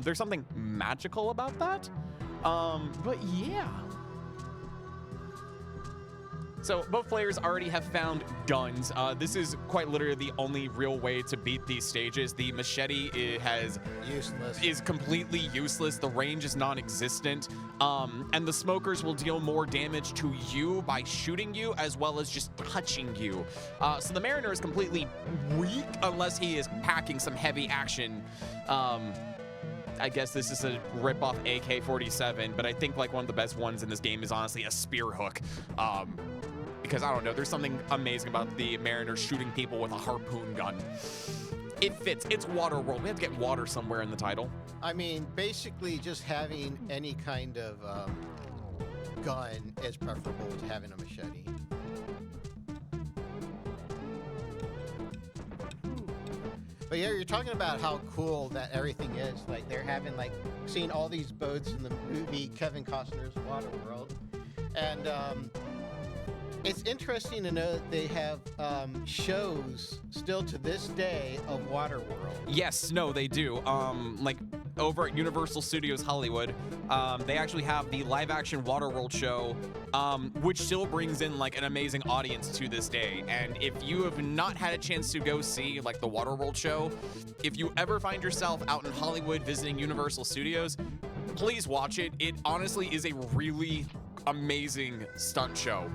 [SPEAKER 7] There's something magical about that. But yeah. So both players already have found guns. This is quite literally the only real way to beat these stages. The machete is completely useless. The range is non-existent. And the smokers will deal more damage to you by shooting you as well as just touching you. So the Mariner is completely weak unless he is packing some heavy action. I guess this is a rip-off AK-47, but I think one of the best ones in this game is honestly a spear hook. Because I don't know, there's something amazing about the Mariner shooting people with a harpoon gun. It fits. It's Waterworld. We have to get water somewhere in the title.
[SPEAKER 2] I mean, basically, just having any kind of gun is preferable to having a machete. But yeah, you're talking about how cool that everything is. They're having seeing all these boats in the movie Kevin Costner's Waterworld, and it's interesting to know that they have shows still to this day of Waterworld.
[SPEAKER 7] Yes, no, they do. Over at Universal Studios Hollywood, they actually have the live-action Waterworld show, which still brings in an amazing audience to this day. And if you have not had a chance to go see the Waterworld show, if you ever find yourself out in Hollywood visiting Universal Studios, please watch it. It honestly is a really amazing stunt show.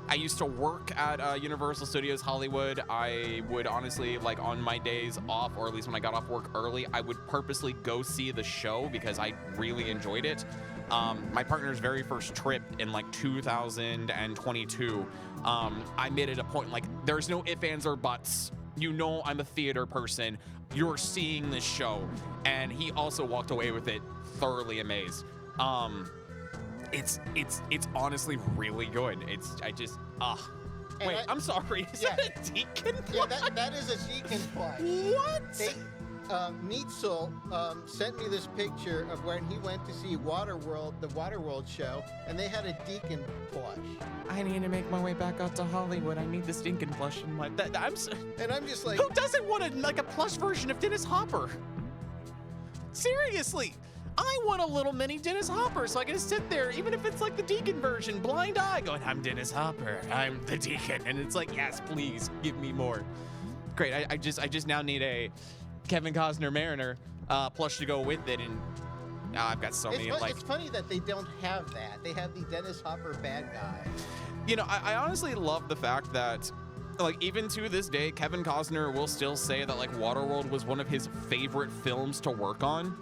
[SPEAKER 7] I used to work at Universal Studios Hollywood. I would honestly, like on my days off, or at least when I got off work early, I would purposely go see the show because I really enjoyed it. My partner's very first trip in like 2022, I made it a point, like, there's no ifs, ands, or buts. You know I'm a theater person. You're seeing this show. And he also walked away with it thoroughly amazed. It's honestly really good. Wait, I'm sorry. Is that a deacon?
[SPEAKER 2] Yeah, that is a deacon plush.
[SPEAKER 7] What?
[SPEAKER 2] Meatzel sent me this picture of when he went to see Waterworld, the Waterworld show, and they had a deacon plush.
[SPEAKER 7] I need to make my way back out to Hollywood. I need this deacon plush in my...
[SPEAKER 2] And I'm just like...
[SPEAKER 7] Who doesn't want a plush version of Dennis Hopper? Seriously. I want a little mini Dennis Hopper, so I can sit there, even if it's like the Deacon version, blind eye, going, I'm Dennis Hopper, I'm the Deacon. And it's like, yes, please, give me more. Great, I just now need a Kevin Costner Mariner plush to go with it, and now I've got so many, like...
[SPEAKER 2] It's funny that they don't have that. They have the Dennis Hopper bad guy.
[SPEAKER 7] You know, I honestly love the fact that, like, even to this day, Kevin Costner will still say that, like, Waterworld was one of his favorite films to work on.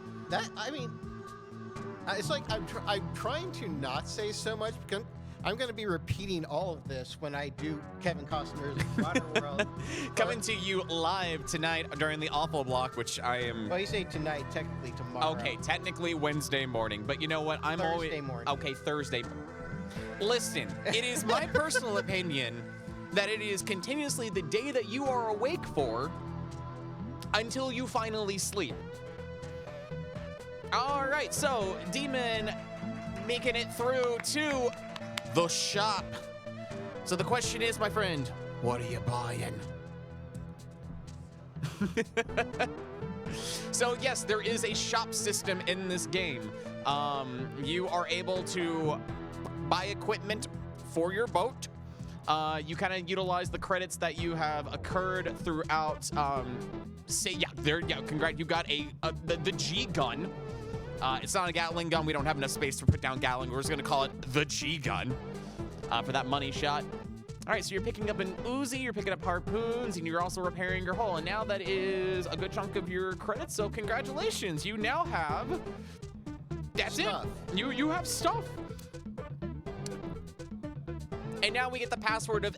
[SPEAKER 2] It's like I'm trying to not say so much because I'm going to be repeating all of this when I do Kevin Costner's Waterworld.
[SPEAKER 7] Coming to you live tonight during the Awful Block, which I am...
[SPEAKER 2] Well, you say tonight, technically tomorrow.
[SPEAKER 7] Okay, technically Wednesday morning, but you know what? I'm always...
[SPEAKER 2] Thursday morning.
[SPEAKER 7] Okay, Thursday. Listen, it is my personal opinion that it is continuously the day that you are awake for until you finally sleep. All right, so Demon making it through to the shop. So the question is, my friend, what are you buying? So yes, there is a shop system in this game. You are able to buy equipment for your boat. You kind of utilize the credits that you have occurred throughout. Congrats, you got the G gun. It's not a Gatling gun. We don't have enough space to put down Gatling. We're just gonna call it the G gun for that money shot. All right, so you're picking up an Uzi, you're picking up harpoons, and you're also repairing your hull. And now that is a good chunk of your credits. So congratulations, you now have. That's
[SPEAKER 2] stuff.
[SPEAKER 7] it. You have stuff. And now we get the password of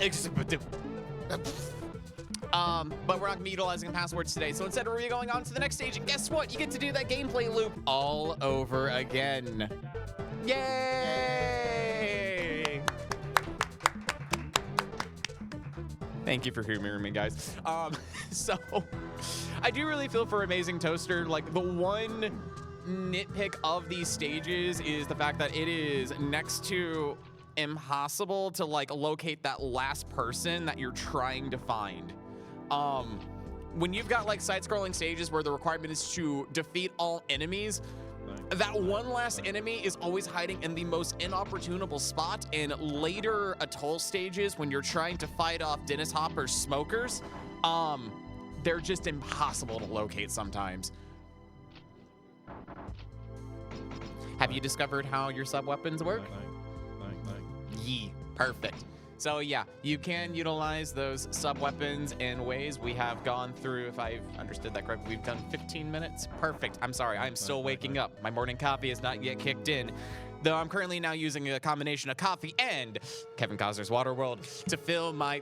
[SPEAKER 7] but we're not gonna be utilizing passwords today. So instead, we're going on to the next stage. And guess what? You get to do that gameplay loop all over again. Yay! Thank you for humoring me, guys. So I do really feel for Amazing Toaster. Like, the one nitpick of these stages is the fact that it is next to impossible to, like, locate that last person that you're trying to find. When you've got, like, side-scrolling stages where the requirement is to defeat all enemies, that one last enemy is always hiding in the most inopportunable spot. In later atoll stages, when you're trying to fight off Dennis Hopper's smokers, they're just impossible to locate sometimes. Have you discovered how your sub-weapons work? Yee, perfect. So yeah, you can utilize those sub-weapons in ways. We have gone through, if I've understood that correctly, we've done 15 minutes. Perfect. I'm sorry, I'm still waking up. My morning coffee is not yet kicked in, though I'm currently now using a combination of coffee and Kevin Costner's Waterworld to fill my...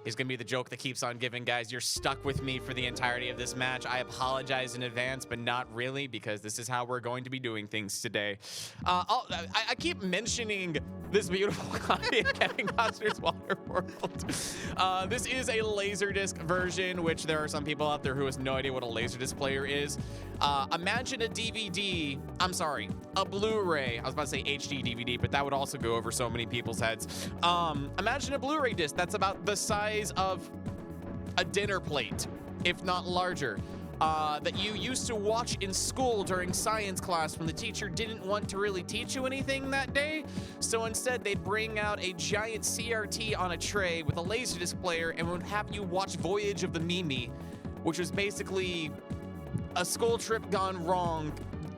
[SPEAKER 7] Is going to be the joke that keeps on giving, guys. You're stuck with me for the entirety of this match. I apologize in advance, but not really, because this is how we're going to be doing things today. I keep mentioning this beautiful copy of Kevin Costner's Waterworld. This is a Laserdisc version, which there are some people out there who has no idea what a Laserdisc player is. Imagine a DVD, I'm sorry, a Blu-ray. I was about to say HD DVD, but that would also go over so many people's heads. Imagine a Blu-ray disc that's about the size of a dinner plate, if not larger, that you used to watch in school during science class when the teacher didn't want to really teach you anything that day. So instead, they'd bring out a giant CRT on a tray with a Laserdisc player and would have you watch Voyage of the Mimi, which was basically a school trip gone wrong,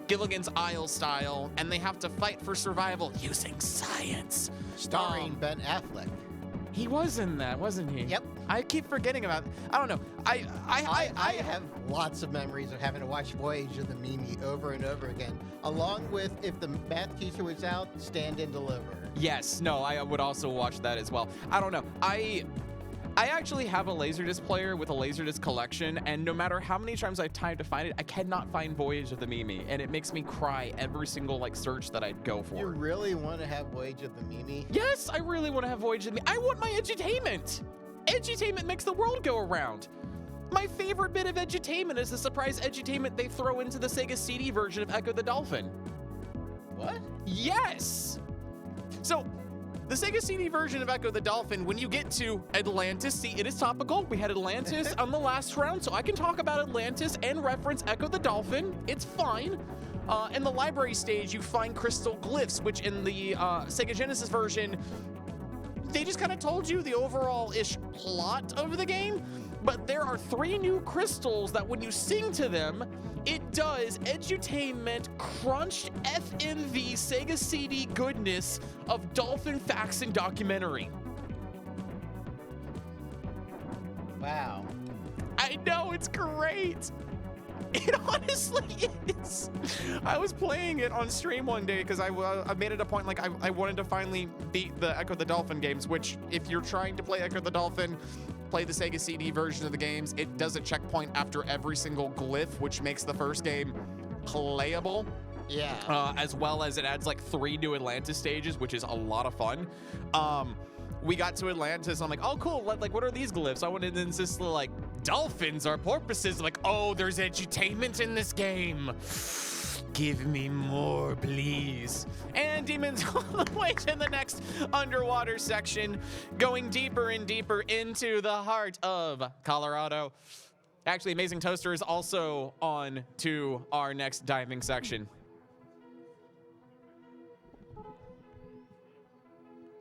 [SPEAKER 7] Gilligan's Isle style, and they have to fight for survival using science.
[SPEAKER 2] Starring Ben Affleck.
[SPEAKER 7] He was in that, wasn't he?
[SPEAKER 2] Yep.
[SPEAKER 7] I keep forgetting about. I don't know.
[SPEAKER 2] I have lots of memories of having to watch Voyage of the Mimi over and over again, along with if the math teacher was out, Stand and Deliver.
[SPEAKER 7] Yes. No, I would also watch that as well. I don't know. I actually have a Laserdisc player with a Laserdisc collection, and no matter how many times I've tried to find it, I cannot find Voyage of the Mimi, and it makes me cry every single like search that I'd go for.
[SPEAKER 2] You really want to have Voyage of the Mimi?
[SPEAKER 7] Yes, I really want to have Voyage of the Mimi. I want my edutainment. Edutainment makes the world go around. My favorite bit of edutainment is the surprise edutainment they throw into the Sega CD version of Echo the Dolphin.
[SPEAKER 2] What?
[SPEAKER 7] Yes! So, the Sega CD version of Echo the Dolphin, when you get to Atlantis, see, it is topical. We had Atlantis on the last round, so I can talk about Atlantis and reference Echo the Dolphin. It's fine. In the library stage, you find crystal glyphs, which in the Sega Genesis version, they just kind of told you the overall-ish plot of the game. But there are 3 new crystals that when you sing to them, it does edutainment crunched FMV Sega CD goodness of dolphin facts and documentary.
[SPEAKER 2] Wow.
[SPEAKER 7] I know, it's great. It honestly is. I was playing it on stream one day because I made it a point, like I wanted to finally beat the Echo the Dolphin games, which if you're trying to play Echo the Dolphin, play the Sega CD version of the games. It does a checkpoint after every single glyph, which makes the first game playable.
[SPEAKER 2] Yeah.
[SPEAKER 7] As well as it adds like 3 new Atlantis stages, which is a lot of fun. We got to Atlantis. I'm like, oh, cool. Like, what are these glyphs? I wanted to insist like dolphins are porpoises. I'm like, oh, there's edutainment in this game. Give me more, please. And demons all the way to the next underwater section, going deeper and deeper into the heart of Colorado. Actually, Amazing Toaster is also on to our next diving section.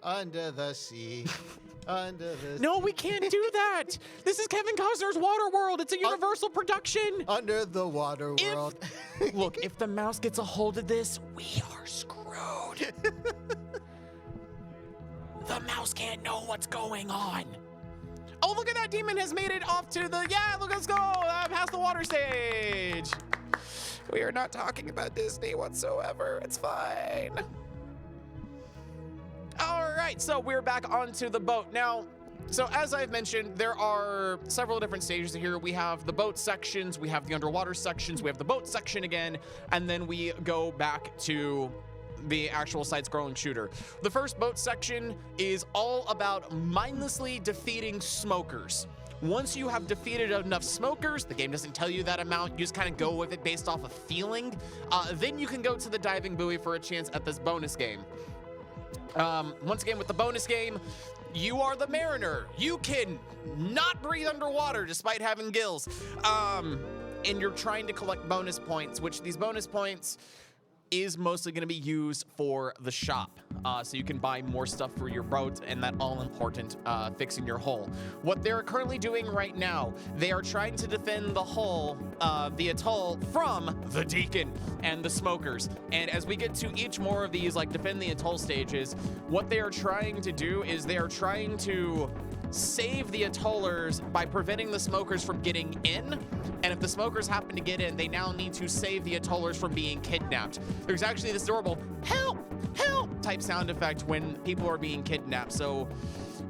[SPEAKER 2] Under the sea. Under the
[SPEAKER 7] No, we can't do that. This is Kevin Costner's Waterworld. It's a Universal production.
[SPEAKER 2] Under the water world.
[SPEAKER 7] Look, if the mouse gets a hold of this, we are screwed. The mouse can't know what's going on. Oh, look at that demon has made it off to the, let's go, past the water stage. We are not talking about Disney whatsoever. It's fine. All right, so we're back onto the boat. Now, so as I've mentioned, there are several different stages here. We have the boat sections, we have the underwater sections, we have the boat section again, and then we go back to the actual side-scrolling shooter. The first boat section is all about mindlessly defeating smokers. Once you have defeated enough smokers, the game doesn't tell you that amount, you just kind of go with it based off of feeling, then you can go to the diving buoy for a chance at this bonus game. Once again, with the bonus game, you are the mariner. You can not breathe underwater despite having gills. And you're trying to collect bonus points, which these bonus points is mostly going to be used for the shop. So you can buy more stuff for your boat and that all-important fixing your hull. What they're currently doing right now, they are trying to defend the hull, the atoll, from the Deacon and the smokers. And as we get to each more of these, like defend the atoll stages, what they are trying to do is they are trying to save the atollers by preventing the smokers from getting in. And if the smokers happen to get in, they now need to save the atollers from being kidnapped. There's actually this adorable help, help type sound effect when people are being kidnapped. So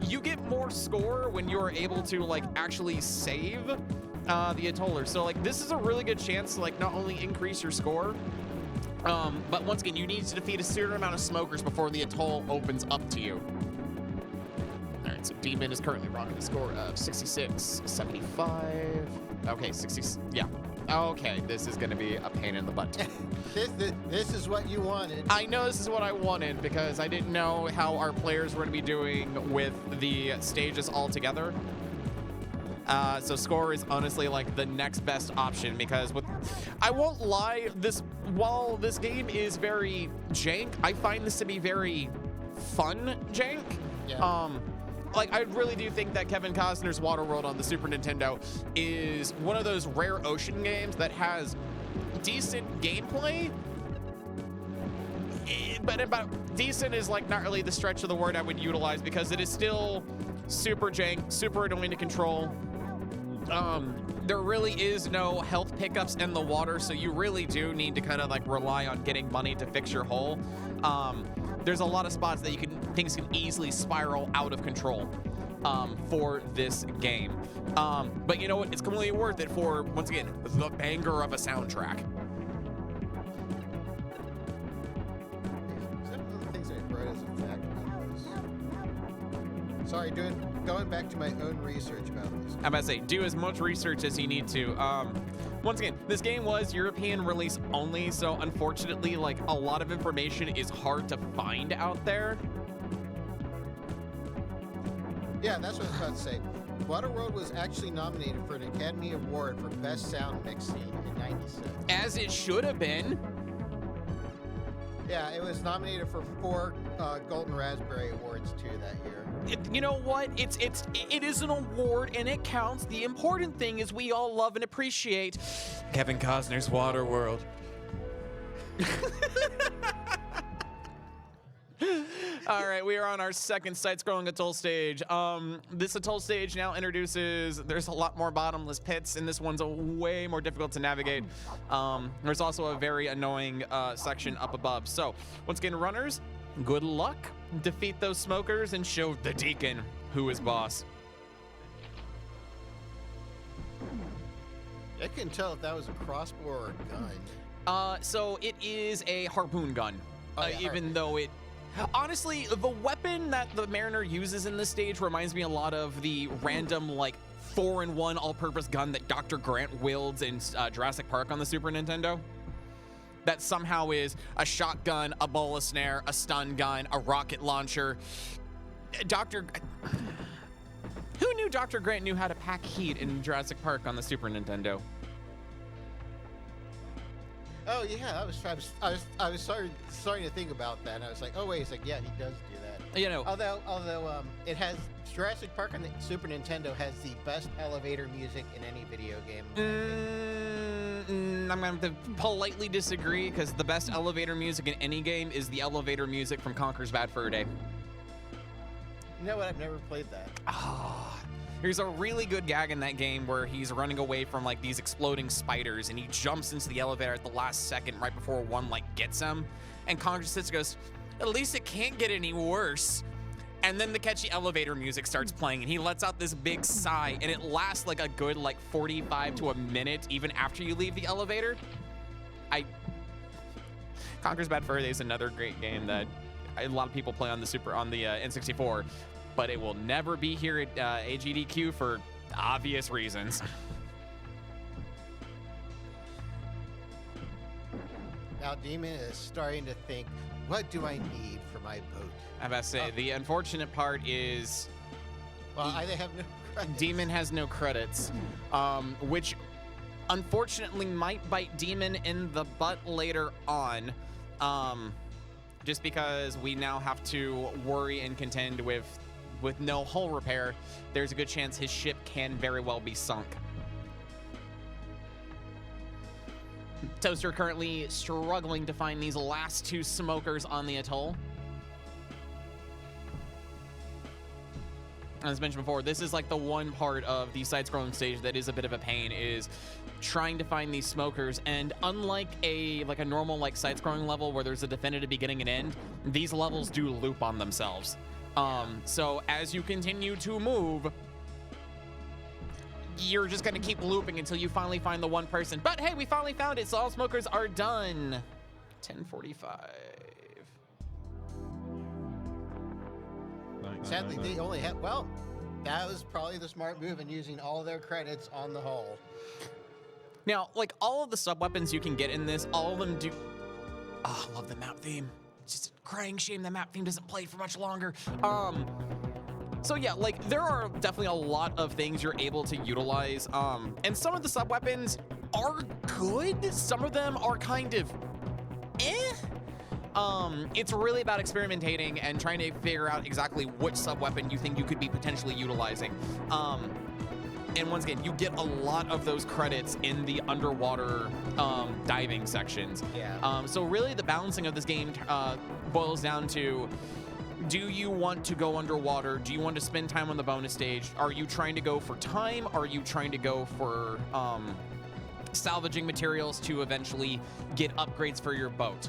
[SPEAKER 7] you get more score when you're able to like actually save the atollers. So like this is a really good chance to like not only increase your score, but once again, you need to defeat a certain amount of smokers before the atoll opens up to you. All right, so Demon is currently rocking a score of 66, 75. Okay, 60, yeah. Okay, this is gonna be a pain in the butt.
[SPEAKER 2] This is what you wanted.
[SPEAKER 7] I know this is what I wanted because I didn't know how our players were gonna be doing with the stages altogether. So score is honestly like the next best option because I won't lie, while this game is very jank, I find this to be very fun jank.
[SPEAKER 2] Yeah.
[SPEAKER 7] Like, I really do think that Kevin Costner's Waterworld on the Super Nintendo is one of those rare ocean games that has decent gameplay but decent is like not really the stretch of the word I would utilize, because it is still super jank, super annoying to control. There really is no health pickups in the water, so you really do need to kind of like rely on getting money to fix your hull. There's a lot of spots that things can easily spiral out of control for this game. But you know what? It's completely worth it for, once again, the banger of a soundtrack.
[SPEAKER 2] Is that one of the things I read as a fact about this? Sorry, going back to my own research about this.
[SPEAKER 7] I'm about to say, do as much research as you need to. Once again, this game was European release only, so unfortunately, like, a lot of information is hard to find out there.
[SPEAKER 2] Yeah, that's what I was about to say. Waterworld was actually nominated for an Academy Award for Best Sound Mixing in '96.
[SPEAKER 7] As it should have been.
[SPEAKER 2] Yeah, it was nominated for 4 Golden Raspberry Awards too that year.
[SPEAKER 7] You know what? It is an award and it counts. The important thing is we all love and appreciate Kevin Costner's Waterworld. All right, we are on our second side-scrolling atoll stage. This atoll stage now introduces, there's a lot more bottomless pits, and this one's way more difficult to navigate. There's also a very annoying section up above. So, once again, runners, good luck. Defeat those smokers and show the Deacon who is boss.
[SPEAKER 2] I couldn't tell if that was a crossbow or a gun.
[SPEAKER 7] So it is a harpoon gun,
[SPEAKER 2] Oh, yeah,
[SPEAKER 7] even
[SPEAKER 2] harpoon.
[SPEAKER 7] though it... Honestly, the weapon that the Mariner uses in this stage reminds me a lot of the random, like, 4-in-1 all-purpose gun that Dr. Grant wields in Jurassic Park on the Super Nintendo. That somehow is a shotgun, a bola snare, a stun gun, a rocket launcher. Who knew Dr. Grant knew how to pack heat in Jurassic Park on the Super Nintendo?
[SPEAKER 2] Oh yeah, I was starting to think about that. And I was like, oh wait, it's like yeah, he does do that.
[SPEAKER 7] You know,
[SPEAKER 2] Although it has Jurassic Park on the Super Nintendo has the best elevator music in any video game.
[SPEAKER 7] I'm going to politely disagree, because the best elevator music in any game is the elevator music from Conker's Bad Fur Day.
[SPEAKER 2] You know what? I've never played that.
[SPEAKER 7] There's a really good gag in that game where he's running away from like these exploding spiders, and he jumps into the elevator at the last second right before one like gets him. And Conger sits and goes, at least it can't get any worse. And then the catchy elevator music starts playing, and he lets out this big sigh, and it lasts like a good like 45 to a minute even after you leave the elevator. Conker's Bad Fur Day is another great game that a lot of people play on the N64, but it will never be here at AGDQ for obvious reasons.
[SPEAKER 2] Now Demon is starting to think, what do I need for my boat?
[SPEAKER 7] I'm about to say, the unfortunate part is
[SPEAKER 2] Well, I have no credits.
[SPEAKER 7] Demon has no credits, which unfortunately might bite Demon in the butt later on, just because we now have to worry and contend with no hull repair. There's a good chance his ship can very well be sunk. Toaster currently struggling to find these last 2 smokers on the atoll. As mentioned before, this is like the one part of the side-scrolling stage that is a bit of a pain, is trying to find these smokers. And unlike a normal like side-scrolling level where there's a definitive beginning and end, these levels do loop on themselves. So as you continue to move, you're just gonna keep looping until you finally find the one person. But hey, we finally found it, so all smokers are done. 10:45.
[SPEAKER 2] Sadly, they only have, well, that was probably the smart move in using all their credits on the hull.
[SPEAKER 7] Now, like, all of the sub-weapons you can get in this, all of them do... Oh, I love the map theme. It's just a crying shame the map theme doesn't play for much longer. So yeah, like, there are definitely a lot of things you're able to utilize. And some of the sub-weapons are good. Some of them are kind of eh. It's really about experimentating and trying to figure out exactly which sub-weapon you think you could be potentially utilizing. And once again, you get a lot of those credits in the underwater diving sections.
[SPEAKER 2] Yeah.
[SPEAKER 7] So really the balancing of this game boils down to, do you want to go underwater? Do you want to spend time on the bonus stage? Are you trying to go for time? Are you trying to go for salvaging materials to eventually get upgrades for your boat?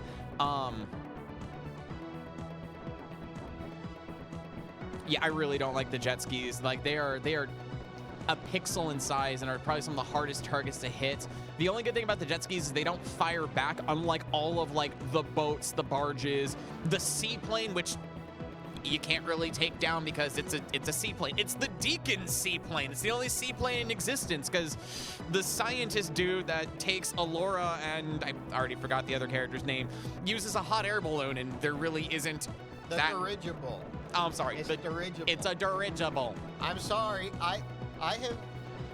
[SPEAKER 7] Yeah, I really don't like the jet skis. Like, they are a pixel in size and are probably some of the hardest targets to hit. The only good thing about the jet skis is they don't fire back, unlike all of like the boats, the barges, the seaplane, which you can't really take down because it's a seaplane. It's the Deacon seaplane. It's the only seaplane in existence because the scientist dude that takes Allura, and I already forgot the other character's name, uses a hot air balloon, and there really isn't
[SPEAKER 2] The
[SPEAKER 7] that.
[SPEAKER 2] dirigible.
[SPEAKER 7] Oh, I'm sorry.
[SPEAKER 2] It's a dirigible.
[SPEAKER 7] It's a dirigible.
[SPEAKER 2] I'm sorry. I have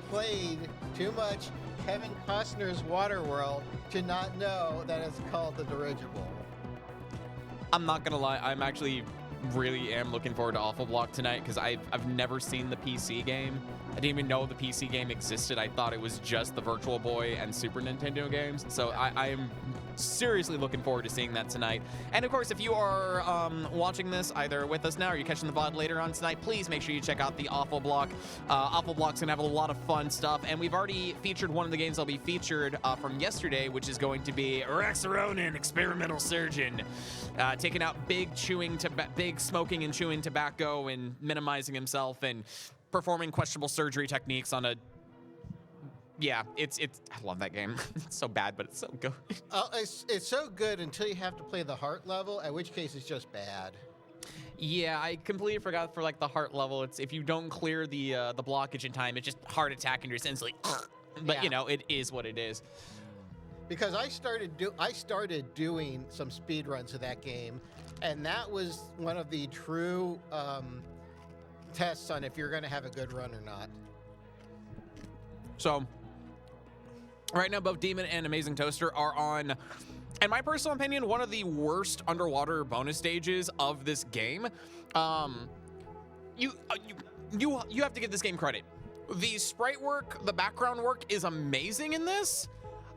[SPEAKER 2] played too much Kevin Costner's Waterworld to not know that it's called the dirigible.
[SPEAKER 7] I'm not gonna lie. I'm actually really am looking forward to Awful Block tonight because I've never seen the PC game. I didn't even know the PC game existed. I thought it was just the Virtual Boy and Super Nintendo games. So I am seriously looking forward to seeing that tonight. And of course, if you are watching this either with us now or you're catching the VOD later on tonight, please make sure you check out the Awful Block. Awful Block's gonna have a lot of fun stuff, and we've already featured one of the games that'll be featured from yesterday, which is going to be Rex Ronan, Experimental Surgeon, taking out big smoking and chewing tobacco and minimizing himself and performing questionable surgery techniques on a. Yeah, it's I love that game. It's so bad, but it's so good.
[SPEAKER 2] It's so good until you have to play the heart level, at which case it's just bad.
[SPEAKER 7] Yeah, I completely forgot for like the heart level. It's if you don't clear the blockage in time, it's just heart attack and you're essentially. But
[SPEAKER 2] Yeah.
[SPEAKER 7] you know, it is what it is.
[SPEAKER 2] Because I started doing some speed runs of that game, and that was one of the true tests on if you're going to have a good run or not.
[SPEAKER 7] So right now, both Demon and Amazing Toaster are on, in my personal opinion, one of the worst underwater bonus stages of this game. You have to give this game credit. The sprite work, the background work is amazing in this.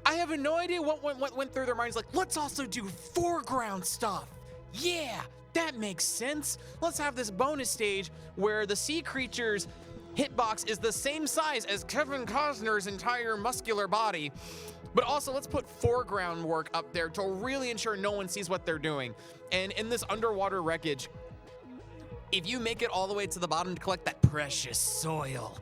[SPEAKER 7] I have no idea what went through their minds. Like, let's also do foreground stuff. Yeah, that makes sense. Let's have this bonus stage where the sea creature's hitbox is the same size as Kevin Costner's entire muscular body. But also, let's put foreground work up there to really ensure no one sees what they're doing. And in this underwater wreckage, if you make it all the way to the bottom to collect that precious soil,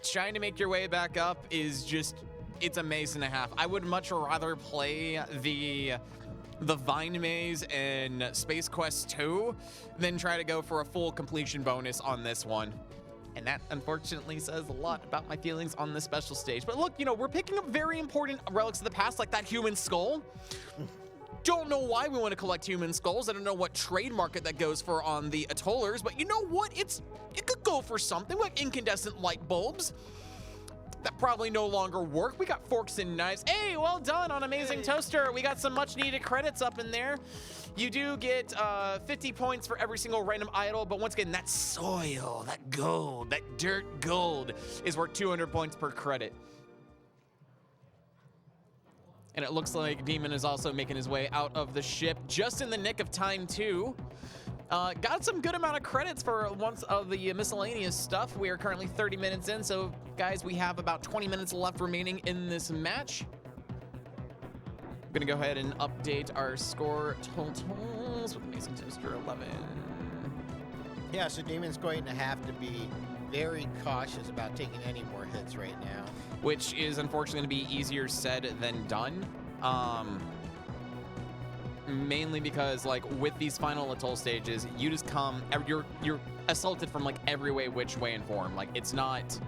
[SPEAKER 7] trying to make your way back up is just, it's a maze and a half. I would much rather play the Vine Maze in Space Quest 2 than try to go for a full completion bonus on this one. And that, unfortunately, says a lot about my feelings on this special stage. But look, you know, we're picking up very important relics of the past, like that human skull. Don't know why we want to collect human skulls. I don't know what trade market that goes for on the atollers, but you know what? It could go for something like incandescent light bulbs. That probably no longer work. We got forks and knives. Hey, well done on Amazing Toaster. We got some much needed credits up in there. You do get 50 points for every single random idol, but once again, that soil, that gold, that dirt gold is worth 200 points per credit. And it looks like Demon is also making his way out of the ship just in the nick of time too. Got some good amount of credits for once of the miscellaneous stuff. We are currently 30 minutes in, so guys, we have about 20 minutes left remaining in this match. I'm gonna go ahead and update our score totals with Amazing Toaster 11.
[SPEAKER 2] Yeah, so Demon's going to have to be very cautious about taking any more hits right now.
[SPEAKER 7] Which is unfortunately gonna be easier said than done. Mainly because like with these final atoll stages, you just come, you're assaulted from like every way, which way and form. Like it's not.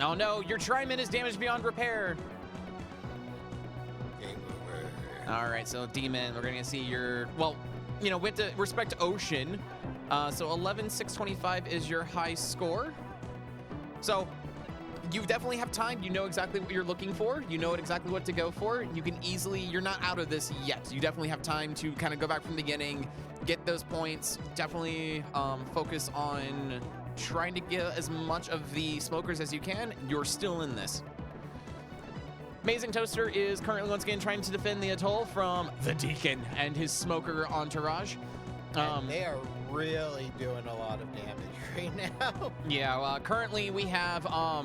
[SPEAKER 7] Oh no, your Triman is damaged beyond repair.
[SPEAKER 2] Game over.
[SPEAKER 7] All right, so Demon, we're gonna see your, well, you know, with the respect to Ocean, so 11,625 is your high score. So you definitely have time. You know exactly what you're looking for. You know exactly what to go for. You can easily, you're not out of this yet. You definitely have time to kind of go back from the beginning, get those points. Definitely focus on trying to get as much of the smokers as you can. You're still in this. Amazing Toaster is currently once again trying to defend the atoll from the Deacon and his smoker entourage.
[SPEAKER 2] And they are really doing a lot of damage right now.
[SPEAKER 7] Yeah, currently we have, wow,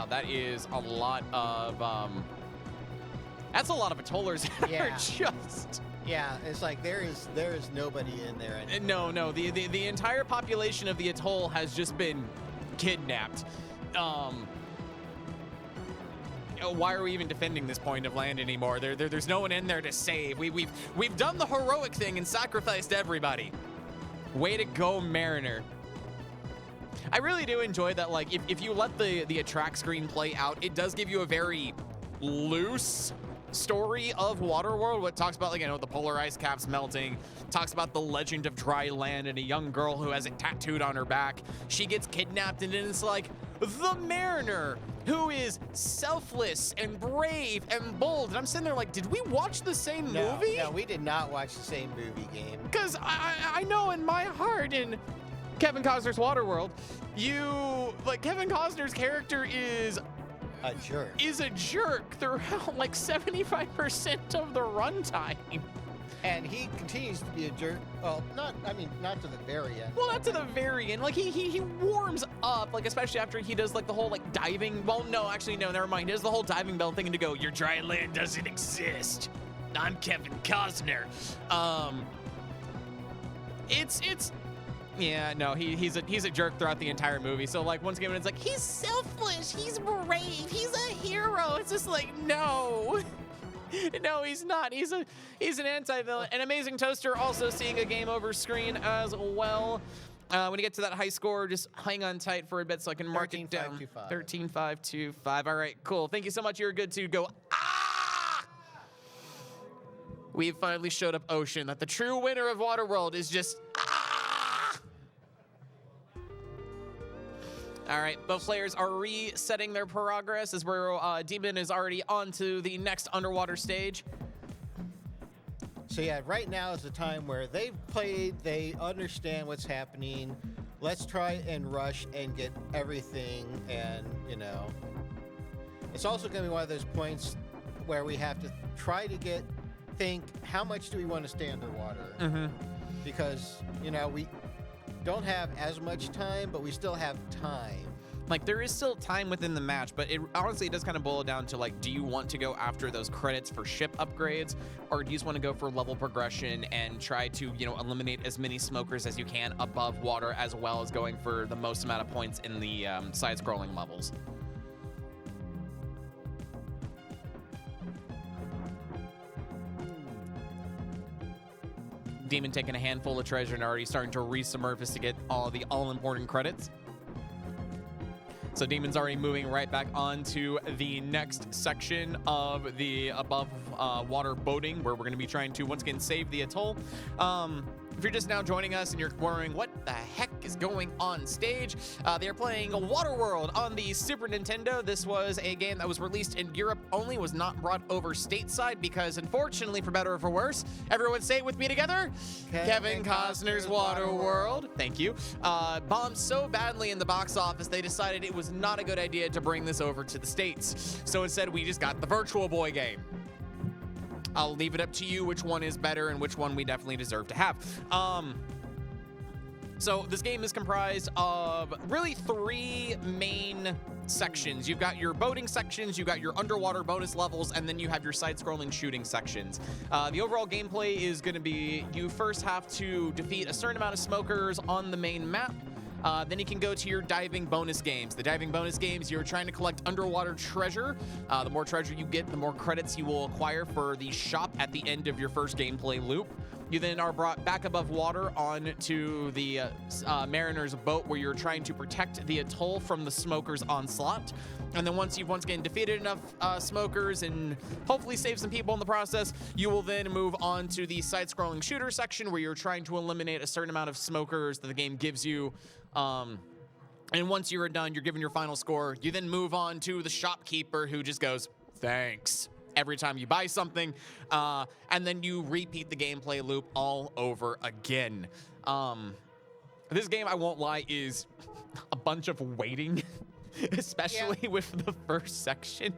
[SPEAKER 7] that is a lot of, that's a lot of atollers that
[SPEAKER 2] Yeah.
[SPEAKER 7] are just...
[SPEAKER 2] Yeah, it's like there is nobody in there anymore.
[SPEAKER 7] No, the entire population of the atoll has just been kidnapped. Why are we even defending this point of land anymore? There's no one in there to save. We've done the heroic thing and sacrificed everybody. Way to go, Mariner. I really do enjoy that. Like, if you let the attract screen play out, it does give you a very loose story of Waterworld. What talks about, like, you know, the polar ice caps melting, talks about the legend of dry land and a young girl who has it tattooed on her back. She gets kidnapped, and then it's like the Mariner, who is selfless and brave and bold. And I'm sitting there like, did we watch the same movie?
[SPEAKER 2] No, we did not watch the same movie game.
[SPEAKER 7] Because I know in my heart, in Kevin Costner's Waterworld, Kevin Costner's character is
[SPEAKER 2] A jerk.
[SPEAKER 7] a jerk throughout like 75% of the runtime.
[SPEAKER 2] And he continues to be a jerk. Well, not to the very end.
[SPEAKER 7] Well, not to the very end. Like, he warms up, like, especially after he does, like, the whole, like, diving. Well, no, actually, no, never mind. He does the whole diving bell thing and to go, your dry land doesn't exist. I'm Kevin Costner. Yeah, no, he's a jerk throughout the entire movie. So, like, once again, when it's like, he's selfish, he's brave, he's a hero. It's just like, no. No, he's not. He's an anti-villain. An Amazing Toaster also seeing a game over screen as well. When you get to that high score, just hang on tight for a bit so I can mark it down. 13,525. All right, cool. Thank you so much. You're good to go. Ah! We've finally showed up Ocean. That the true winner of Waterworld is just All right, both players are resetting their progress as Demon is already on to the next underwater stage.
[SPEAKER 2] So yeah, right now is the time where they've played, they understand what's happening. Let's try and rush and get everything, and, you know. It's also going to be one of those points where we have to try to think, how much do we want to stay underwater?
[SPEAKER 7] Mm-hmm.
[SPEAKER 2] Because, you know, we don't have as much time, but we still have time.
[SPEAKER 7] Like, there is still time within the match, but it honestly does kind of boil down to, like, do you want to go after those credits for ship upgrades, or do you just want to go for level progression and try to, you know, eliminate as many smokers as you can above water, as well as going for the most amount of points in the side-scrolling levels? Demon taking a handful of treasure and already starting to re-submerface to get all the all-important credits. So Demon's already moving right back onto the next section of the above water boating, where we're going to be trying to once again save the atoll. If you're just now joining us and you're wondering what the heck is going on stage, they're playing Waterworld on the Super Nintendo. This was a game that was released in Europe only, was not brought over stateside because, unfortunately, for better or for worse, everyone say it with me together, Kevin Costner's Waterworld, thank you, bombed so badly in the box office they decided it was not a good idea to bring this over to the States. So instead, we just got the Virtual Boy game. I'll leave it up to you which one is better and which one we definitely deserve to have. So this game is comprised of really 3 main sections. You've got your boating sections, you've got your underwater bonus levels, and then you have your side-scrolling shooting sections. The overall gameplay is going to be, you first have to defeat a certain amount of smokers on the main map. Then you can go to your diving bonus games. The diving bonus games, you're trying to collect underwater treasure. The more treasure you get, the more credits you will acquire for the shop at the end of your first gameplay loop. You then are brought back above water onto the Mariner's boat, where you're trying to protect the atoll from the smokers' onslaught. And then once you've again defeated enough smokers and hopefully saved some people in the process, you will then move on to the side-scrolling shooter section, where you're trying to eliminate a certain amount of smokers that the game gives you. And once you're done, you're given your final score. You then move on to the shopkeeper who just goes, thanks, every time you buy something. And then you repeat the gameplay loop all over again. This game, I won't lie, is a bunch of waiting, especially with the first section.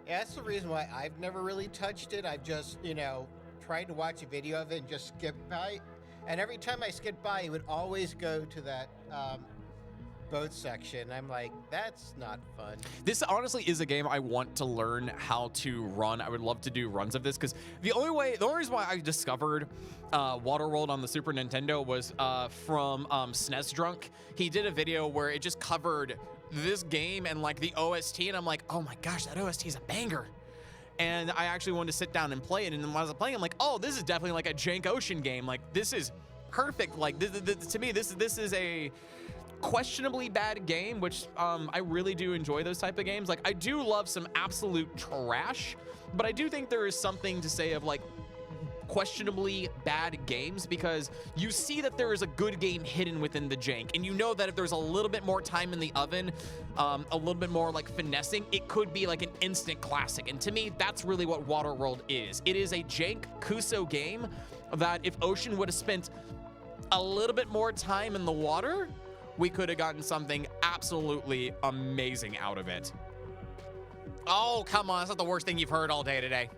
[SPEAKER 2] Yeah, that's the reason why I've never really touched it. I've just, tried to watch a video of it and just skip by. And every time I skip by, it would always go to that boat section. I'm like, that's not fun.
[SPEAKER 7] This honestly is a game I want to learn how to run. I would love to do runs of this because the only reason why I discovered Waterworld on the Super Nintendo was from SNES Drunk. He did a video where it just covered this game and like the OST, and I'm like, oh my gosh, that OST is a banger. And I actually wanted to sit down and play it, and then when I was playing, I'm like, oh, this is definitely like a Jank Ocean game. Like, this is perfect. Like, to me, this is a questionably bad game, which I really do enjoy those type of games. Like, I do love some absolute trash, but I do think there is something to say of like questionably bad games, because you see that there is a good game hidden within the jank, and you know that if there's a little bit more time in the oven, a little bit more like finessing, it could be like an instant classic. And to me, that's really what Waterworld is. It is a jank Kuso game that if Ocean would have spent a little bit more time in the water, we could have gotten something absolutely amazing out of it. Oh, come on. That's not the worst thing you've heard all day today.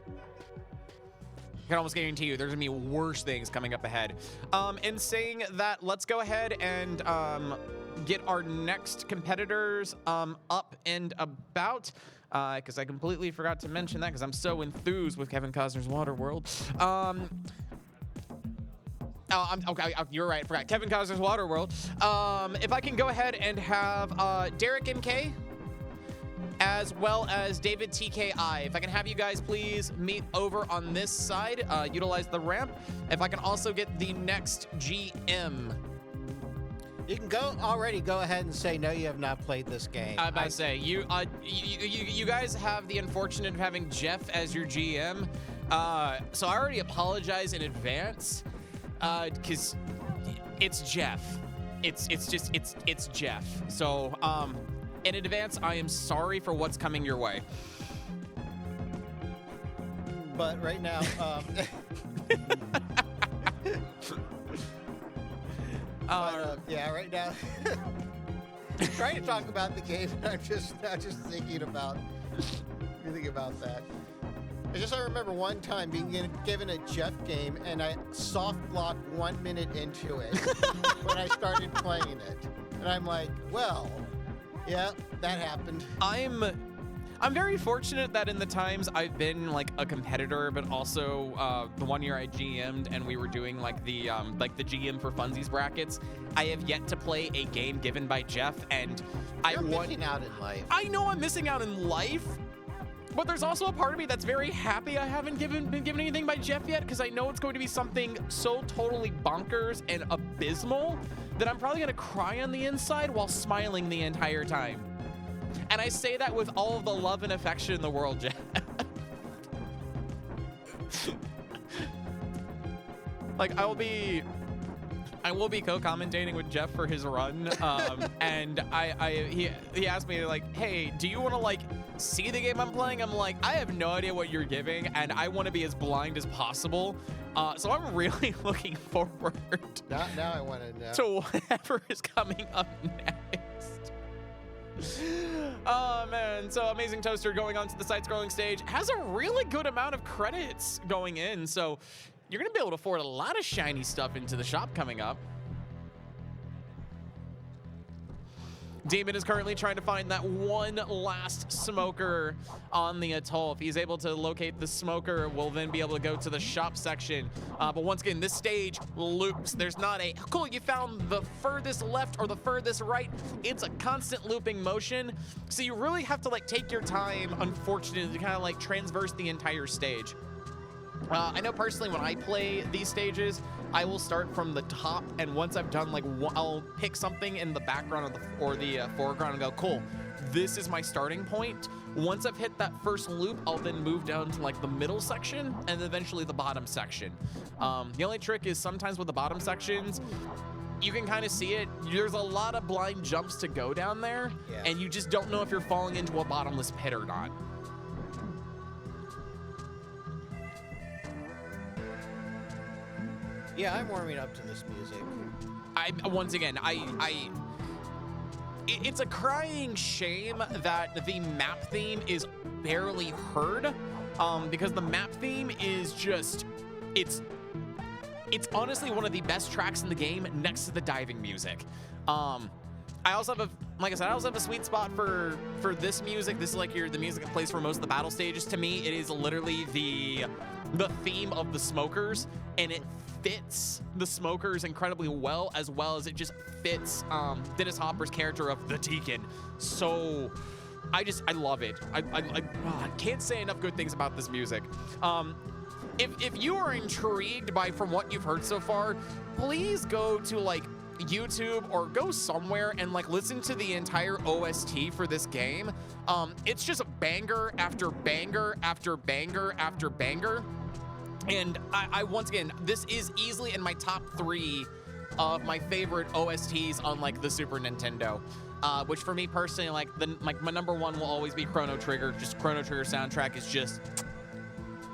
[SPEAKER 7] I can almost guarantee you there's gonna be worse things coming up ahead. In saying that, let's go ahead and get our next competitors up and about. Because I completely forgot to mention that because I'm so enthused with Kevin Costner's Waterworld. Okay, you're right. I forgot. Kevin Costner's Waterworld. If I can go ahead and have Derek MK as well as David TKI. If I can have you guys please meet over on this side, utilize the ramp. If I can also get the next GM.
[SPEAKER 2] You can go ahead and say no, you have not played this game.
[SPEAKER 7] I'm about to say you guys have the unfortunate of having Jeff as your GM. So I already apologize in advance. Because it's Jeff. It's Jeff. So, in advance, I am sorry for what's coming your way.
[SPEAKER 2] But right now, right now, I'm trying to talk about the game, and I'm just thinking about that. I remember one time being given a Jeff game, and I soft locked 1 minute into it when I started playing it. And I'm like, well, yeah, that happened.
[SPEAKER 7] I'm very fortunate that in the times I've been like a competitor, but also the 1 year I GM'd and we were doing like the GM for funsies brackets, I have yet to play a game given by Jeff, and
[SPEAKER 2] You're missing out in life.
[SPEAKER 7] I know I'm missing out in life. But there's also a part of me that's very happy I haven't been given anything by Jeff yet, because I know it's going to be something so totally bonkers and abysmal that I'm probably going to cry on the inside while smiling the entire time. And I say that with all of the love and affection in the world, Jeff. Like, I will be co-commentating with Jeff for his run, and he asked me like, hey, do you want to like see the game I'm playing? I'm like, I have no idea what you're giving, and I want to be as blind as possible. So I'm really looking forward
[SPEAKER 2] now I want to know
[SPEAKER 7] to whatever is coming up next. Oh man, so Amazing Toaster going onto the side-scrolling stage has a really good amount of credits going in, so you're gonna be able to afford a lot of shiny stuff into the shop coming up. Demon is currently trying to find that one last smoker on the atoll. If he's able to locate the smoker, we'll then be able to go to the shop section. But once again, this stage loops. There's not a, cool, you found the furthest left or the furthest right. It's a constant looping motion. So you really have to like take your time, unfortunately, to kind of like transverse the entire stage. I know personally when I play these stages, I will start from the top, and once I've done like I'll pick something in the background or the foreground and go, cool, this is my starting point. Once I've hit that first loop, I'll then move down to like the middle section and eventually the bottom section. The only trick is sometimes with the bottom sections, you can kind of see it. There's a lot of blind jumps to go down there,
[SPEAKER 2] Yeah.
[SPEAKER 7] and you just don't know if you're falling into a bottomless pit or not.
[SPEAKER 2] Yeah, I'm warming up to this music.
[SPEAKER 7] Once again, it's a crying shame that the map theme is barely heard, because the map theme is just, it's honestly one of the best tracks in the game next to the diving music. I also have like I said, I also have a sweet spot for this music. This is like the music that plays for most of the battle stages. To me, it is literally the theme of the Smokers, and it fits the Smokers incredibly well as it just fits Dennis Hopper's character of the Deacon. So I love it. I can't say enough good things about this music. If you are intrigued by from what you've heard so far, please go to like YouTube or go somewhere and like listen to the entire OST for this game. It's just banger after banger after banger after banger. And I once again, this is easily in my top 3 of my favorite OSTs on like the Super Nintendo. Which for me personally, like my number 1 will always be Chrono Trigger. Just Chrono Trigger soundtrack is just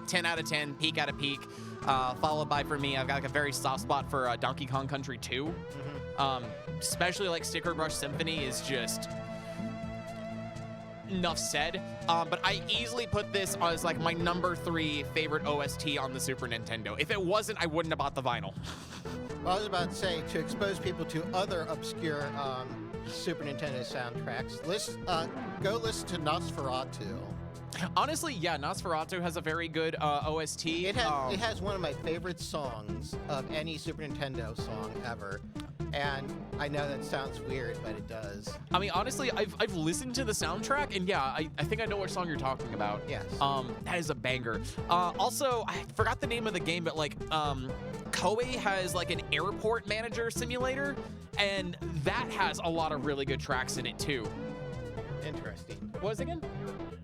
[SPEAKER 7] 10 out of 10, peak out of peak. Followed by, for me, I've got like a very soft spot for Donkey Kong Country 2. Especially like Sticker Brush Symphony is just enough said. But I easily put this as like my number 3 favorite OST on the Super Nintendo. If it wasn't, I wouldn't have bought the vinyl.
[SPEAKER 2] Well, I was about to say, to expose people to other obscure Super Nintendo soundtracks, go listen to Nosferatu.
[SPEAKER 7] Honestly, yeah, Nosferatu has a very good OST.
[SPEAKER 2] It has one of my favorite songs of any Super Nintendo song ever. And I know that sounds weird, but it does.
[SPEAKER 7] I mean, honestly, I've listened to the soundtrack, and yeah, I think I know what song you're talking about.
[SPEAKER 2] Yes.
[SPEAKER 7] That is a banger. Also, I forgot the name of the game, but like, Koei has like an airport manager simulator, and that has a lot of really good tracks in it too.
[SPEAKER 2] Interesting.
[SPEAKER 7] What was it again?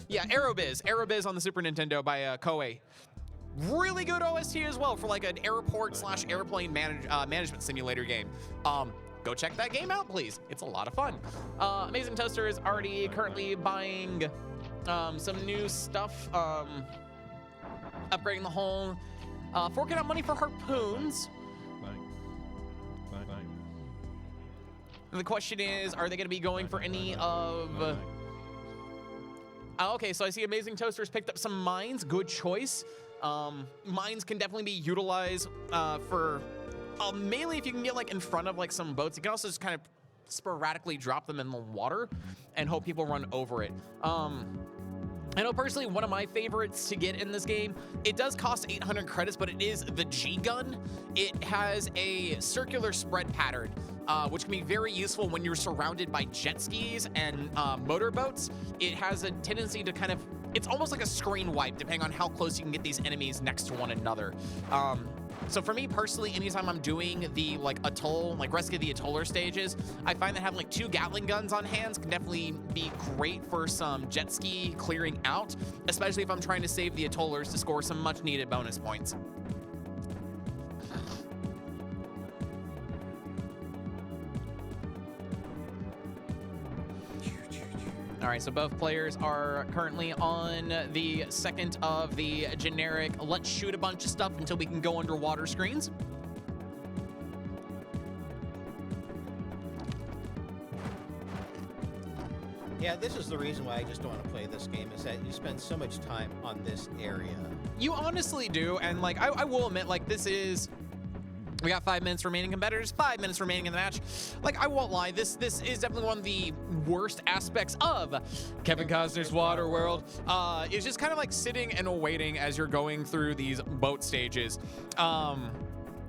[SPEAKER 7] Yeah, Aerobiz on the Super Nintendo by Koei. Really good OST as well for like an airport/airplane management simulator game. Go check that game out, please. It's a lot of fun. Amazing Toaster is already currently buying some new stuff, upgrading the home, forking out money for harpoons. And the question is, are they going to be going for any of... okay, so I see Amazing Toaster's picked up some mines. Good choice. Mines can definitely be utilized for mainly if you can get like in front of like some boats. You can also just kind of sporadically drop them in the water and hope people run over it. I know personally one of my favorites to get in this game, it does cost 800 credits, but it is the G-Gun. It has a circular spread pattern, which can be very useful when you're surrounded by jet skis and motorboats. It has a tendency to kind of, it's almost like a screen wipe, depending on how close you can get these enemies next to one another. So for me personally, anytime I'm doing the like atoll, like Rescue the Atoller stages, I find that having like 2 Gatling guns on hands can definitely be great for some jet ski clearing out, especially if I'm trying to save the Atollers to score some much needed bonus points. All right, so both players are currently on the second of the generic let's shoot a bunch of stuff until we can go underwater screens.
[SPEAKER 2] Yeah, this is the reason why I just don't want to play this game, is that you spend so much time on this area.
[SPEAKER 7] You honestly do, and like I will admit, like this is... We got 5 minutes remaining competitors, 5 minutes remaining in the match. Like, I won't lie, this is definitely one of the worst aspects of Kevin Costner's Waterworld. It's just kind of like sitting and waiting as you're going through these boat stages. And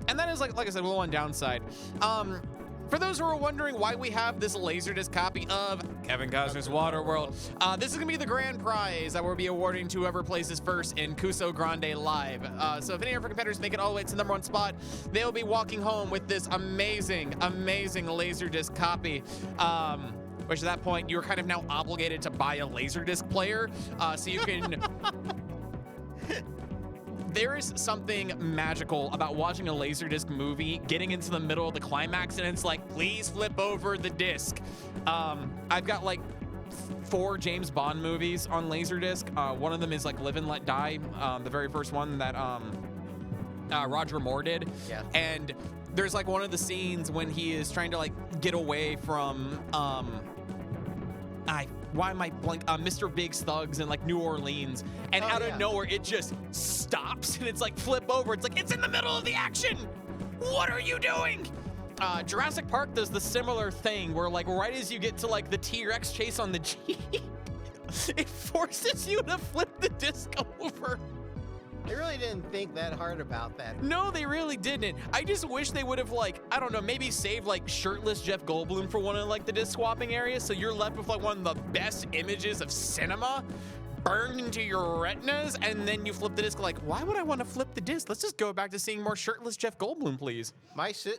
[SPEAKER 7] that is, like I said, one downside. For those who are wondering why we have this Laserdisc copy of Kevin Costner's Waterworld, this is going to be the grand prize that we'll be awarding to whoever places first in Kusogrande Live. So if any of our competitors make it all the way to the #1 spot, they'll be walking home with this amazing, amazing Laserdisc copy. Which at that point, you're kind of now obligated to buy a Laserdisc player so you can... there is something magical about watching a Laserdisc movie, getting into the middle of the climax, and it's like, please flip over the disc. I've got like 4 James Bond movies on Laserdisc. One of them is like Live and Let Die, the very first one that Roger Moore did.
[SPEAKER 2] Yeah.
[SPEAKER 7] And there's like one of the scenes when he is trying to like get away from Mr. Big's thugs in like New Orleans, and out of nowhere it just stops and it's like flip over. It's like, it's in the middle of the action. What are you doing? Jurassic Park does the similar thing where like right as you get to like the T-Rex chase on the Jeep, it forces you to flip the disc over.
[SPEAKER 2] They really didn't think that hard about that.
[SPEAKER 7] No, they really didn't. I just wish they would have, like, I don't know, maybe saved like shirtless Jeff Goldblum for one of like the disc swapping areas, so you're left with like one of the best images of cinema burned into your retinas, and then you flip the disc like, why would I want to flip the disc? Let's just go back to seeing more shirtless Jeff Goldblum, please.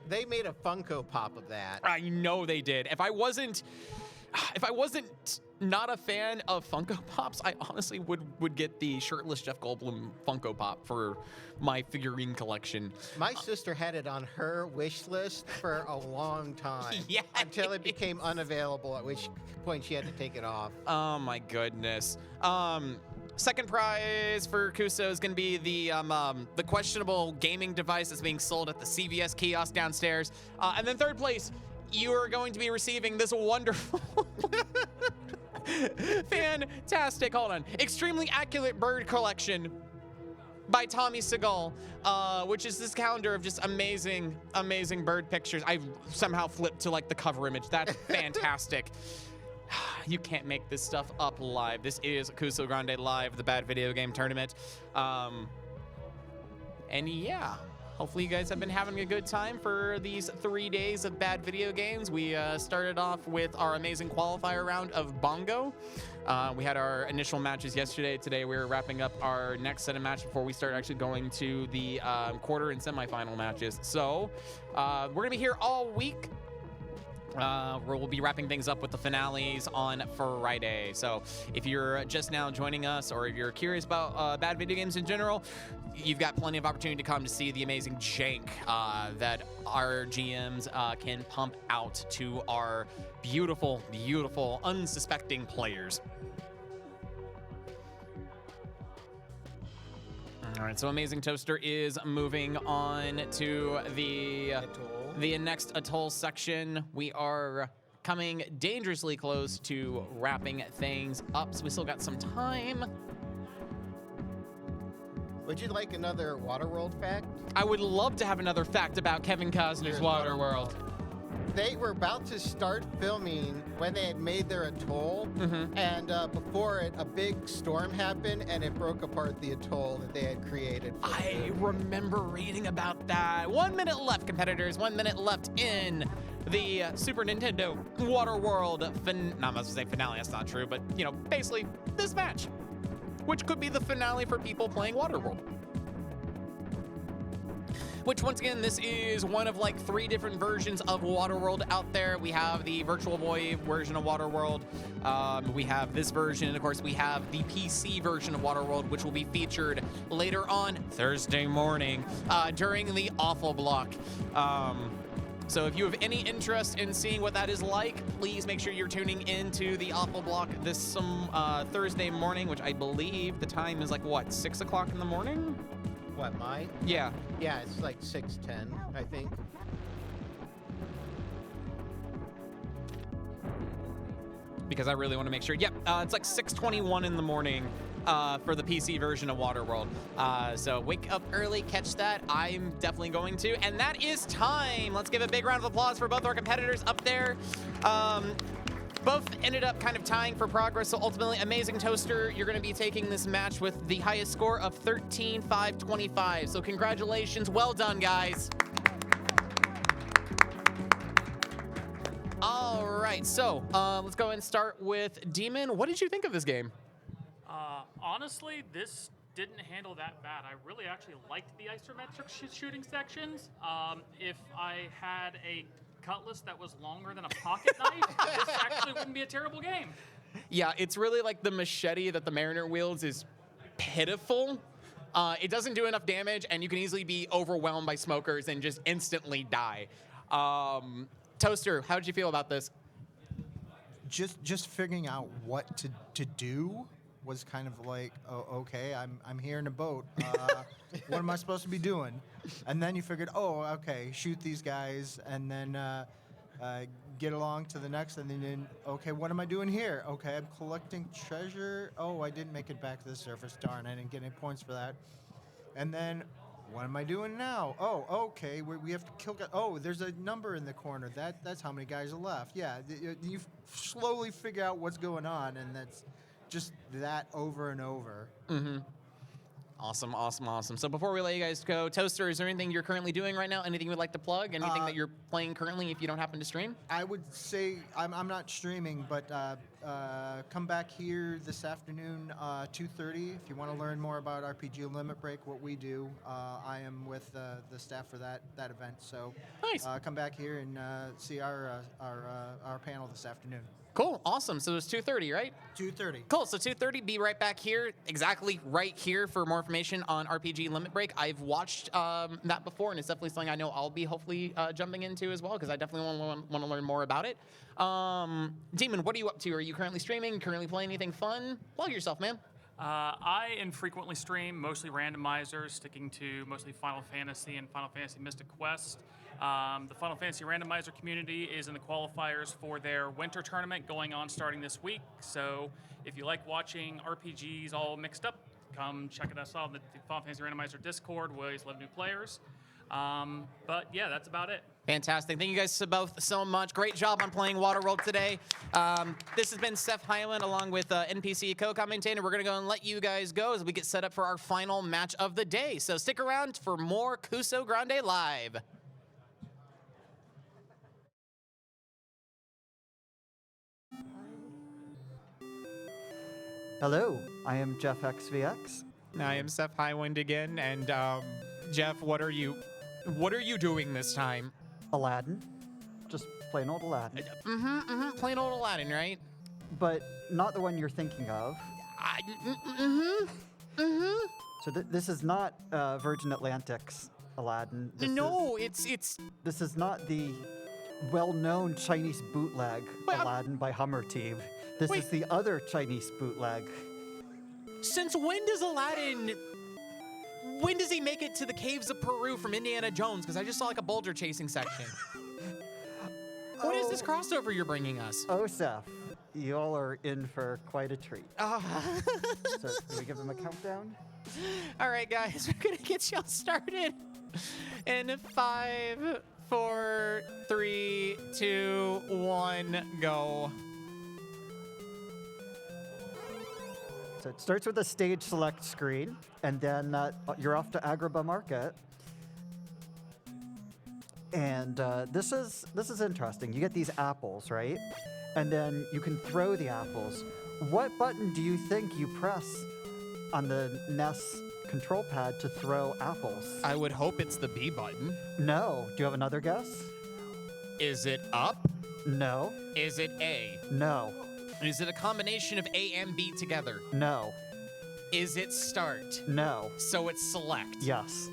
[SPEAKER 2] They made a Funko Pop of that.
[SPEAKER 7] I know they did. If I wasn't not a fan of Funko Pops, I honestly would get the shirtless Jeff Goldblum Funko Pop for my figurine collection.
[SPEAKER 2] My sister had it on her wish list for a long time.
[SPEAKER 7] Yeah.
[SPEAKER 2] Until it became unavailable, at which point she had to take it off.
[SPEAKER 7] Oh my goodness. Second prize for Kuso is going to be the questionable gaming device that's being sold at the CVS kiosk downstairs. And then third place, you are going to be receiving this wonderful, fantastic, hold on, extremely accurate bird collection by Tommy Segal, which is this calendar of just amazing, amazing bird pictures. I somehow flipped to like the cover image. That's fantastic. You can't make this stuff up live. This is Kusogrande Live, the Bad Video Game Tournament. And yeah. Hopefully you guys have been having a good time for these 3 days of bad video games. We started off with our amazing qualifier round of Bongo. We had our initial matches yesterday. Today we're wrapping up our next set of matches before we start actually going to the quarter and semifinal matches. So we're going to be here all week. We'll be wrapping things up with the finales on Friday. So if you're just now joining us, or if you're curious about bad video games in general, you've got plenty of opportunity to come to see the amazing jank that our GMs can pump out to our beautiful, beautiful, unsuspecting players. All right, so Amazing Toaster is moving on to the next atoll section. We are coming dangerously close to wrapping things up, so we still got some time.
[SPEAKER 2] Would you like another Waterworld fact?
[SPEAKER 7] I would love to have another fact about Kevin Costner's Waterworld.
[SPEAKER 2] They were about to start filming when they had made their atoll, and before it, a big storm happened, and it broke apart the atoll that they had created.
[SPEAKER 7] I remember reading about that. 1 minute left, competitors. 1 minute left in the Super Nintendo Waterworld not I was gonna say finale, that's not true, but, you know, basically this match, which could be the finale for people playing Waterworld. Which, once again, this is one of like 3 different versions of Waterworld out there. We have the Virtual Boy version of Waterworld. We have this version, and of course we have the PC version of Waterworld, which will be featured later on Thursday morning during the Awful Block. So if you have any interest in seeing what that is like, please make sure you're tuning into the Awful Block this Thursday morning, which I believe the time is like, what, 6 o'clock in the morning?
[SPEAKER 2] What, mine?
[SPEAKER 7] Yeah.
[SPEAKER 2] Yeah, it's like 6:10, I think.
[SPEAKER 7] Because I really want to make sure. Yep, it's like 6:21 in the morning for the PC version of Waterworld. So wake up early, catch that. I'm definitely going to. And that is time. Let's give a big round of applause for both our competitors up there. Both ended up kind of tying for progress, so ultimately, Amazing Toaster, you're going to be taking this match with the highest score of 13,525. So congratulations. Well done, guys. All right, so let's go and start with Demon. What did you think of this game?
[SPEAKER 8] Honestly, this didn't handle that bad. I really actually liked the isometric shooting sections. If I had a cutlass that was longer than a pocket knife, this actually wouldn't be a terrible game.
[SPEAKER 7] Yeah, it's really like the machete that the Mariner wields is pitiful. It doesn't do enough damage, and you can easily be overwhelmed by smokers and just instantly die. Toaster, how did you feel about this?
[SPEAKER 9] Just figuring out what to do was kind of like, oh, okay, I'm here in a boat. What am I supposed to be doing? And then you figured, oh, okay, shoot these guys, and then get along to the next, and then, okay, what am I doing here? Okay, I'm collecting treasure. Oh, I didn't make it back to the surface. Darn, I didn't get any points for that. And then, what am I doing now? Oh, okay, we have to kill guys. Oh, there's a number in the corner. That's how many guys are left. Yeah, you slowly figure out what's going on, and that's just that over and over.
[SPEAKER 7] Mm-hmm. Awesome, awesome, awesome. So before we let you guys go, Toaster, is there anything you're currently doing right now? Anything you would like to plug? Anything that you're playing currently if you don't happen to stream?
[SPEAKER 9] I would say I'm not streaming, but come back here this afternoon, 2:30, if you want to learn more about RPG Limit Break, what we do. I am with the staff for that event, so
[SPEAKER 7] nice.
[SPEAKER 9] Come back here and see our panel this afternoon.
[SPEAKER 7] Cool, awesome. So it's 2:30, right?
[SPEAKER 9] 2:30.
[SPEAKER 7] Cool, so 2:30, be right back here, exactly right here for more information on RPG Limit Break. I've watched that before, and it's definitely something I know I'll be hopefully jumping into as well, because I definitely want to learn more about it. Demon, what are you up to? Are you currently streaming, currently playing anything fun? Plug yourself, man.
[SPEAKER 8] I infrequently stream, mostly randomizers, sticking to mostly Final Fantasy and Final Fantasy Mystic Quest. The Final Fantasy randomizer community is in the qualifiers for their winter tournament going on starting this week. So if you like watching RPGs all mixed up, come check us out on the Final Fantasy randomizer Discord. We always love new players. But yeah, that's about it.
[SPEAKER 7] Fantastic. Thank you guys both so much. Great job on playing Waterworld today. This has been Seth Hyland along with NPC co-commentator. We're going to go and let you guys go as we get set up for our final match of the day. So stick around for more Kusogrande Live.
[SPEAKER 10] Hello, I am Jeff XVX.
[SPEAKER 7] I am Seth Highwind again, and Jeff, what are you doing this time?
[SPEAKER 10] Aladdin. Just plain old Aladdin.
[SPEAKER 7] Plain old Aladdin, right?
[SPEAKER 10] But not the one you're thinking of. So this is not Virgin Atlantic's Aladdin. This is not the well-known Chinese bootleg Aladdin by Hummer Team. This is the other Chinese bootleg.
[SPEAKER 7] Since when does he make it to the caves of Peru from Indiana Jones? Because I just saw like a boulder chasing section. What is this crossover you're bringing us?
[SPEAKER 10] Oh, Seth, you all are in for quite a treat. So, do we give him a countdown?
[SPEAKER 7] All right, guys, we're gonna get y'all started. In 5, 4, 3, 2, 1, go.
[SPEAKER 10] So it starts with a stage select screen, and then you're off to Agrabah Market. And this is interesting. You get these apples, right? And then you can throw the apples. What button do you think you press on the NES control pad to throw apples?
[SPEAKER 7] I would hope it's the B button.
[SPEAKER 10] No. Do you have another guess?
[SPEAKER 7] Is it up?
[SPEAKER 10] No.
[SPEAKER 7] Is it A?
[SPEAKER 10] No.
[SPEAKER 7] Is it a combination of A and B together?
[SPEAKER 10] No.
[SPEAKER 7] Is it start?
[SPEAKER 10] No.
[SPEAKER 7] So it's select?
[SPEAKER 10] Yes.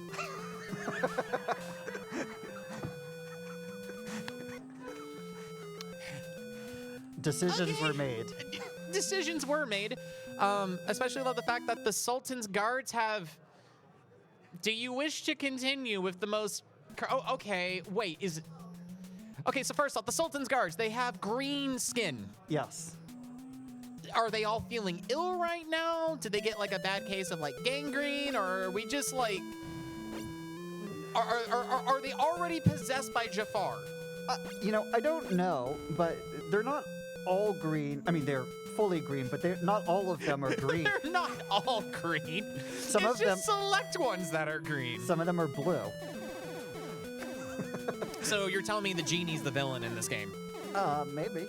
[SPEAKER 10] Decisions were made.
[SPEAKER 7] Decisions were made. Especially love the fact that the Sultan's guards have... Do you wish to continue with the most... Oh, okay, wait, is... Okay, so first off, the Sultan's guards, they have green skin.
[SPEAKER 10] Yes.
[SPEAKER 7] Are they all feeling ill right now? Did they get like a bad case of like gangrene, or are we just like... Are they already possessed by Jafar?
[SPEAKER 10] I don't know, but they're not all green. I mean, they're fully green, but not all of them are green.
[SPEAKER 7] They're not all green.
[SPEAKER 10] Some of them
[SPEAKER 7] select ones that are green.
[SPEAKER 10] Some of them are blue.
[SPEAKER 7] So you're telling me the genie's the villain in this game?
[SPEAKER 10] Maybe.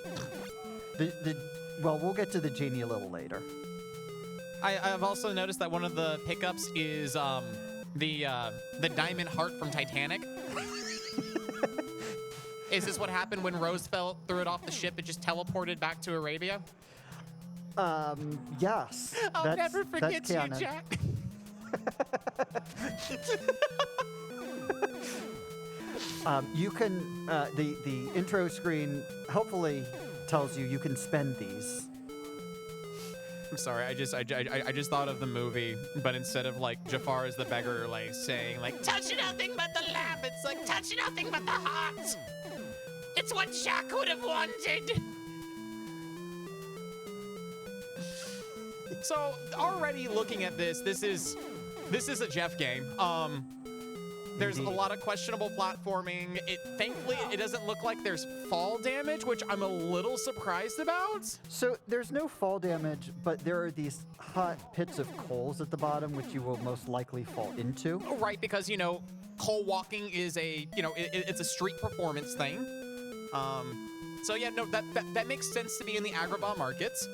[SPEAKER 10] Well, we'll get to the genie a little later.
[SPEAKER 7] I've also noticed that one of the pickups is the diamond heart from Titanic. Is this what happened when Roosevelt threw it off the ship? It just teleported back to Arabia?
[SPEAKER 10] Yes.
[SPEAKER 7] I'll never forget you,
[SPEAKER 10] canon.
[SPEAKER 7] Jack.
[SPEAKER 10] You can, the intro screen hopefully tells you can spend these.
[SPEAKER 7] I'm sorry, I just thought of the movie, but instead of like Jafar is the beggar, like saying like touch nothing but the lamp, it's like touch nothing but the heart. It's what Jack would have wanted. So already looking at this is a Jeff game. There's a lot of questionable platforming. Thankfully, it doesn't look like there's fall damage, which I'm a little surprised about.
[SPEAKER 10] So there's no fall damage, but there are these hot pits of coals at the bottom, which you will most likely fall into.
[SPEAKER 7] Right, because, coal walking is it's a street performance thing. So yeah, no, that makes sense to be in the agrabah markets.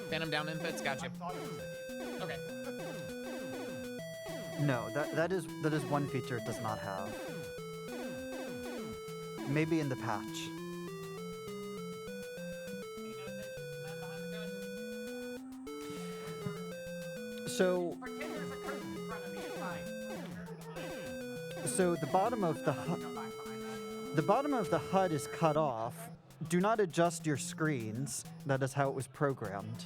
[SPEAKER 7] Phantom down inputs, gotcha. Okay.
[SPEAKER 10] No, that is one feature it does not have. Maybe in the patch. So the bottom of the HUD is cut off. Do not adjust your screens. That is how it was programmed.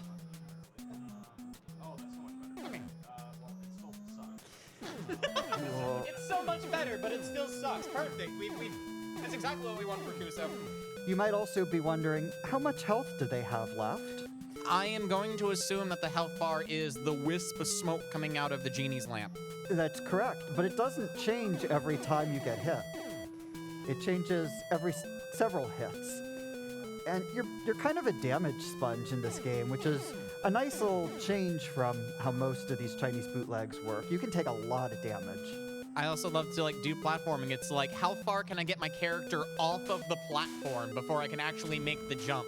[SPEAKER 7] It's so much better, but it still sucks. Perfect. That's exactly what we want for Kuso.
[SPEAKER 10] You might also be wondering, how much health do they have left?
[SPEAKER 7] I am going to assume that the health bar is the wisp of smoke coming out of the genie's lamp.
[SPEAKER 10] That's correct, but it doesn't change every time you get hit. It changes every several hits. And you're kind of a damage sponge in this game, which is a nice little change from how most of these Chinese bootlegs work. You can take a lot of damage.
[SPEAKER 7] I also love to do platforming. It's like, how far can I get my character off of the platform before I can actually make the jump?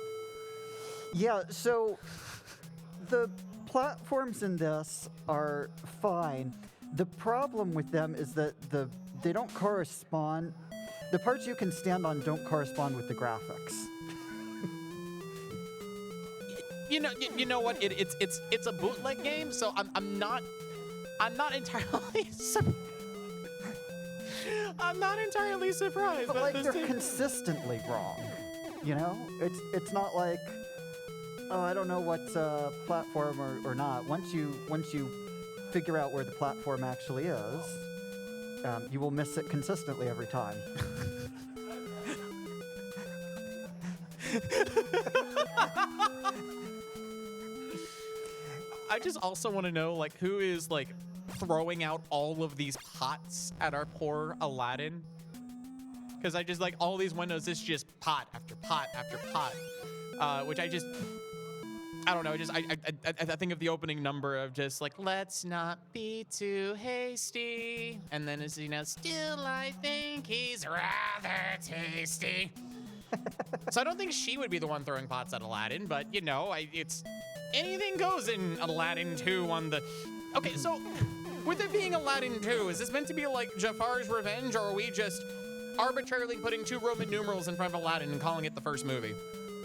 [SPEAKER 10] Yeah, so the platforms in this are fine. The problem with them is that they don't correspond. The parts you can stand on don't correspond with the graphics.
[SPEAKER 7] You know what? It's a bootleg game, so I'm not entirely I'm not entirely surprised.
[SPEAKER 10] But like they're consistently wrong. It's not like, oh, I don't know what's a platform or not. Once you figure out where the platform actually is, you will miss it consistently every time.
[SPEAKER 7] I just also want to know, who is, throwing out all of these pots at our poor Aladdin? Because I just, all these windows, it's just pot after pot after pot. Which I don't know, I think of the opening number of just, let's not be too hasty. And then it's, still I think he's rather tasty. So I don't think she would be the one throwing pots at Aladdin, but, it's... anything goes in Aladdin 2 on the... Okay, so with it being Aladdin 2, is this meant to be like Jafar's Revenge, or are we just arbitrarily putting 2 Roman numerals in front of Aladdin and calling it the first movie?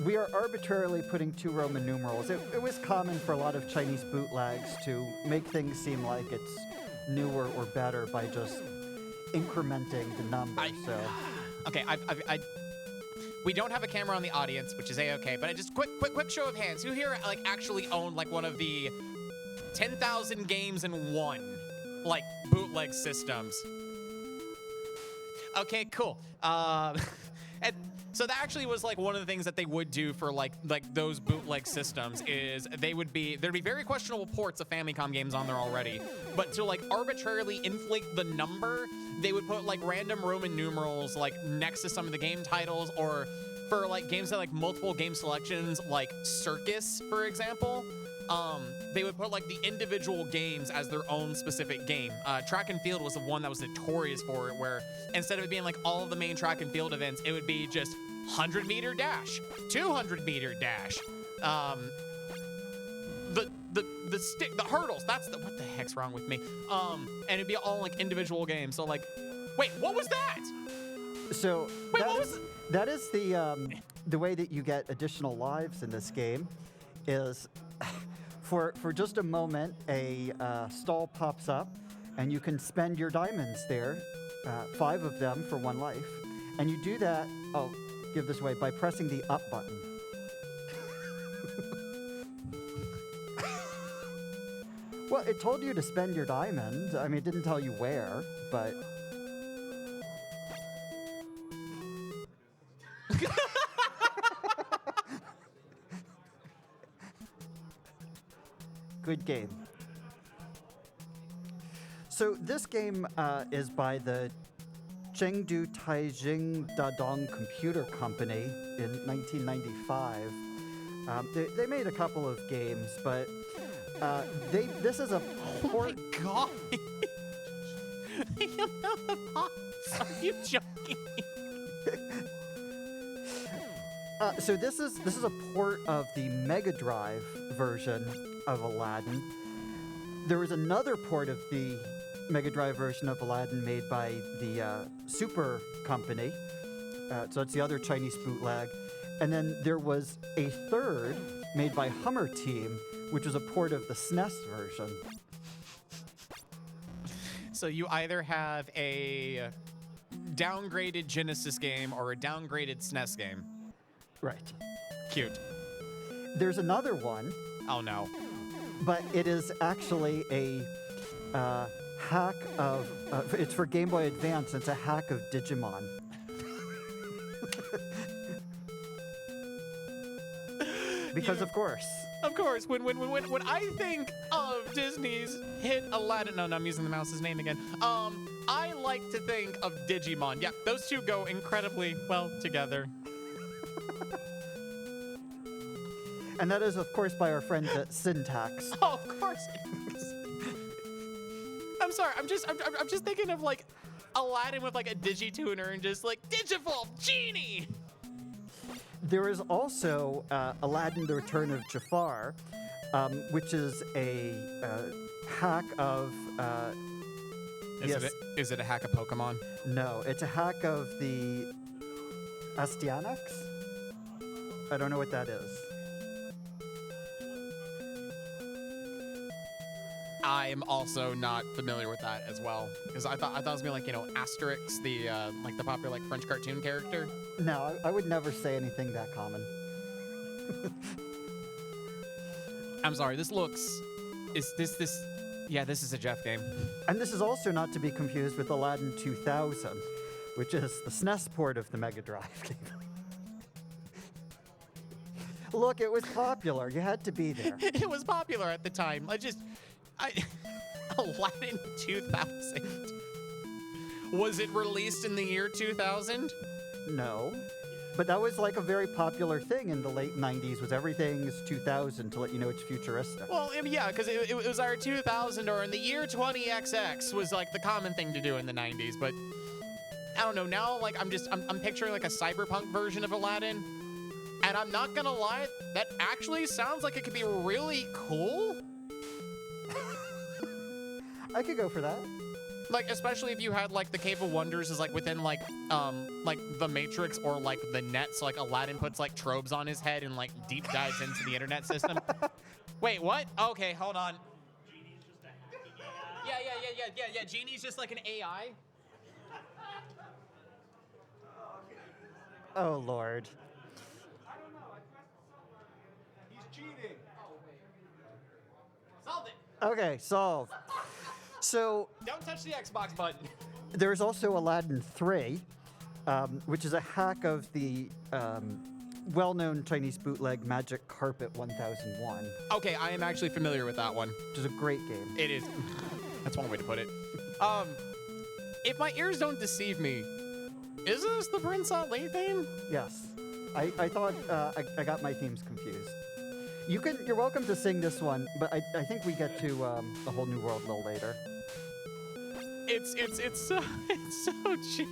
[SPEAKER 10] We are arbitrarily putting 2 Roman numerals. It was common for a lot of Chinese bootlegs to make things seem like it's newer or better by just incrementing the number,
[SPEAKER 7] Okay, we don't have a camera on the audience, which is A-okay, but I just quick show of hands. Who here actually owned one of the 10,000 games in one bootleg systems? Okay, cool. And so that actually was one of the things that they would do for those bootleg systems is there'd be very questionable ports of Famicom games on there already, but to arbitrarily inflate the number, they would put random Roman numerals next to some of the game titles, or for games that multiple game selections, Circus, for example. They would put the individual games as their own specific game. Track and Field was the one that was notorious for it, where instead of it being all of the main track and field events, it would be just 100-meter dash, 200-meter dash, the hurdles. What the heck's wrong with me? And it'd be all individual games. So wait, what was that?
[SPEAKER 10] So
[SPEAKER 7] wait, what was
[SPEAKER 10] that is the way that you get additional lives in this game is for just a moment, a stall pops up, and you can spend your diamonds there, 5 of them for 1 life. And you do that, I'll give this away, by pressing the up button. Well, it told you to spend your diamond. I mean, it didn't tell you where, but... Good game. So this game is by the Chengdu Taijing Dadong Computer Company in 1995. They made a couple of games, but this is a port.
[SPEAKER 7] Oh my god! You know the box. Are you joking?
[SPEAKER 10] So this is a port of the Mega Drive version of Aladdin. There was another port of the Mega Drive version of Aladdin made by the Super Company. So that's the other Chinese bootleg. And then there was a third made by Hummer Team, which was a port of the SNES version.
[SPEAKER 7] So you either have a downgraded Genesis game or a downgraded SNES game.
[SPEAKER 10] Right.
[SPEAKER 7] Cute.
[SPEAKER 10] There's another one.
[SPEAKER 7] Oh no.
[SPEAKER 10] But it is actually a hack of, it's for Game Boy Advance, it's a hack of Digimon. Because of course.
[SPEAKER 7] Of course, when I think of Disney's hit Aladdin, no, I'm using the mouse's name again. I like to think of Digimon. Yeah, those two go incredibly well together.
[SPEAKER 10] And that is, of course, by our friends at Syntax.
[SPEAKER 7] Oh, of course it is. I'm sorry. I'm just thinking of like Aladdin with like a digituner and just like Digivolve Genie.
[SPEAKER 10] There is also Aladdin: The Return of Jafar, which is a hack of.
[SPEAKER 7] Is it a hack of Pokemon?
[SPEAKER 10] No, it's a hack of the Astyanax. I don't know what that is.
[SPEAKER 7] I'm also not familiar with that as well, because I thought it was gonna be like, you know, Asterix, the like the popular like French cartoon character.
[SPEAKER 10] No, I would never say anything that common.
[SPEAKER 7] I'm sorry. This looks. Yeah, this is a Jeff game.
[SPEAKER 10] And this is also not to be confused with Aladdin 2000, which is the SNES port of the Mega Drive game. Look, it was popular. You had to be there.
[SPEAKER 7] It was popular at the time. Aladdin 2000. Was it released in the year 2000?
[SPEAKER 10] No. But that was like a very popular thing in the late 90s, was everything's 2000 to let you know it's futuristic.
[SPEAKER 7] Well, yeah, because it was our 2000 or in the year 20XX was like the common thing to do in the 90s. But I don't know, now like I'm picturing like a cyberpunk version of Aladdin. And I'm not gonna lie, that actually sounds like it could be really cool.
[SPEAKER 10] I could go for that.
[SPEAKER 7] Like, especially if you had like the Cave of Wonders is like within like the Matrix or like the net, so like Aladdin puts like tropes on his head and like deep dives into the internet system. Wait, what? Okay, hold on. Yeah. Genie's just like an AI.
[SPEAKER 10] Oh, Lord.
[SPEAKER 7] He's cheating. Solved it.
[SPEAKER 10] Okay, solved. So
[SPEAKER 7] Don't touch the Xbox button.
[SPEAKER 10] there's also Aladdin 3, which is a hack of the well-known Chinese bootleg Magic Carpet 1001.
[SPEAKER 7] Okay, I am actually familiar with that one.
[SPEAKER 10] Which is a great game.
[SPEAKER 7] It is. That's one way to put it. If my ears don't deceive me, is this the Prince Ali theme?
[SPEAKER 10] Yes. I thought I got my themes confused. You're welcome to sing this one, but I think we get to A Whole New World a little later.
[SPEAKER 7] It's so cheap.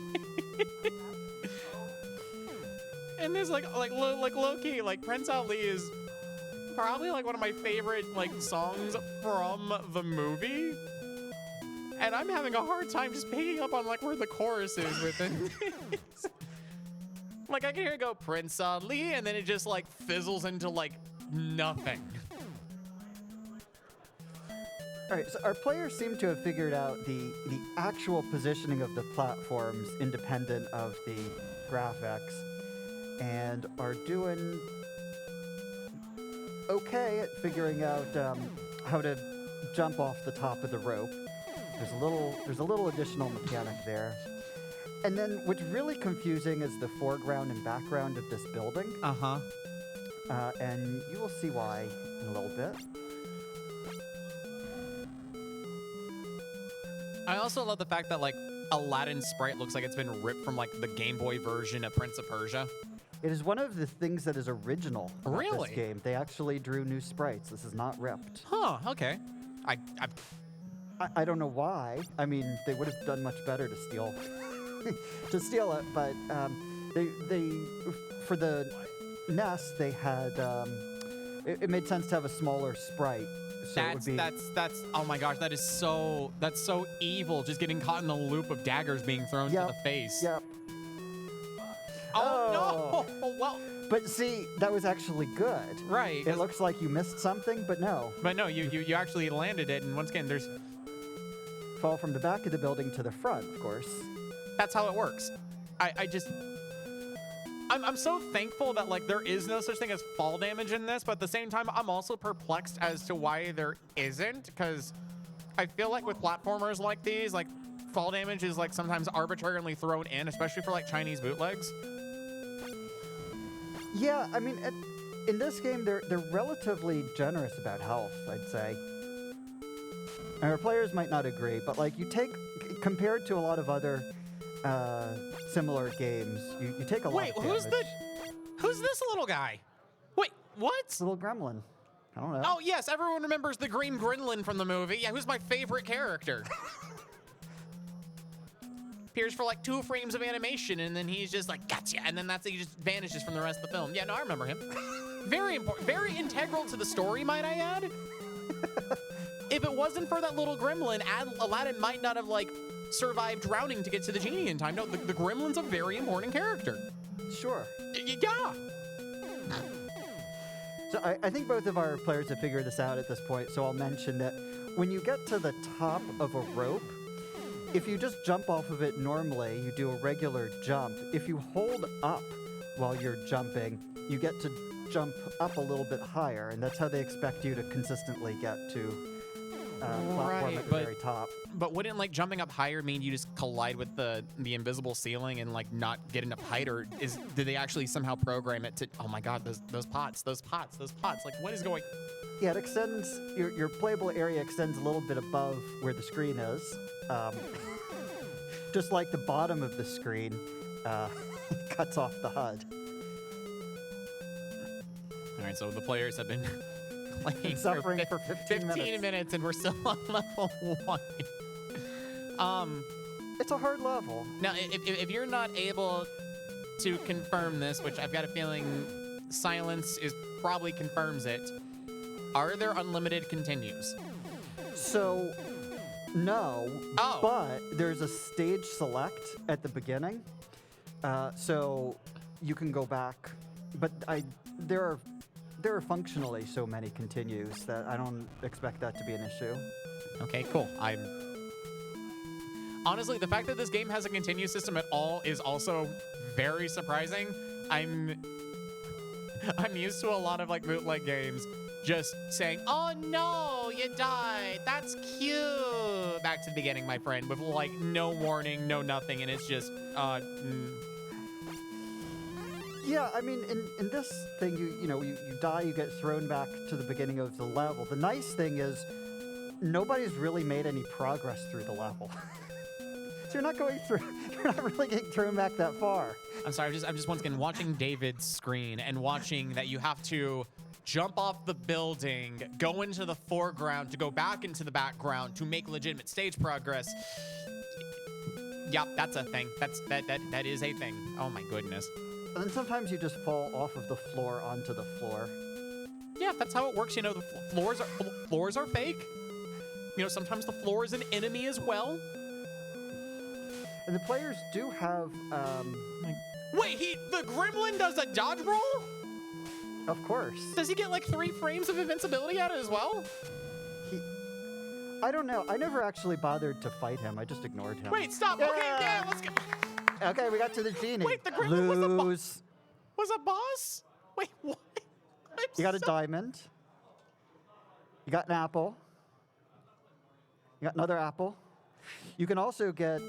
[SPEAKER 7] And there's like low key, like Prince Ali is probably like one of my favorite like songs from the movie. And I'm having a hard time just picking up on like where the chorus is within. Like, I can hear it go, Prince Ali, and then it just, like, fizzles into, like, nothing.
[SPEAKER 10] All right, so our players seem to have figured out the actual positioning of the platforms independent of the graphics, and are doing okay at figuring out how to jump off the top of the rope. There's a little additional mechanic there. And then what's really confusing is the foreground and background of this building.
[SPEAKER 7] Uh-huh.
[SPEAKER 10] And you will see why in a little bit.
[SPEAKER 7] I also love the fact that, like, Aladdin's sprite looks like it's been ripped from, like, the Game Boy version of Prince of Persia.
[SPEAKER 10] It is one of the things that is original about
[SPEAKER 7] Really?
[SPEAKER 10] this game. They actually drew new sprites. This is not ripped.
[SPEAKER 7] Huh, okay.
[SPEAKER 10] I don't know why. I mean, they would have done much better to steal it, but they for the NES they had it made sense to have a smaller sprite. So it would be
[SPEAKER 7] That's oh my gosh, that's so evil, just getting caught in the loop of daggers being thrown to the face.
[SPEAKER 10] Yep.
[SPEAKER 7] Oh no! Well,
[SPEAKER 10] but see, that was actually good.
[SPEAKER 7] right.
[SPEAKER 10] It looks like you missed something, but no.
[SPEAKER 7] But no, you actually landed it, and once again, there's
[SPEAKER 10] Fall from the back of the building to the front, of course.
[SPEAKER 7] that's how it works. I'm so thankful that, like, there is no such thing as fall damage in this, but at the same time, I'm also perplexed as to why there isn't, because I feel like with platformers like these, like, fall damage is, like, sometimes arbitrarily thrown in, especially for, like, Chinese bootlegs.
[SPEAKER 10] Yeah, I mean, in this game, they're relatively generous about health, I'd say. And our players might not agree, but, like, compared to a lot of other similar games, you take a lot of damage.
[SPEAKER 7] Who's this little guy? Wait, what?
[SPEAKER 10] Little gremlin. I don't know.
[SPEAKER 7] Oh, yes, everyone remembers the green gremlin from the movie. Yeah, who's my favorite character? Appears for like 2 frames of animation, and then he's just like, gotcha, and then he just vanishes from the rest of the film. Yeah, no, I remember him. Very important, very integral to the story, might I add. If it wasn't for that little gremlin, Aladdin might not have, like, survived drowning to get to the genie in time. No, the gremlin's a very important character.
[SPEAKER 10] Sure.
[SPEAKER 7] Yeah.
[SPEAKER 10] So I think both of our players have figured this out at this point, so I'll mention that when you get to the top of a rope, if you just jump off of it normally, you do a regular jump. If you hold up while you're jumping, you get to jump up a little bit higher, and that's how they expect you to consistently get to platform at the very top.
[SPEAKER 7] But wouldn't, like, jumping up higher mean you just collide with the invisible ceiling and, like, not get enough height, or did they actually somehow program it to? Oh my God, those pots! Like, what is going?
[SPEAKER 10] Yeah, it extends. Your playable area extends a little bit above where the screen is, just like the bottom of the screen cuts off the HUD.
[SPEAKER 7] All right, so the players have been playing
[SPEAKER 10] suffering for 15
[SPEAKER 7] minutes, and we're still on level 1.
[SPEAKER 10] It's a hard level.
[SPEAKER 7] Now, if you're not able to confirm this, which I've got a feeling silence probably confirms it, are there unlimited continues?
[SPEAKER 10] So, no.
[SPEAKER 7] Oh.
[SPEAKER 10] But there's a stage select at the beginning, so you can go back. But there are functionally so many continues that I don't expect that to be an issue.
[SPEAKER 7] Okay, cool. Honestly, the fact that this game has a continue system at all is also very surprising. I'm used to a lot of, like, bootleg games just saying, "Oh no, you died. That's cute." Back to the beginning, my friend, with, like, no warning, no nothing, and it's just
[SPEAKER 10] Yeah, I mean, in this thing, you die, you get thrown back to the beginning of the level. The nice thing is nobody's really made any progress through the level. So you're not really getting thrown back that far.
[SPEAKER 7] I'm sorry, I'm just once again watching David's screen and watching that you have to jump off the building, go into the foreground, to go back into the background to make legitimate stage progress. Yep, that's a thing. That is a thing. Oh my goodness.
[SPEAKER 10] And then sometimes you just fall off of the floor onto the floor.
[SPEAKER 7] Yeah, that's how it works. You know, the floors are fake. You know, sometimes the floor is an enemy as well.
[SPEAKER 10] And the players do have
[SPEAKER 7] Wait, the gremlin does a dodge roll?
[SPEAKER 10] Of course.
[SPEAKER 7] Does he get like 3 frames of invincibility at it as well?
[SPEAKER 10] I don't know. I never actually bothered to fight him. I just ignored him.
[SPEAKER 7] Wait, stop. Okay, yeah, let's go.
[SPEAKER 10] Okay, we got to the genie.
[SPEAKER 7] Wait, the gremlin
[SPEAKER 10] Lose.
[SPEAKER 7] was a boss? Wait, what?
[SPEAKER 10] You got a diamond. You got an apple. You got another apple. You can also get,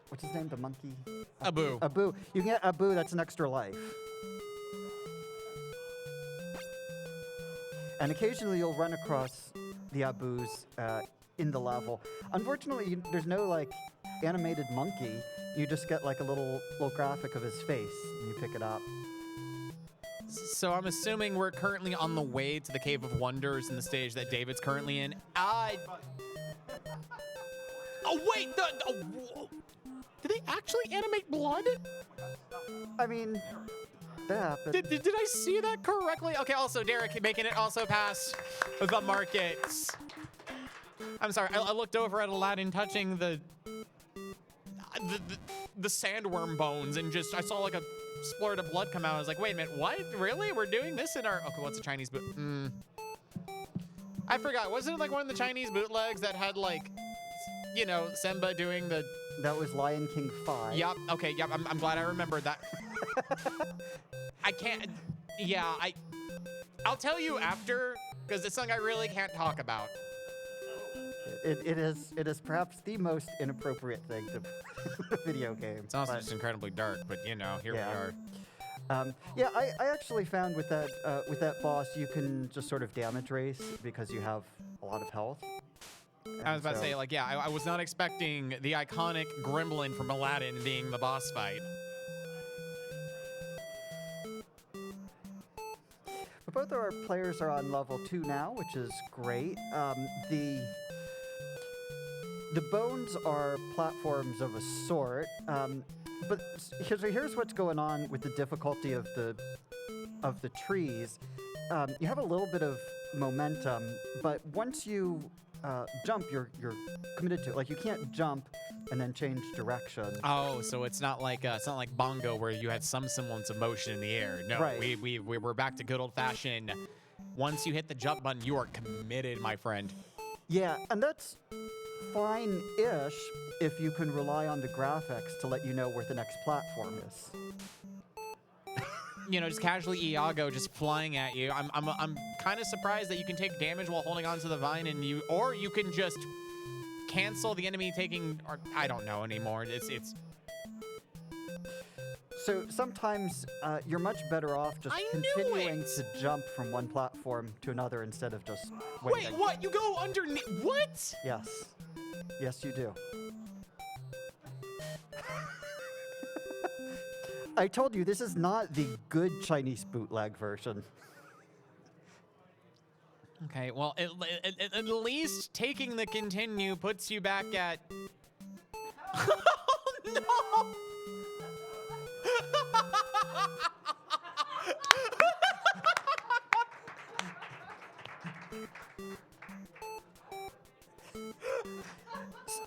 [SPEAKER 10] what's his name? The monkey?
[SPEAKER 7] Abu.
[SPEAKER 10] Abu. You can get Abu. That's an extra life. And occasionally you'll run across the Abus in the level. Unfortunately, there's no like animated monkey. You just get like a little graphic of his face and you pick it up.
[SPEAKER 7] So I'm assuming we're currently on the way to the Cave of Wonders in the stage that David's currently in. Oh wait, did they actually animate blood?
[SPEAKER 10] I mean, that happened.
[SPEAKER 7] Did I see that correctly? Okay, also Derek making it also past the markets. I'm sorry, I looked over at Aladdin touching the sandworm bones and just, I saw like a splurt of blood come out. I was like, wait a minute, what? Really? We're doing this in our, okay, what's a Chinese boot? I forgot, wasn't it like one of the Chinese bootlegs that had like, you know, Simba doing the...
[SPEAKER 10] That was Lion King 5.
[SPEAKER 7] Yup, okay, yup, I'm glad I remembered that. I can't, yeah, I'll tell you after, because it's something I really can't talk about.
[SPEAKER 10] It is perhaps the most inappropriate thing to a video game.
[SPEAKER 7] It's also just incredibly dark, but you know, here we are.
[SPEAKER 10] Yeah, I actually found with that boss you can just sort of damage race because you have a lot of health.
[SPEAKER 7] I was about to say, like, yeah, I was not expecting the iconic gremlin from Aladdin being the boss fight.
[SPEAKER 10] But both of our players are on level 2 now, which is great. The bones are platforms of a sort, but here's what's going on with the difficulty of the trees. You have a little bit of momentum, but once you jump, you're committed to it. Like you can't jump and then change direction.
[SPEAKER 7] Oh, so it's not like bongo where you had some semblance of motion in the air. No,
[SPEAKER 10] right.
[SPEAKER 7] we're back to good old fashioned. Once you hit the jump button, you are committed, my friend.
[SPEAKER 10] Yeah, and that's fine-ish if you can rely on the graphics to let you know where the next platform is.
[SPEAKER 7] You know, just casually Iago just flying at you. I'm kind of surprised that you can take damage while holding onto the vine, and you can just cancel the enemy taking, or I don't know anymore. It's.
[SPEAKER 10] So sometimes you're much better off just continuing to jump from one platform to another instead of just waiting.
[SPEAKER 7] Wait, what? You go underneath? What?
[SPEAKER 10] Yes. Yes, you do. I told you, this is not the good Chinese bootleg version.
[SPEAKER 7] Okay, well, at least taking the continue puts you back at... Oh, no!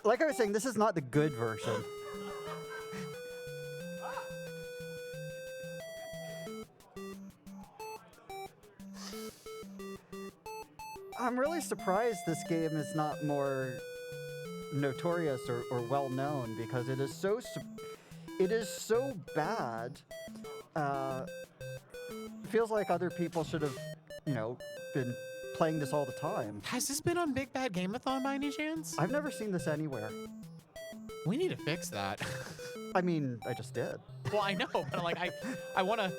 [SPEAKER 10] Like I was saying, this is not the good version. I'm really surprised this game is not more notorious or well known because it is so bad. Feels like other people should have, been playing this all the time.
[SPEAKER 7] Has this been on Big Bad Gameathon by any chance?
[SPEAKER 10] I've never seen this anywhere.
[SPEAKER 7] We need to fix that.
[SPEAKER 10] I mean, I just did.
[SPEAKER 7] Well, I know, but like, I want to.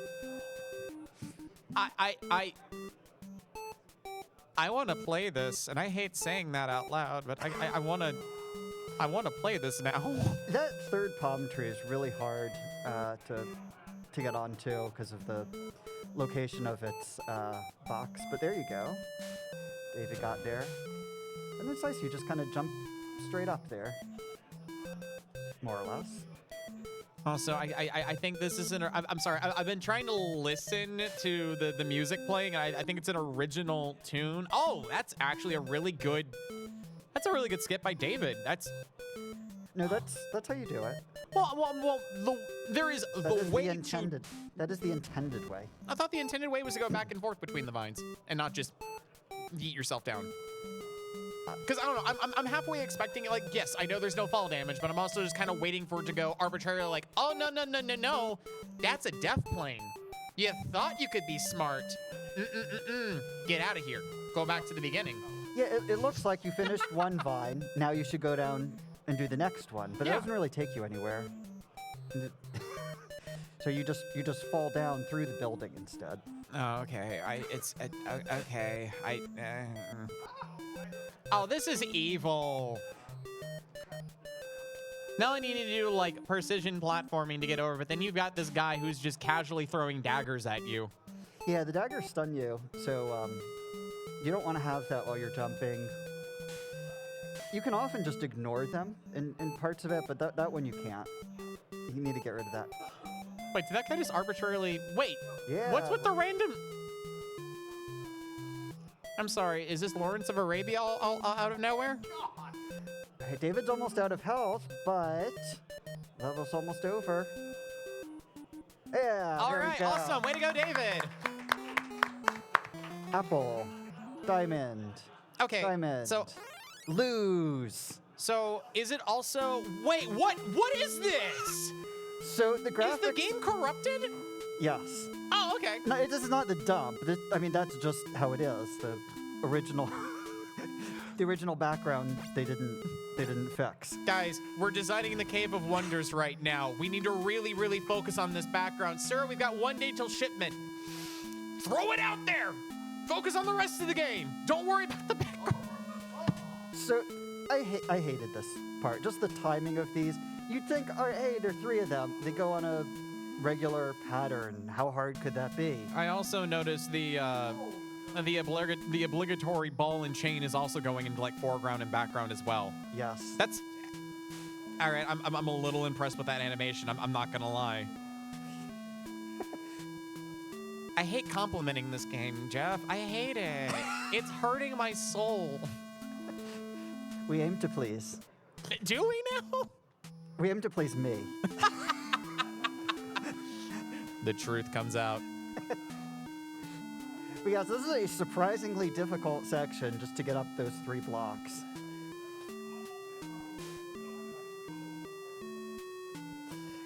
[SPEAKER 7] I want to play this, and I hate saying that out loud, but I want to play this now.
[SPEAKER 10] That third palm tree is really hard to get onto because of the location of its box. But there you go. David got there. And it's nice, you just kind of jump straight up there. More or less.
[SPEAKER 7] Also, I think this is I'm sorry, I've been trying to listen to the music playing, and I think it's an original tune. Oh, that's actually a really good skip by David.
[SPEAKER 10] No, that's how you do it.
[SPEAKER 7] There is
[SPEAKER 10] That
[SPEAKER 7] the
[SPEAKER 10] is
[SPEAKER 7] way
[SPEAKER 10] the intended. That is the intended way.
[SPEAKER 7] I thought the intended way was to go back and forth between the vines and not just yeet yourself down. Because I don't know, I'm halfway expecting it. Like, yes, I know there's no fall damage, but I'm also just kind of waiting for it to go arbitrarily. Like, oh no, that's a death plane. You thought you could be smart. Get out of here. Go back to the beginning.
[SPEAKER 10] Yeah, it looks like you finished one vine. Now you should go down and do the next one, but it doesn't really take you anywhere. So you just fall down through the building instead.
[SPEAKER 7] Oh, okay. Okay. Oh, this is evil. Not only do you need to do like precision platforming to get over, but then you've got this guy who's just casually throwing daggers at you.
[SPEAKER 10] Yeah, the daggers stun you, so you don't want to have that while you're jumping. You can often just ignore them in parts of it, but that one you can't. You need to get rid of that.
[SPEAKER 7] Wait, did that guy just arbitrarily... Wait,
[SPEAKER 10] Yeah.
[SPEAKER 7] what's with the random... I'm sorry, is this Lawrence of Arabia all out of nowhere?
[SPEAKER 10] Hey, David's almost out of health, but level's almost over. Yeah.
[SPEAKER 7] All
[SPEAKER 10] there we
[SPEAKER 7] right,
[SPEAKER 10] go.
[SPEAKER 7] awesome. Way to go, David.
[SPEAKER 10] Apple, diamond.
[SPEAKER 7] Okay,
[SPEAKER 10] Diamond.
[SPEAKER 7] so
[SPEAKER 10] lose.
[SPEAKER 7] So is it also... Wait, what is this?
[SPEAKER 10] So the graphics.
[SPEAKER 7] Is the game corrupted?
[SPEAKER 10] Yes.
[SPEAKER 7] Oh, okay.
[SPEAKER 10] No, this is not the dump. I mean, that's just how it is. The original, the original background they didn't fix.
[SPEAKER 7] Guys, we're designing the Cave of Wonders right now. We need to really, really focus on this background. Sir, we've got 1 day till shipment. Throw it out there. Focus on the rest of the game. Don't worry about the background.
[SPEAKER 10] So I hated this part. Just the timing of these. You'd think, oh, hey, there are 3 of them. They go on a regular pattern. How hard could that be?
[SPEAKER 7] I also noticed the obligatory ball and chain is also going into like foreground and background as well.
[SPEAKER 10] Yes.
[SPEAKER 7] That's all right. I'm a little impressed with that animation. I'm not gonna lie. I hate complimenting this game, Jeff. I hate it. It's hurting my soul.
[SPEAKER 10] We aim to please.
[SPEAKER 7] Do we now?
[SPEAKER 10] We aim to please me.
[SPEAKER 7] The truth comes out.
[SPEAKER 10] But yes, this is a surprisingly difficult section just to get up those 3 blocks.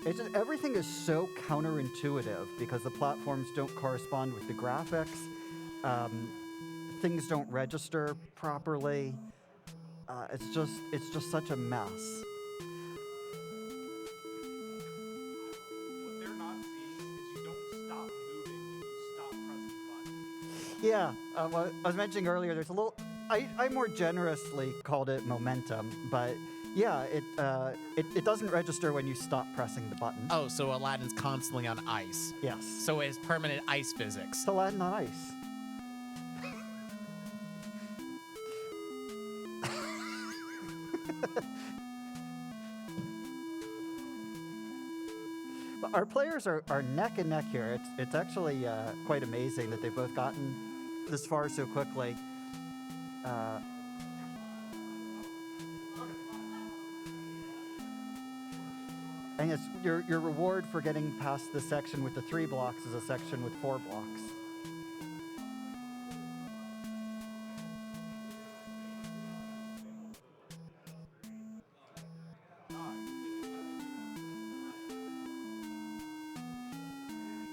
[SPEAKER 10] It's just, everything is so counterintuitive because the platforms don't correspond with the graphics. Things don't register properly. It's just such a mess.
[SPEAKER 7] What they're not seeing is you don't stop moving, you stop pressing buttons.
[SPEAKER 10] Yeah, well, I was mentioning earlier, there's a little... I more generously called it momentum, but yeah, it doesn't register when you stop pressing the button.
[SPEAKER 7] Oh, so Aladdin's constantly on ice.
[SPEAKER 10] Yes.
[SPEAKER 7] So it's permanent ice physics.
[SPEAKER 10] It's Aladdin on ice. But our players are neck and neck here. It's actually quite amazing that they've both gotten this far so quickly. And it's your reward for getting past the section with the 3 blocks is a section with 4 blocks.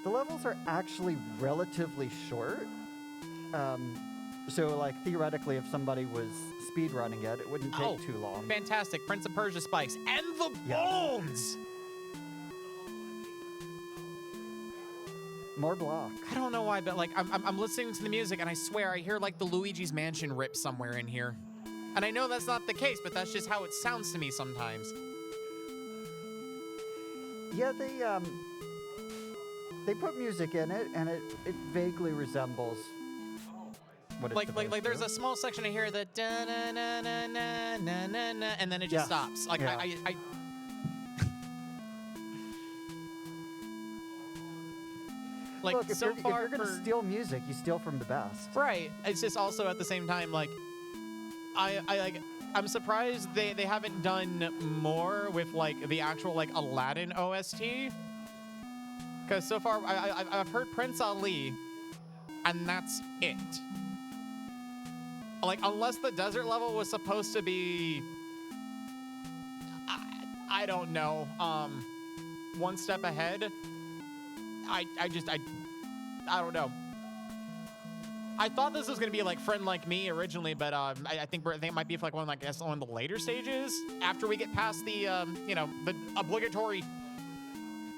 [SPEAKER 10] The levels are actually relatively short. So, like, theoretically, if somebody was speedrunning it, it wouldn't take too long.
[SPEAKER 7] Fantastic. Prince of Persia spikes. And the bones!
[SPEAKER 10] More blocks.
[SPEAKER 7] I don't know why, but, like, I'm listening to the music, and I swear I hear, like, the Luigi's Mansion rip somewhere in here. And I know that's not the case, but that's just how it sounds to me sometimes.
[SPEAKER 10] Yeah, they put music in it, and it vaguely resembles what it's supposed
[SPEAKER 7] Like there's
[SPEAKER 10] to.
[SPEAKER 7] a small section I hear that da na na na na na na na, and then it just stops. Like
[SPEAKER 10] Yeah.
[SPEAKER 7] I like
[SPEAKER 10] Look, if
[SPEAKER 7] so
[SPEAKER 10] you're
[SPEAKER 7] far
[SPEAKER 10] gonna
[SPEAKER 7] for
[SPEAKER 10] steal music, you steal from the best.
[SPEAKER 7] right. It's just also at the same time like I'm surprised they haven't done more with like the actual like Aladdin OST. Because so far I've heard Prince Ali, and that's it. Like unless the desert level was supposed to be, I don't know, one step ahead. I don't know. I thought this was gonna be like Friend Like Me originally, but I think it might be like one of the later stages after we get past the the obligatory.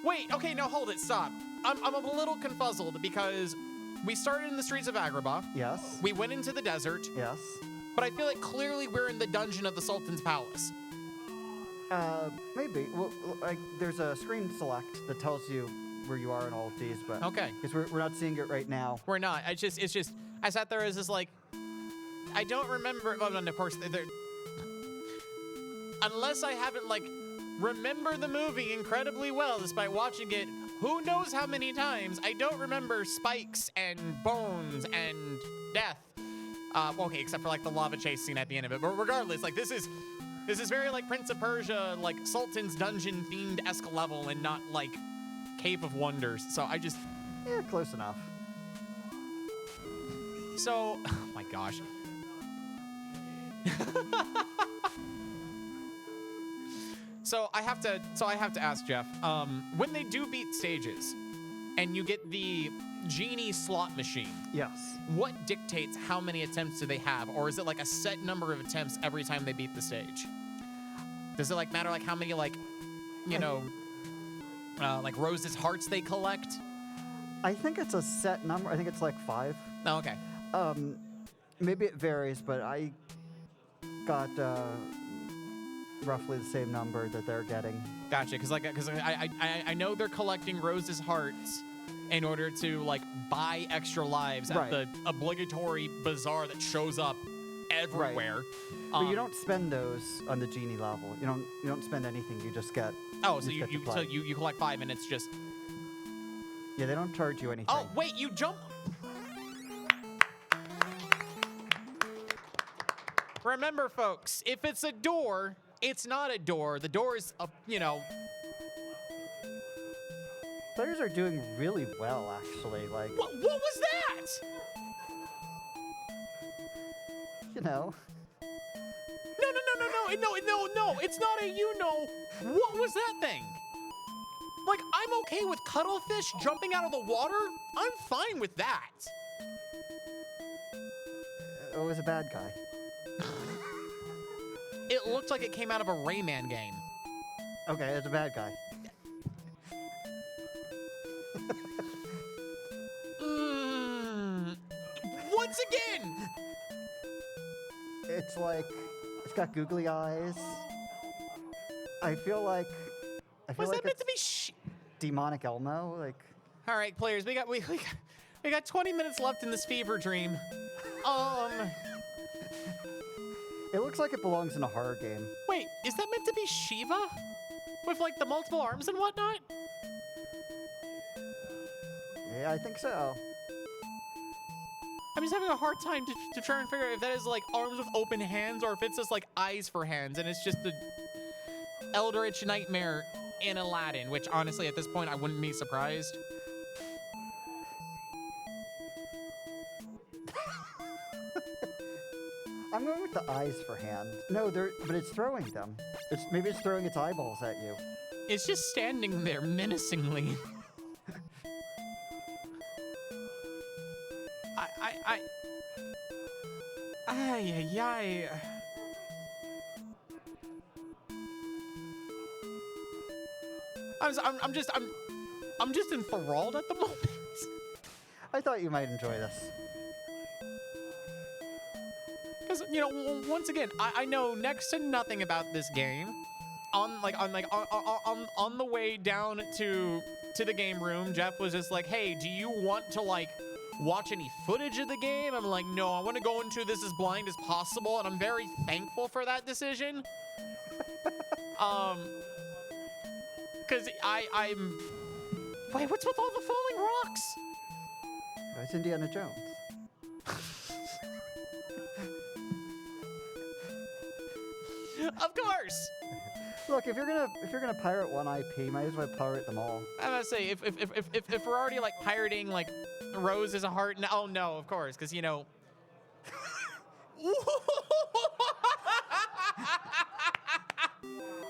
[SPEAKER 7] Wait, okay, no, hold it, stop. I'm a little confuzzled because we started in the streets of Agrabah.
[SPEAKER 10] Yes.
[SPEAKER 7] We went into the desert.
[SPEAKER 10] Yes.
[SPEAKER 7] But I feel like clearly we're in the dungeon of the Sultan's palace.
[SPEAKER 10] Maybe. Well, like, there's a screen select that tells you where you are in all of these, but
[SPEAKER 7] okay,
[SPEAKER 10] because we're not seeing it right now.
[SPEAKER 7] We're not. It's just I sat there as this like, I don't remember. Well, of course, unless I haven't like remember the movie incredibly well, despite watching it who knows how many times, I don't remember spikes and bones and death. Okay, except for like the lava chase scene at the end of it. But regardless, like this is very like Prince of Persia, like Sultan's Dungeon themed-esque level, and not like Cave of Wonders. So I just
[SPEAKER 10] close enough.
[SPEAKER 7] So, oh my gosh. So I have to ask Jeff, when they do beat stages and you get the genie slot machine,
[SPEAKER 10] yes,
[SPEAKER 7] what dictates how many attempts do they have? Or is it like a set number of attempts every time they beat the stage? Does it like matter like how many like, like roses hearts they collect?
[SPEAKER 10] I think it's a set number. I think it's like 5.
[SPEAKER 7] Oh, okay.
[SPEAKER 10] Maybe it varies, but I got roughly the same number that they're getting.
[SPEAKER 7] Gotcha, because I know they're collecting roses hearts in order to like buy extra lives at the obligatory bazaar that shows up everywhere.
[SPEAKER 10] Right. But you don't spend those on the genie level. You don't spend anything. You just get.
[SPEAKER 7] Oh, so you collect 5 and it's just.
[SPEAKER 10] Yeah, they don't charge you anything.
[SPEAKER 7] Oh wait, you jump. Remember, folks, if it's a door, it's not a door. The door is a,
[SPEAKER 10] Players are doing really well, actually. Like.
[SPEAKER 7] What was that?
[SPEAKER 10] No.
[SPEAKER 7] No, it's not a What was that thing? Like, I'm okay with cuttlefish jumping out of the water. I'm fine with that.
[SPEAKER 10] It was a bad guy.
[SPEAKER 7] It looked like it came out of a Rayman game.
[SPEAKER 10] Okay, it's a bad guy.
[SPEAKER 7] Once again!
[SPEAKER 10] It's like, it's got googly eyes. I feel like
[SPEAKER 7] Was that meant to be
[SPEAKER 10] demonic Elmo? Like.
[SPEAKER 7] All right, players, we got 20 minutes left in this fever dream.
[SPEAKER 10] It looks like it belongs in a horror game.
[SPEAKER 7] Wait, is that meant to be Shiva? With like the multiple arms and whatnot?
[SPEAKER 10] Yeah, I think so.
[SPEAKER 7] I'm just having a hard time to try and figure out if that is like arms with open hands or if it's just like eyes for hands and it's just the Eldritch Nightmare in Aladdin, which honestly at this point I wouldn't be surprised.
[SPEAKER 10] I'm going with the eyes for hand. No, but it's throwing them. Maybe it's throwing its eyeballs at you.
[SPEAKER 7] It's just standing there menacingly. I'm just enthralled at the moment.
[SPEAKER 10] I thought you might enjoy this.
[SPEAKER 7] Because once again, I know next to nothing about this game. On the way down to the game room, Jeff was just like, "Hey, do you want to like watch any footage of the game?" I'm like, "No, I want to go into this as blind as possible," and I'm very thankful for that decision. Because I'm. Wait, what's with all the falling rocks?
[SPEAKER 10] It's Indiana Jones.
[SPEAKER 7] Of course.
[SPEAKER 10] Look, if you're gonna pirate one IP, might as well pirate them all.
[SPEAKER 7] I must say, if we're already like pirating like Rose is a heart, oh no, of course, because you know.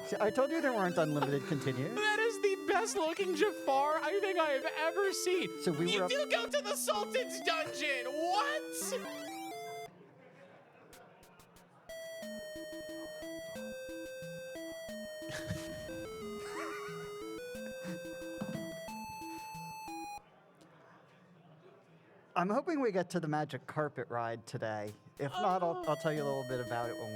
[SPEAKER 10] See, I told you there weren't unlimited continues.
[SPEAKER 7] That is the best looking Jafar I think I have ever seen.
[SPEAKER 10] So we
[SPEAKER 7] you
[SPEAKER 10] were up-
[SPEAKER 7] do go to the Sultan's dungeon. What?
[SPEAKER 10] I'm hoping we get to the magic carpet ride today. If not, I'll tell you a little bit about it when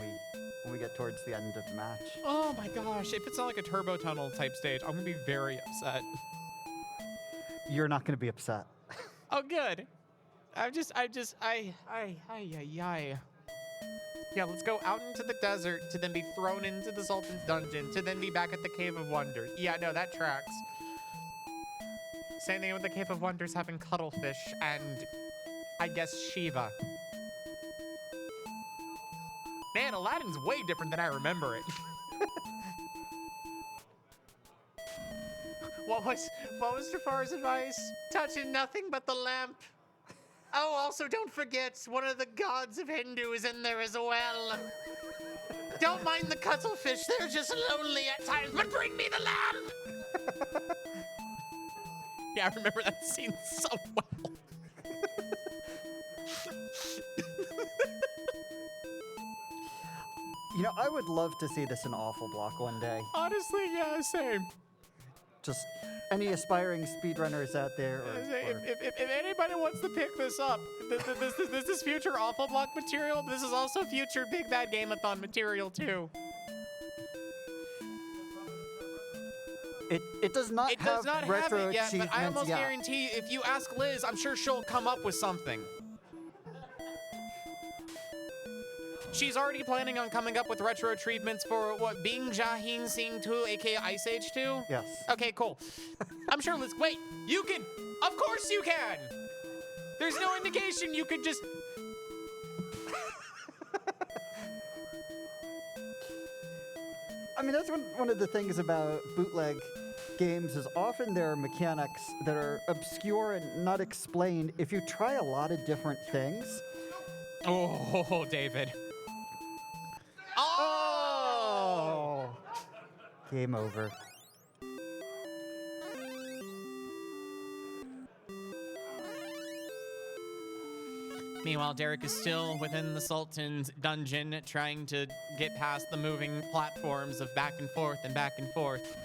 [SPEAKER 10] we get towards the end of the match.
[SPEAKER 7] Oh my gosh, if it's not like a turbo tunnel type stage, I'm gonna be very upset.
[SPEAKER 10] You're not gonna be upset.
[SPEAKER 7] Oh, good. Yeah, let's go out into the desert to then be thrown into the Sultan's dungeon to then be back at the Cave of Wonders. Yeah, no, that tracks. Same thing with the Cave of Wonders having cuttlefish and, I guess, Shiva. Man, Aladdin's way different than I remember it. What was Jafar's advice? Touching nothing but the lamp. Oh, also don't forget, one of the gods of Hindu is in there as well. Don't mind the cuttlefish, they're just lonely at times, but bring me the lamp! Yeah, I remember that scene so well.
[SPEAKER 10] You know, I would love to see this in Awful Block one day.
[SPEAKER 7] Honestly, yeah, same.
[SPEAKER 10] Just any aspiring speedrunners out there.
[SPEAKER 7] If anybody wants to pick this up, this is future Awful Block material. This is also future Big Bad Game-a-thon material, too.
[SPEAKER 10] It does not have retro
[SPEAKER 7] it yet,
[SPEAKER 10] achievements
[SPEAKER 7] but I almost
[SPEAKER 10] yet.
[SPEAKER 7] guarantee if you ask Liz, I'm sure she'll come up with something. She's already planning on coming up with retro treatments for what, Bing Jahin Sing 2, aka Ice Age 2?
[SPEAKER 10] Yes.
[SPEAKER 7] Okay, cool. I'm sure Liz, wait, you can, of course you can! There's no indication you could just...
[SPEAKER 10] I mean, that's one of the things about bootleg games is often there are mechanics that are obscure and not explained. If you try a lot of different things...
[SPEAKER 7] Oh, David.
[SPEAKER 10] Oh! Game over.
[SPEAKER 7] Meanwhile, Derek is still within the Sultan's dungeon, trying to get past the moving platforms of back and forth and back and forth.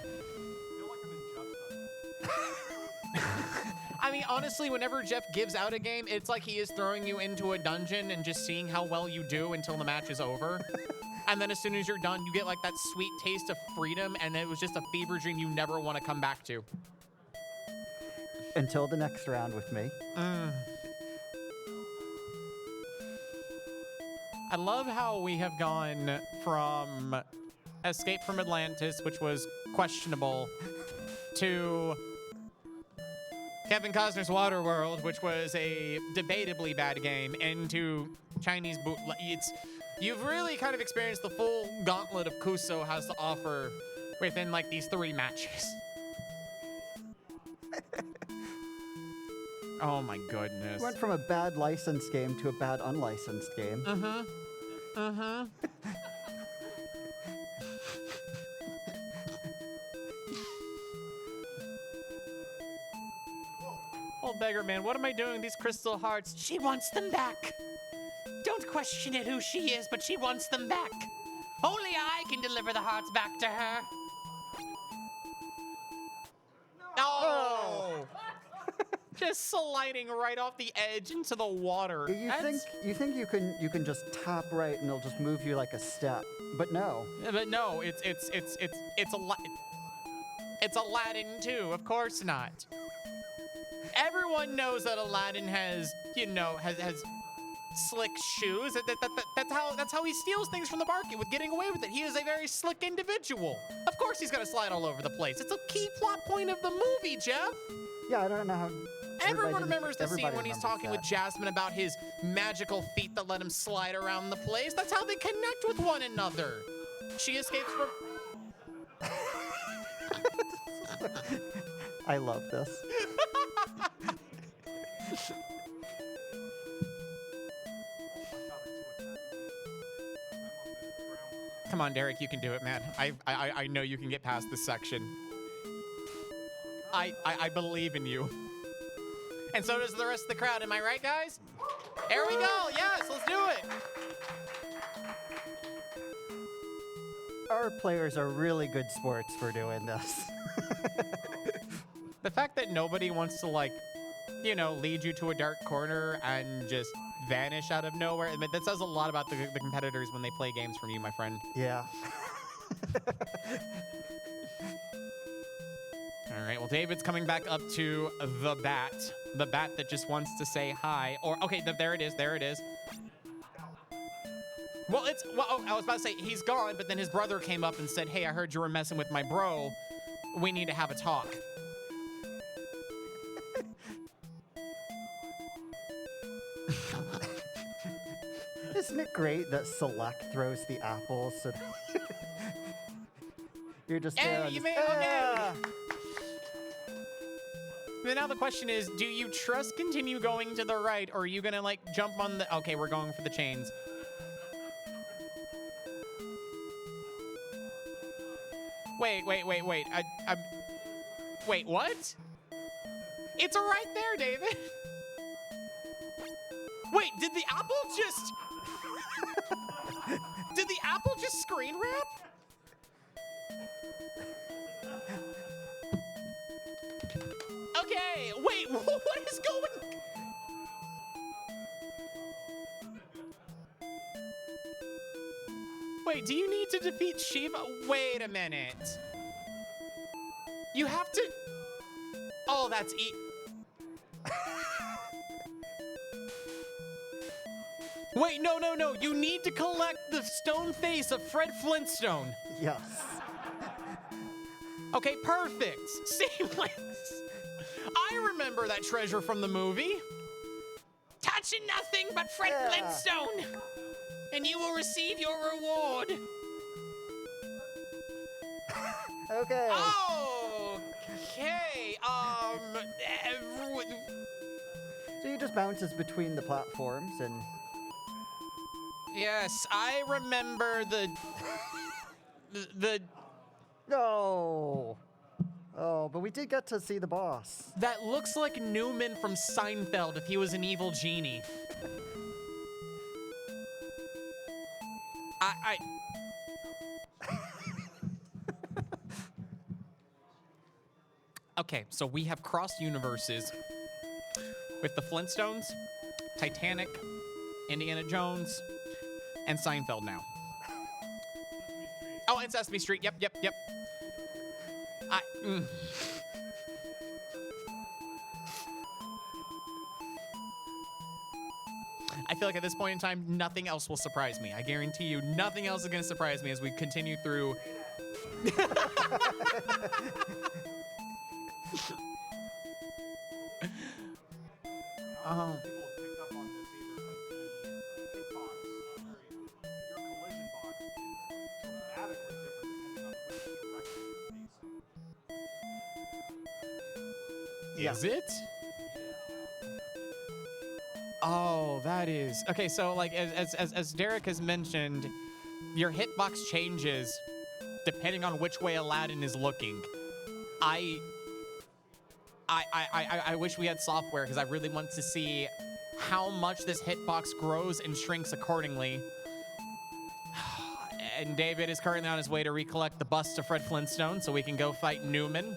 [SPEAKER 7] I mean, honestly, whenever Jeff gives out a game, it's like he is throwing you into a dungeon and just seeing how well you do until the match is over. And then as soon as you're done, you get like that sweet taste of freedom, and it was just a fever dream you never want to come back to.
[SPEAKER 10] Until the next round with me.
[SPEAKER 7] I love how we have gone from Escape from Atlantis, which was questionable, to Kevin Costner's Waterworld, which was a debatably bad game, and to Chinese bootleg. You've really kind of experienced the full gauntlet of Kuso has to offer within like these 3 matches. Oh my goodness.
[SPEAKER 10] Went from a bad licensed game to a bad unlicensed game.
[SPEAKER 7] Old beggar man, what am I doing with these crystal hearts? She wants them back. Don't question it who she is, but she wants them back. Only I can deliver the hearts back to her. Oh! Just sliding right off the edge into the water.
[SPEAKER 10] You think you can just tap right and it'll just move you like a step, but no.
[SPEAKER 7] But no, it's Aladdin too. Of course not. Everyone knows that Aladdin has slick shoes. That's how he steals things from the market with getting away with it. He is a very slick individual. Of course he's gonna slide all over the place. It's a key plot point of the movie, Jeff.
[SPEAKER 10] Yeah, I don't know how.
[SPEAKER 7] Everyone remembers the scene when he's
[SPEAKER 10] remembers
[SPEAKER 7] talking with Jasmine about his magical feet that let him slide around the place. That's how they connect with one another. She escapes from.
[SPEAKER 10] I love this.
[SPEAKER 7] Come on, Derek, you can do it, man. I know you can get past this section. I believe in you. And so does the rest of the crowd. Am I right, guys? There we go. Yes, let's do it.
[SPEAKER 10] Our players are really good sports for doing this.
[SPEAKER 7] The fact that nobody wants to, like, you know, lead you to a dark corner and just vanish out of nowhere, I mean, that says a lot about the competitors when they play games from you, my friend.
[SPEAKER 10] Yeah.
[SPEAKER 7] All right, well, David's coming back up to the bat that just wants to say hi. Or, okay, there it is, there it is. Well, I was about to say he's gone, but then his brother came up and said, hey, I heard you were messing with my bro. We need to have a talk.
[SPEAKER 10] Isn't it great that Select throws the apples so that you're just there?
[SPEAKER 7] Hey, you made it again. But now the question is, do you trust continue going to the right, or are you gonna like jump on the? Okay, we're going for the chains. Wait. Wait, what? It's right there, David. Wait, did the apple just... Did the apple just screen wrap? Okay, wait, what is going... Wait, do you need to defeat Shiva? Wait a minute. You have to... Oh, that's Wait, no. You need to collect the stone face of Fred Flintstone.
[SPEAKER 10] Yes.
[SPEAKER 7] Okay, perfect. Seamless. I remember that treasure from the movie. Touching nothing but Fred Flintstone. And you will receive your reward.
[SPEAKER 10] Okay.
[SPEAKER 7] Okay.
[SPEAKER 10] So you just bounces between the platforms and...
[SPEAKER 7] Yes, I remember the
[SPEAKER 10] No. Oh, but we did get to see the boss.
[SPEAKER 7] That looks like Newman from Seinfeld if he was an evil genie. Okay, so we have crossed universes with the Flintstones, Titanic, Indiana Jones, and Seinfeld now. Oh, and Sesame Street. Yep. I feel like at this point in time, nothing else will surprise me. I guarantee you, nothing else is going to surprise me as we continue through. Is it? Oh, that is okay. So, like, as Derek has mentioned, your hitbox changes depending on which way Aladdin is looking. I wish we had software because I really want to see how much this hitbox grows and shrinks accordingly. And David is currently on his way to recollect the bust of Fred Flintstone so we can go fight Newman.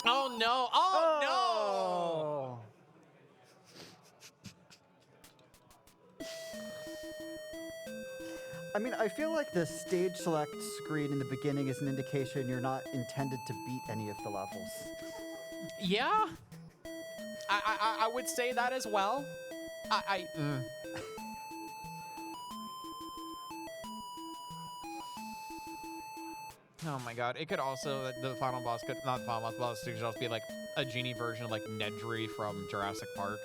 [SPEAKER 7] Oh no! Oh no!
[SPEAKER 10] I mean, I feel like the stage select screen in the beginning is an indication you're not intended to beat any of the levels.
[SPEAKER 7] Yeah, I would say that as well. Oh my god, it could also, the final boss could, not the final boss could also be like a genie version of like Nedry from Jurassic Park.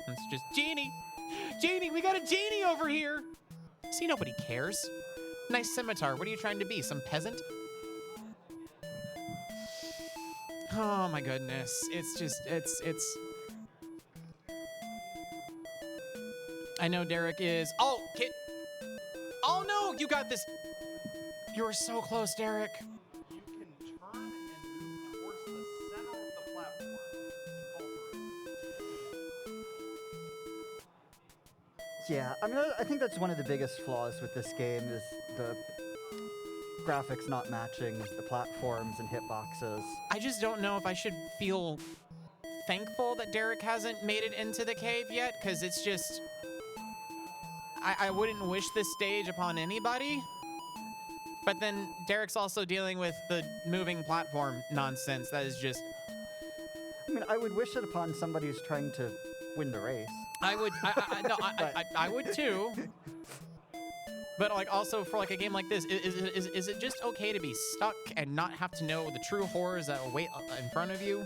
[SPEAKER 7] It's just, Genie, Genie, we got a genie over here. See, nobody cares. Nice scimitar. What are you trying to be? Some peasant? Oh my goodness. It's just, it's. I know Derek is. Oh, kid. Oh no, you got this. You were so close, Derek.
[SPEAKER 10] You can turn and move towards the center of the platform and fall through. Yeah, I mean, I think that's one of the biggest flaws with this game is the graphics not matching the platforms and hitboxes.
[SPEAKER 7] I just don't know if I should feel thankful that Derek hasn't made it into the cave yet, because it's just... I wouldn't wish this stage upon anybody. But then Derek's also dealing with the moving platform nonsense. That is just...
[SPEAKER 10] I mean, I would wish it upon somebody who's trying to win the race.
[SPEAKER 7] I would, I would too. But like also for like a game like this, is it just okay to be stuck and not have to know the true horrors that await in front of you?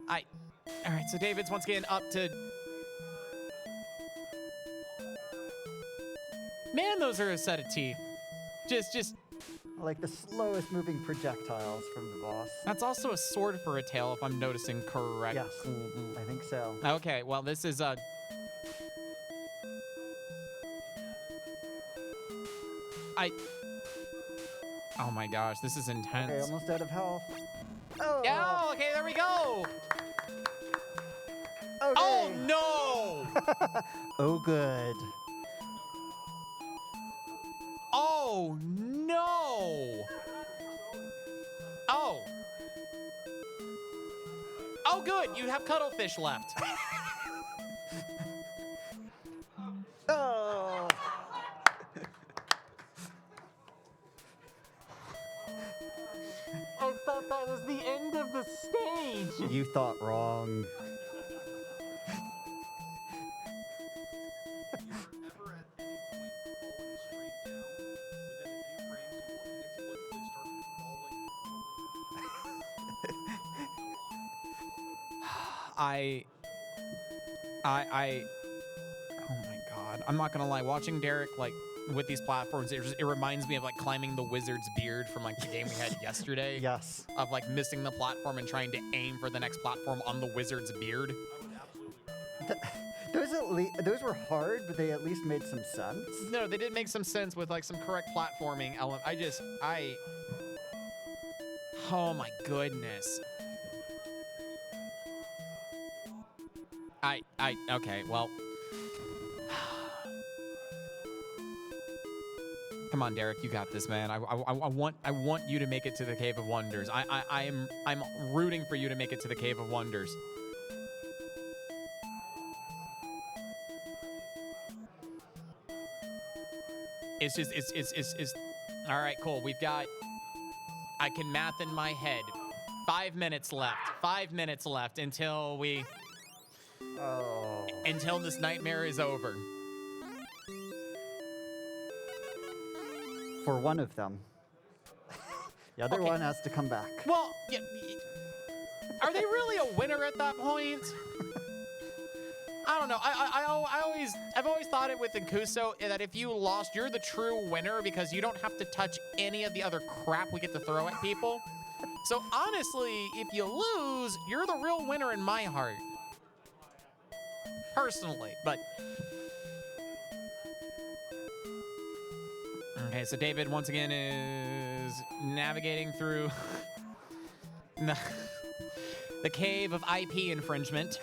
[SPEAKER 7] All right, so David's once again up to... Man, those are a set of teeth. Just...
[SPEAKER 10] Like the slowest moving projectiles from the boss.
[SPEAKER 7] That's also a sword for a tail, if I'm noticing correctly.
[SPEAKER 10] Yes, I think so.
[SPEAKER 7] Okay, well, this is oh my gosh, this is intense.
[SPEAKER 10] Okay, almost out of health. Oh!
[SPEAKER 7] Yeah, okay, there we go.
[SPEAKER 10] Okay.
[SPEAKER 7] Oh no!
[SPEAKER 10] Oh, good.
[SPEAKER 7] Oh no! Oh. Oh good, you have cuttlefish left.
[SPEAKER 10] Oh!
[SPEAKER 7] I thought that was the end of the stage.
[SPEAKER 10] You thought wrong.
[SPEAKER 7] Oh my god. I'm not gonna lie, watching Derek, like, with these platforms, it reminds me of, like, climbing the wizard's beard from, like, the game we had yesterday.
[SPEAKER 10] Yes.
[SPEAKER 7] Of, like, missing the platform and trying to aim for the next platform on the wizard's beard.
[SPEAKER 10] Those were hard, but they at least made some sense.
[SPEAKER 7] No, they did make some sense with, like, some correct platforming element. Oh my goodness. Okay, well. Come on, Derek, you got this, man. I want you to make it to the Cave of Wonders. I'm rooting for you to make it to the Cave of Wonders. It's all right, cool. We've got, I can math in my head. 5 minutes left. 5 minutes left until we...
[SPEAKER 10] Oh.
[SPEAKER 7] Until this nightmare is over.
[SPEAKER 10] For one of them. The other one has to come back.
[SPEAKER 7] Well, yeah, are they really a winner at that point? I don't know. I've always thought it with Kuso that if you lost, you're the true winner because you don't have to touch any of the other crap we get to throw at people. So honestly, if you lose, you're the real winner in my heart. Personally, but... Okay, so David once again is navigating through the cave of IP infringement.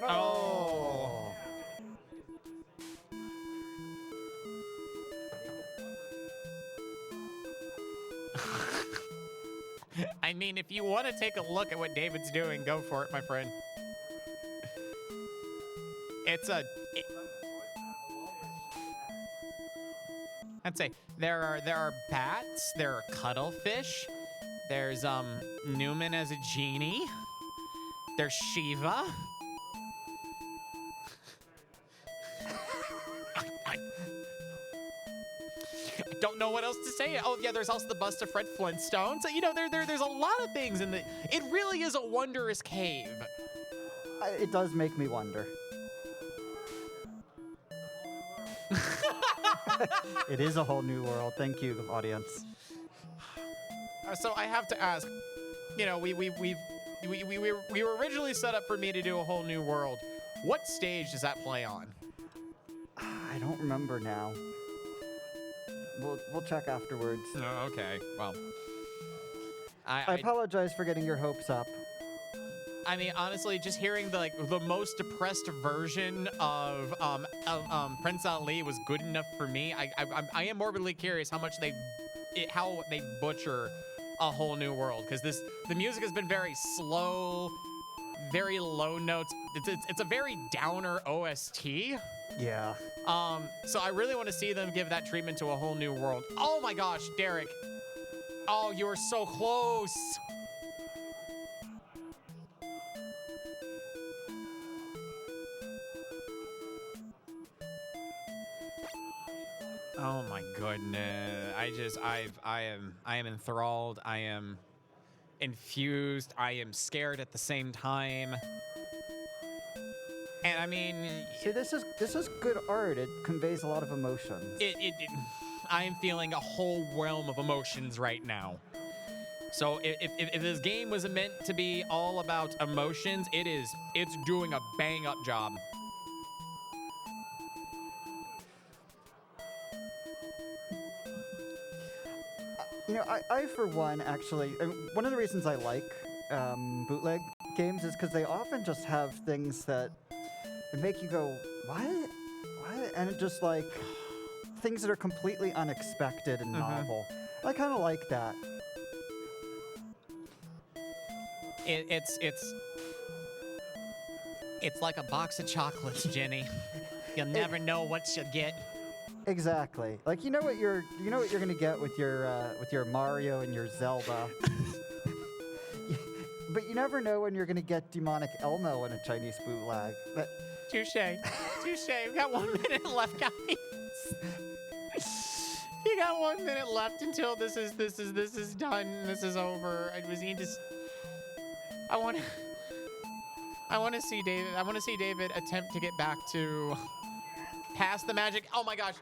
[SPEAKER 7] Oh. I mean, if you want to take a look at what David's doing, go for it, my friend. I'd say there are bats, there are cuttlefish, there's Newman as a genie, there's Shiva. don't know what else to say. Oh yeah, there's also the bust of Fred Flintstone. So you know, there's a lot of things in the. It really is a wondrous cave.
[SPEAKER 10] It does make me wonder. It is a whole new world. Thank you, audience.
[SPEAKER 7] So I have to ask, you know, we were originally set up for me to do a whole new world. What stage does that play on?
[SPEAKER 10] I don't remember now. We'll check afterwards.
[SPEAKER 7] Oh, okay. Well,
[SPEAKER 10] I apologize for getting your hopes up.
[SPEAKER 7] I mean, honestly, just hearing the most depressed version of Prince Ali was good enough for me. I am morbidly curious how they butcher a whole new world, because the music has been very slow, very low notes. It's a very downer OST.
[SPEAKER 10] Yeah.
[SPEAKER 7] So I really want to see them give that treatment to a whole new world. Oh my gosh, Derek. Oh, you were so close. Oh my goodness. I am enthralled. I am infused. I am scared at the same time. And I mean,
[SPEAKER 10] see, this is good art. It conveys a lot of emotions.
[SPEAKER 7] I am feeling a whole realm of emotions right now. So if this game was meant to be all about emotions, it's doing a bang up job.
[SPEAKER 10] You know, I for one, actually, one of the reasons I like bootleg games is because they often just have things that make you go, what? And it just like things that are completely unexpected and novel. I kind of like that.
[SPEAKER 7] It's like a box of chocolates, Jenny. You'll never know what you'll get.
[SPEAKER 10] Exactly. Like you know what you're gonna get with your Mario and your Zelda. But you never know when you're gonna get Demonic Elmo in a Chinese bootleg. But
[SPEAKER 7] touche. We got 1 minute left, guys. You got 1 minute left until this is done. This is over. I want to see David. I want to see David attempt to get back to past the magic. Oh my gosh.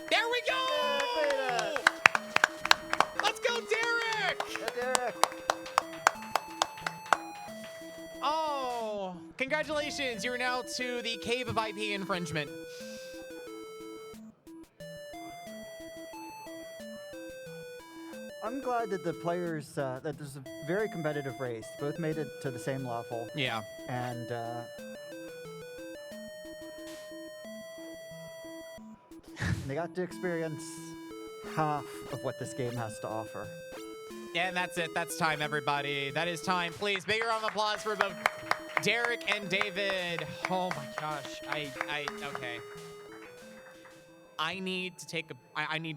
[SPEAKER 7] There we go! Let's go, Derek!
[SPEAKER 10] Yeah, Derek.
[SPEAKER 7] Oh, congratulations. You're now to the Cave of IP infringement.
[SPEAKER 10] I'm glad that the players, that there's a very competitive race. Both made it to the same level.
[SPEAKER 7] Yeah.
[SPEAKER 10] And, they got to experience half of what this game has to offer.
[SPEAKER 7] And that's it. That's time, everybody. That is time. Please, bigger round of applause for both Derek and David. Oh my gosh. Okay. I need to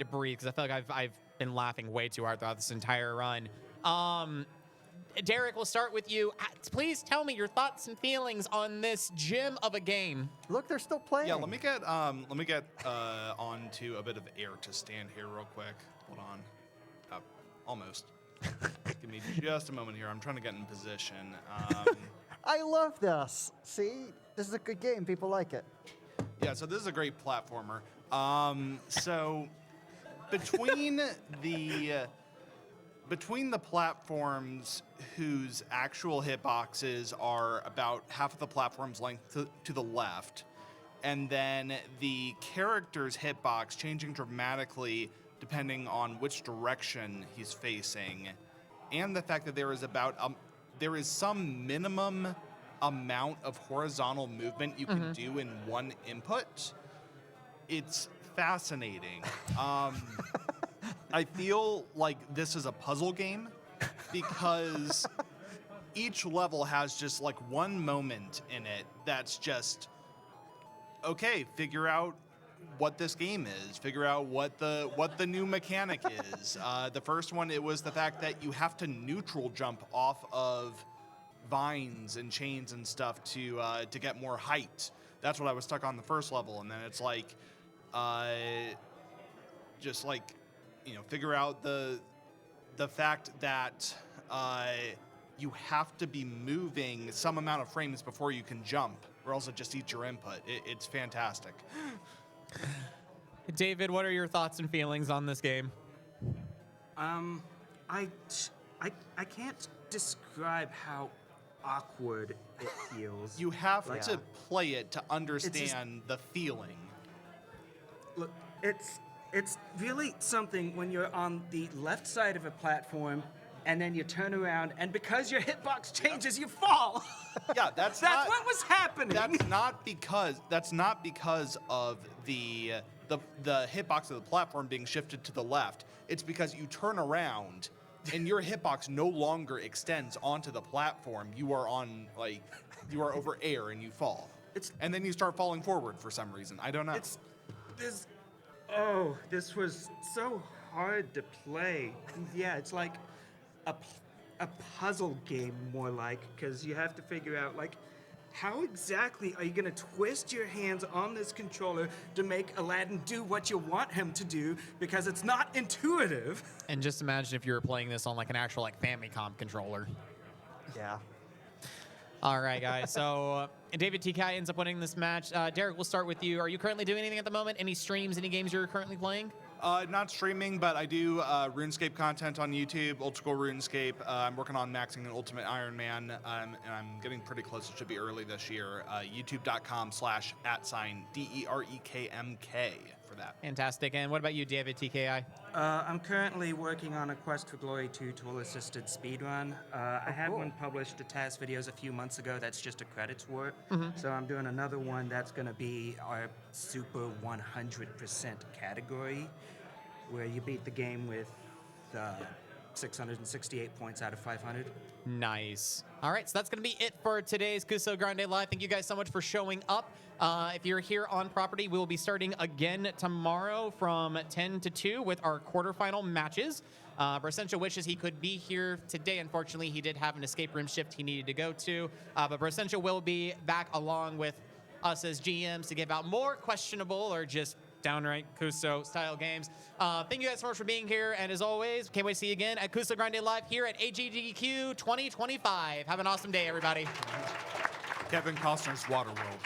[SPEAKER 7] breathe because I feel like I've been laughing way too hard throughout this entire run. Derek, we'll start with you. Please tell me your thoughts and feelings on this gem of a game.
[SPEAKER 10] Look, they're still playing.
[SPEAKER 11] Yeah, let me get onto a bit of air to stand here real quick. Hold on. Almost. Give me just a moment here. I'm trying to get in position.
[SPEAKER 10] I love this. See, this is a good game. People like it.
[SPEAKER 11] Yeah, so this is a great platformer. So between the platforms whose actual hitboxes are about half of the platform's length to the left, and then the character's hitbox changing dramatically depending on which direction he's facing, and the fact that there is some minimum amount of horizontal movement you can do in one input, it's fascinating. I feel like this is a puzzle game because each level has just like one moment in it that's just, okay, figure out what this game is, figure out what the new mechanic is. The first one, it was the fact that you have to neutral jump off of vines and chains and stuff to get more height. That's what I was stuck on the first level, and then it's like just like, figure out the fact that you have to be moving some amount of frames before you can jump, or else it just eats your input. It's fantastic.
[SPEAKER 7] David, what are your thoughts and feelings on this game?
[SPEAKER 12] I can't describe how awkward it feels.
[SPEAKER 11] You have to play it to understand the feeling.
[SPEAKER 12] Look, it's really something when you're on the left side of a platform and then you turn around and because your hitbox changes, you fall.
[SPEAKER 11] Yeah, that's
[SPEAKER 12] what was happening.
[SPEAKER 11] That's not because of the hitbox of the platform being shifted to the left. It's because you turn around and your hitbox no longer extends onto the platform. You are over air and you fall. And then you start falling forward for some reason. I don't know.
[SPEAKER 12] This was so hard to play. Yeah, it's like a puzzle game more like, because you have to figure out like how exactly are you going to twist your hands on this controller to make Aladdin do what you want him to do, because it's not intuitive.
[SPEAKER 7] And just imagine if you were playing this on like an actual like Famicom controller.
[SPEAKER 10] Yeah.
[SPEAKER 7] All right, guys. So David TK ends up winning this match. Derek, we'll start with you. Are you currently doing anything at the moment? Any streams, any games you're currently playing?
[SPEAKER 11] Not streaming, but I do RuneScape content on YouTube, old school RuneScape. I'm working on maxing an Ultimate Iron Man, and I'm getting pretty close. It should be early this year. YouTube.com/@DEREKMK for that.
[SPEAKER 7] Fantastic. And what about you, David TKI?
[SPEAKER 12] I'm currently working on a Quest for Glory 2 tool-assisted speedrun. I had one published to TAS Videos a few months ago that's just a credits work. So I'm doing another one that's going to be our super 100% category, where you beat the game with 668 points out of 500.
[SPEAKER 7] Nice. All right, so that's going to be it for today's Kusogrande Live. Thank you guys so much for showing up. If you're here on property, we will be starting again tomorrow from 10 to 2 with our quarterfinal matches. Brossentia wishes he could be here today. Unfortunately, he did have an escape room shift he needed to go to. But Brossentia will be back along with us as GMs to give out more questionable or just downright Kuso style games. Thank you guys so much for being here. And as always, can't wait to see you again at Kusogrande Live here at AGDQ 2025. Have an awesome day, everybody.
[SPEAKER 11] Kevin Costner's Waterworld.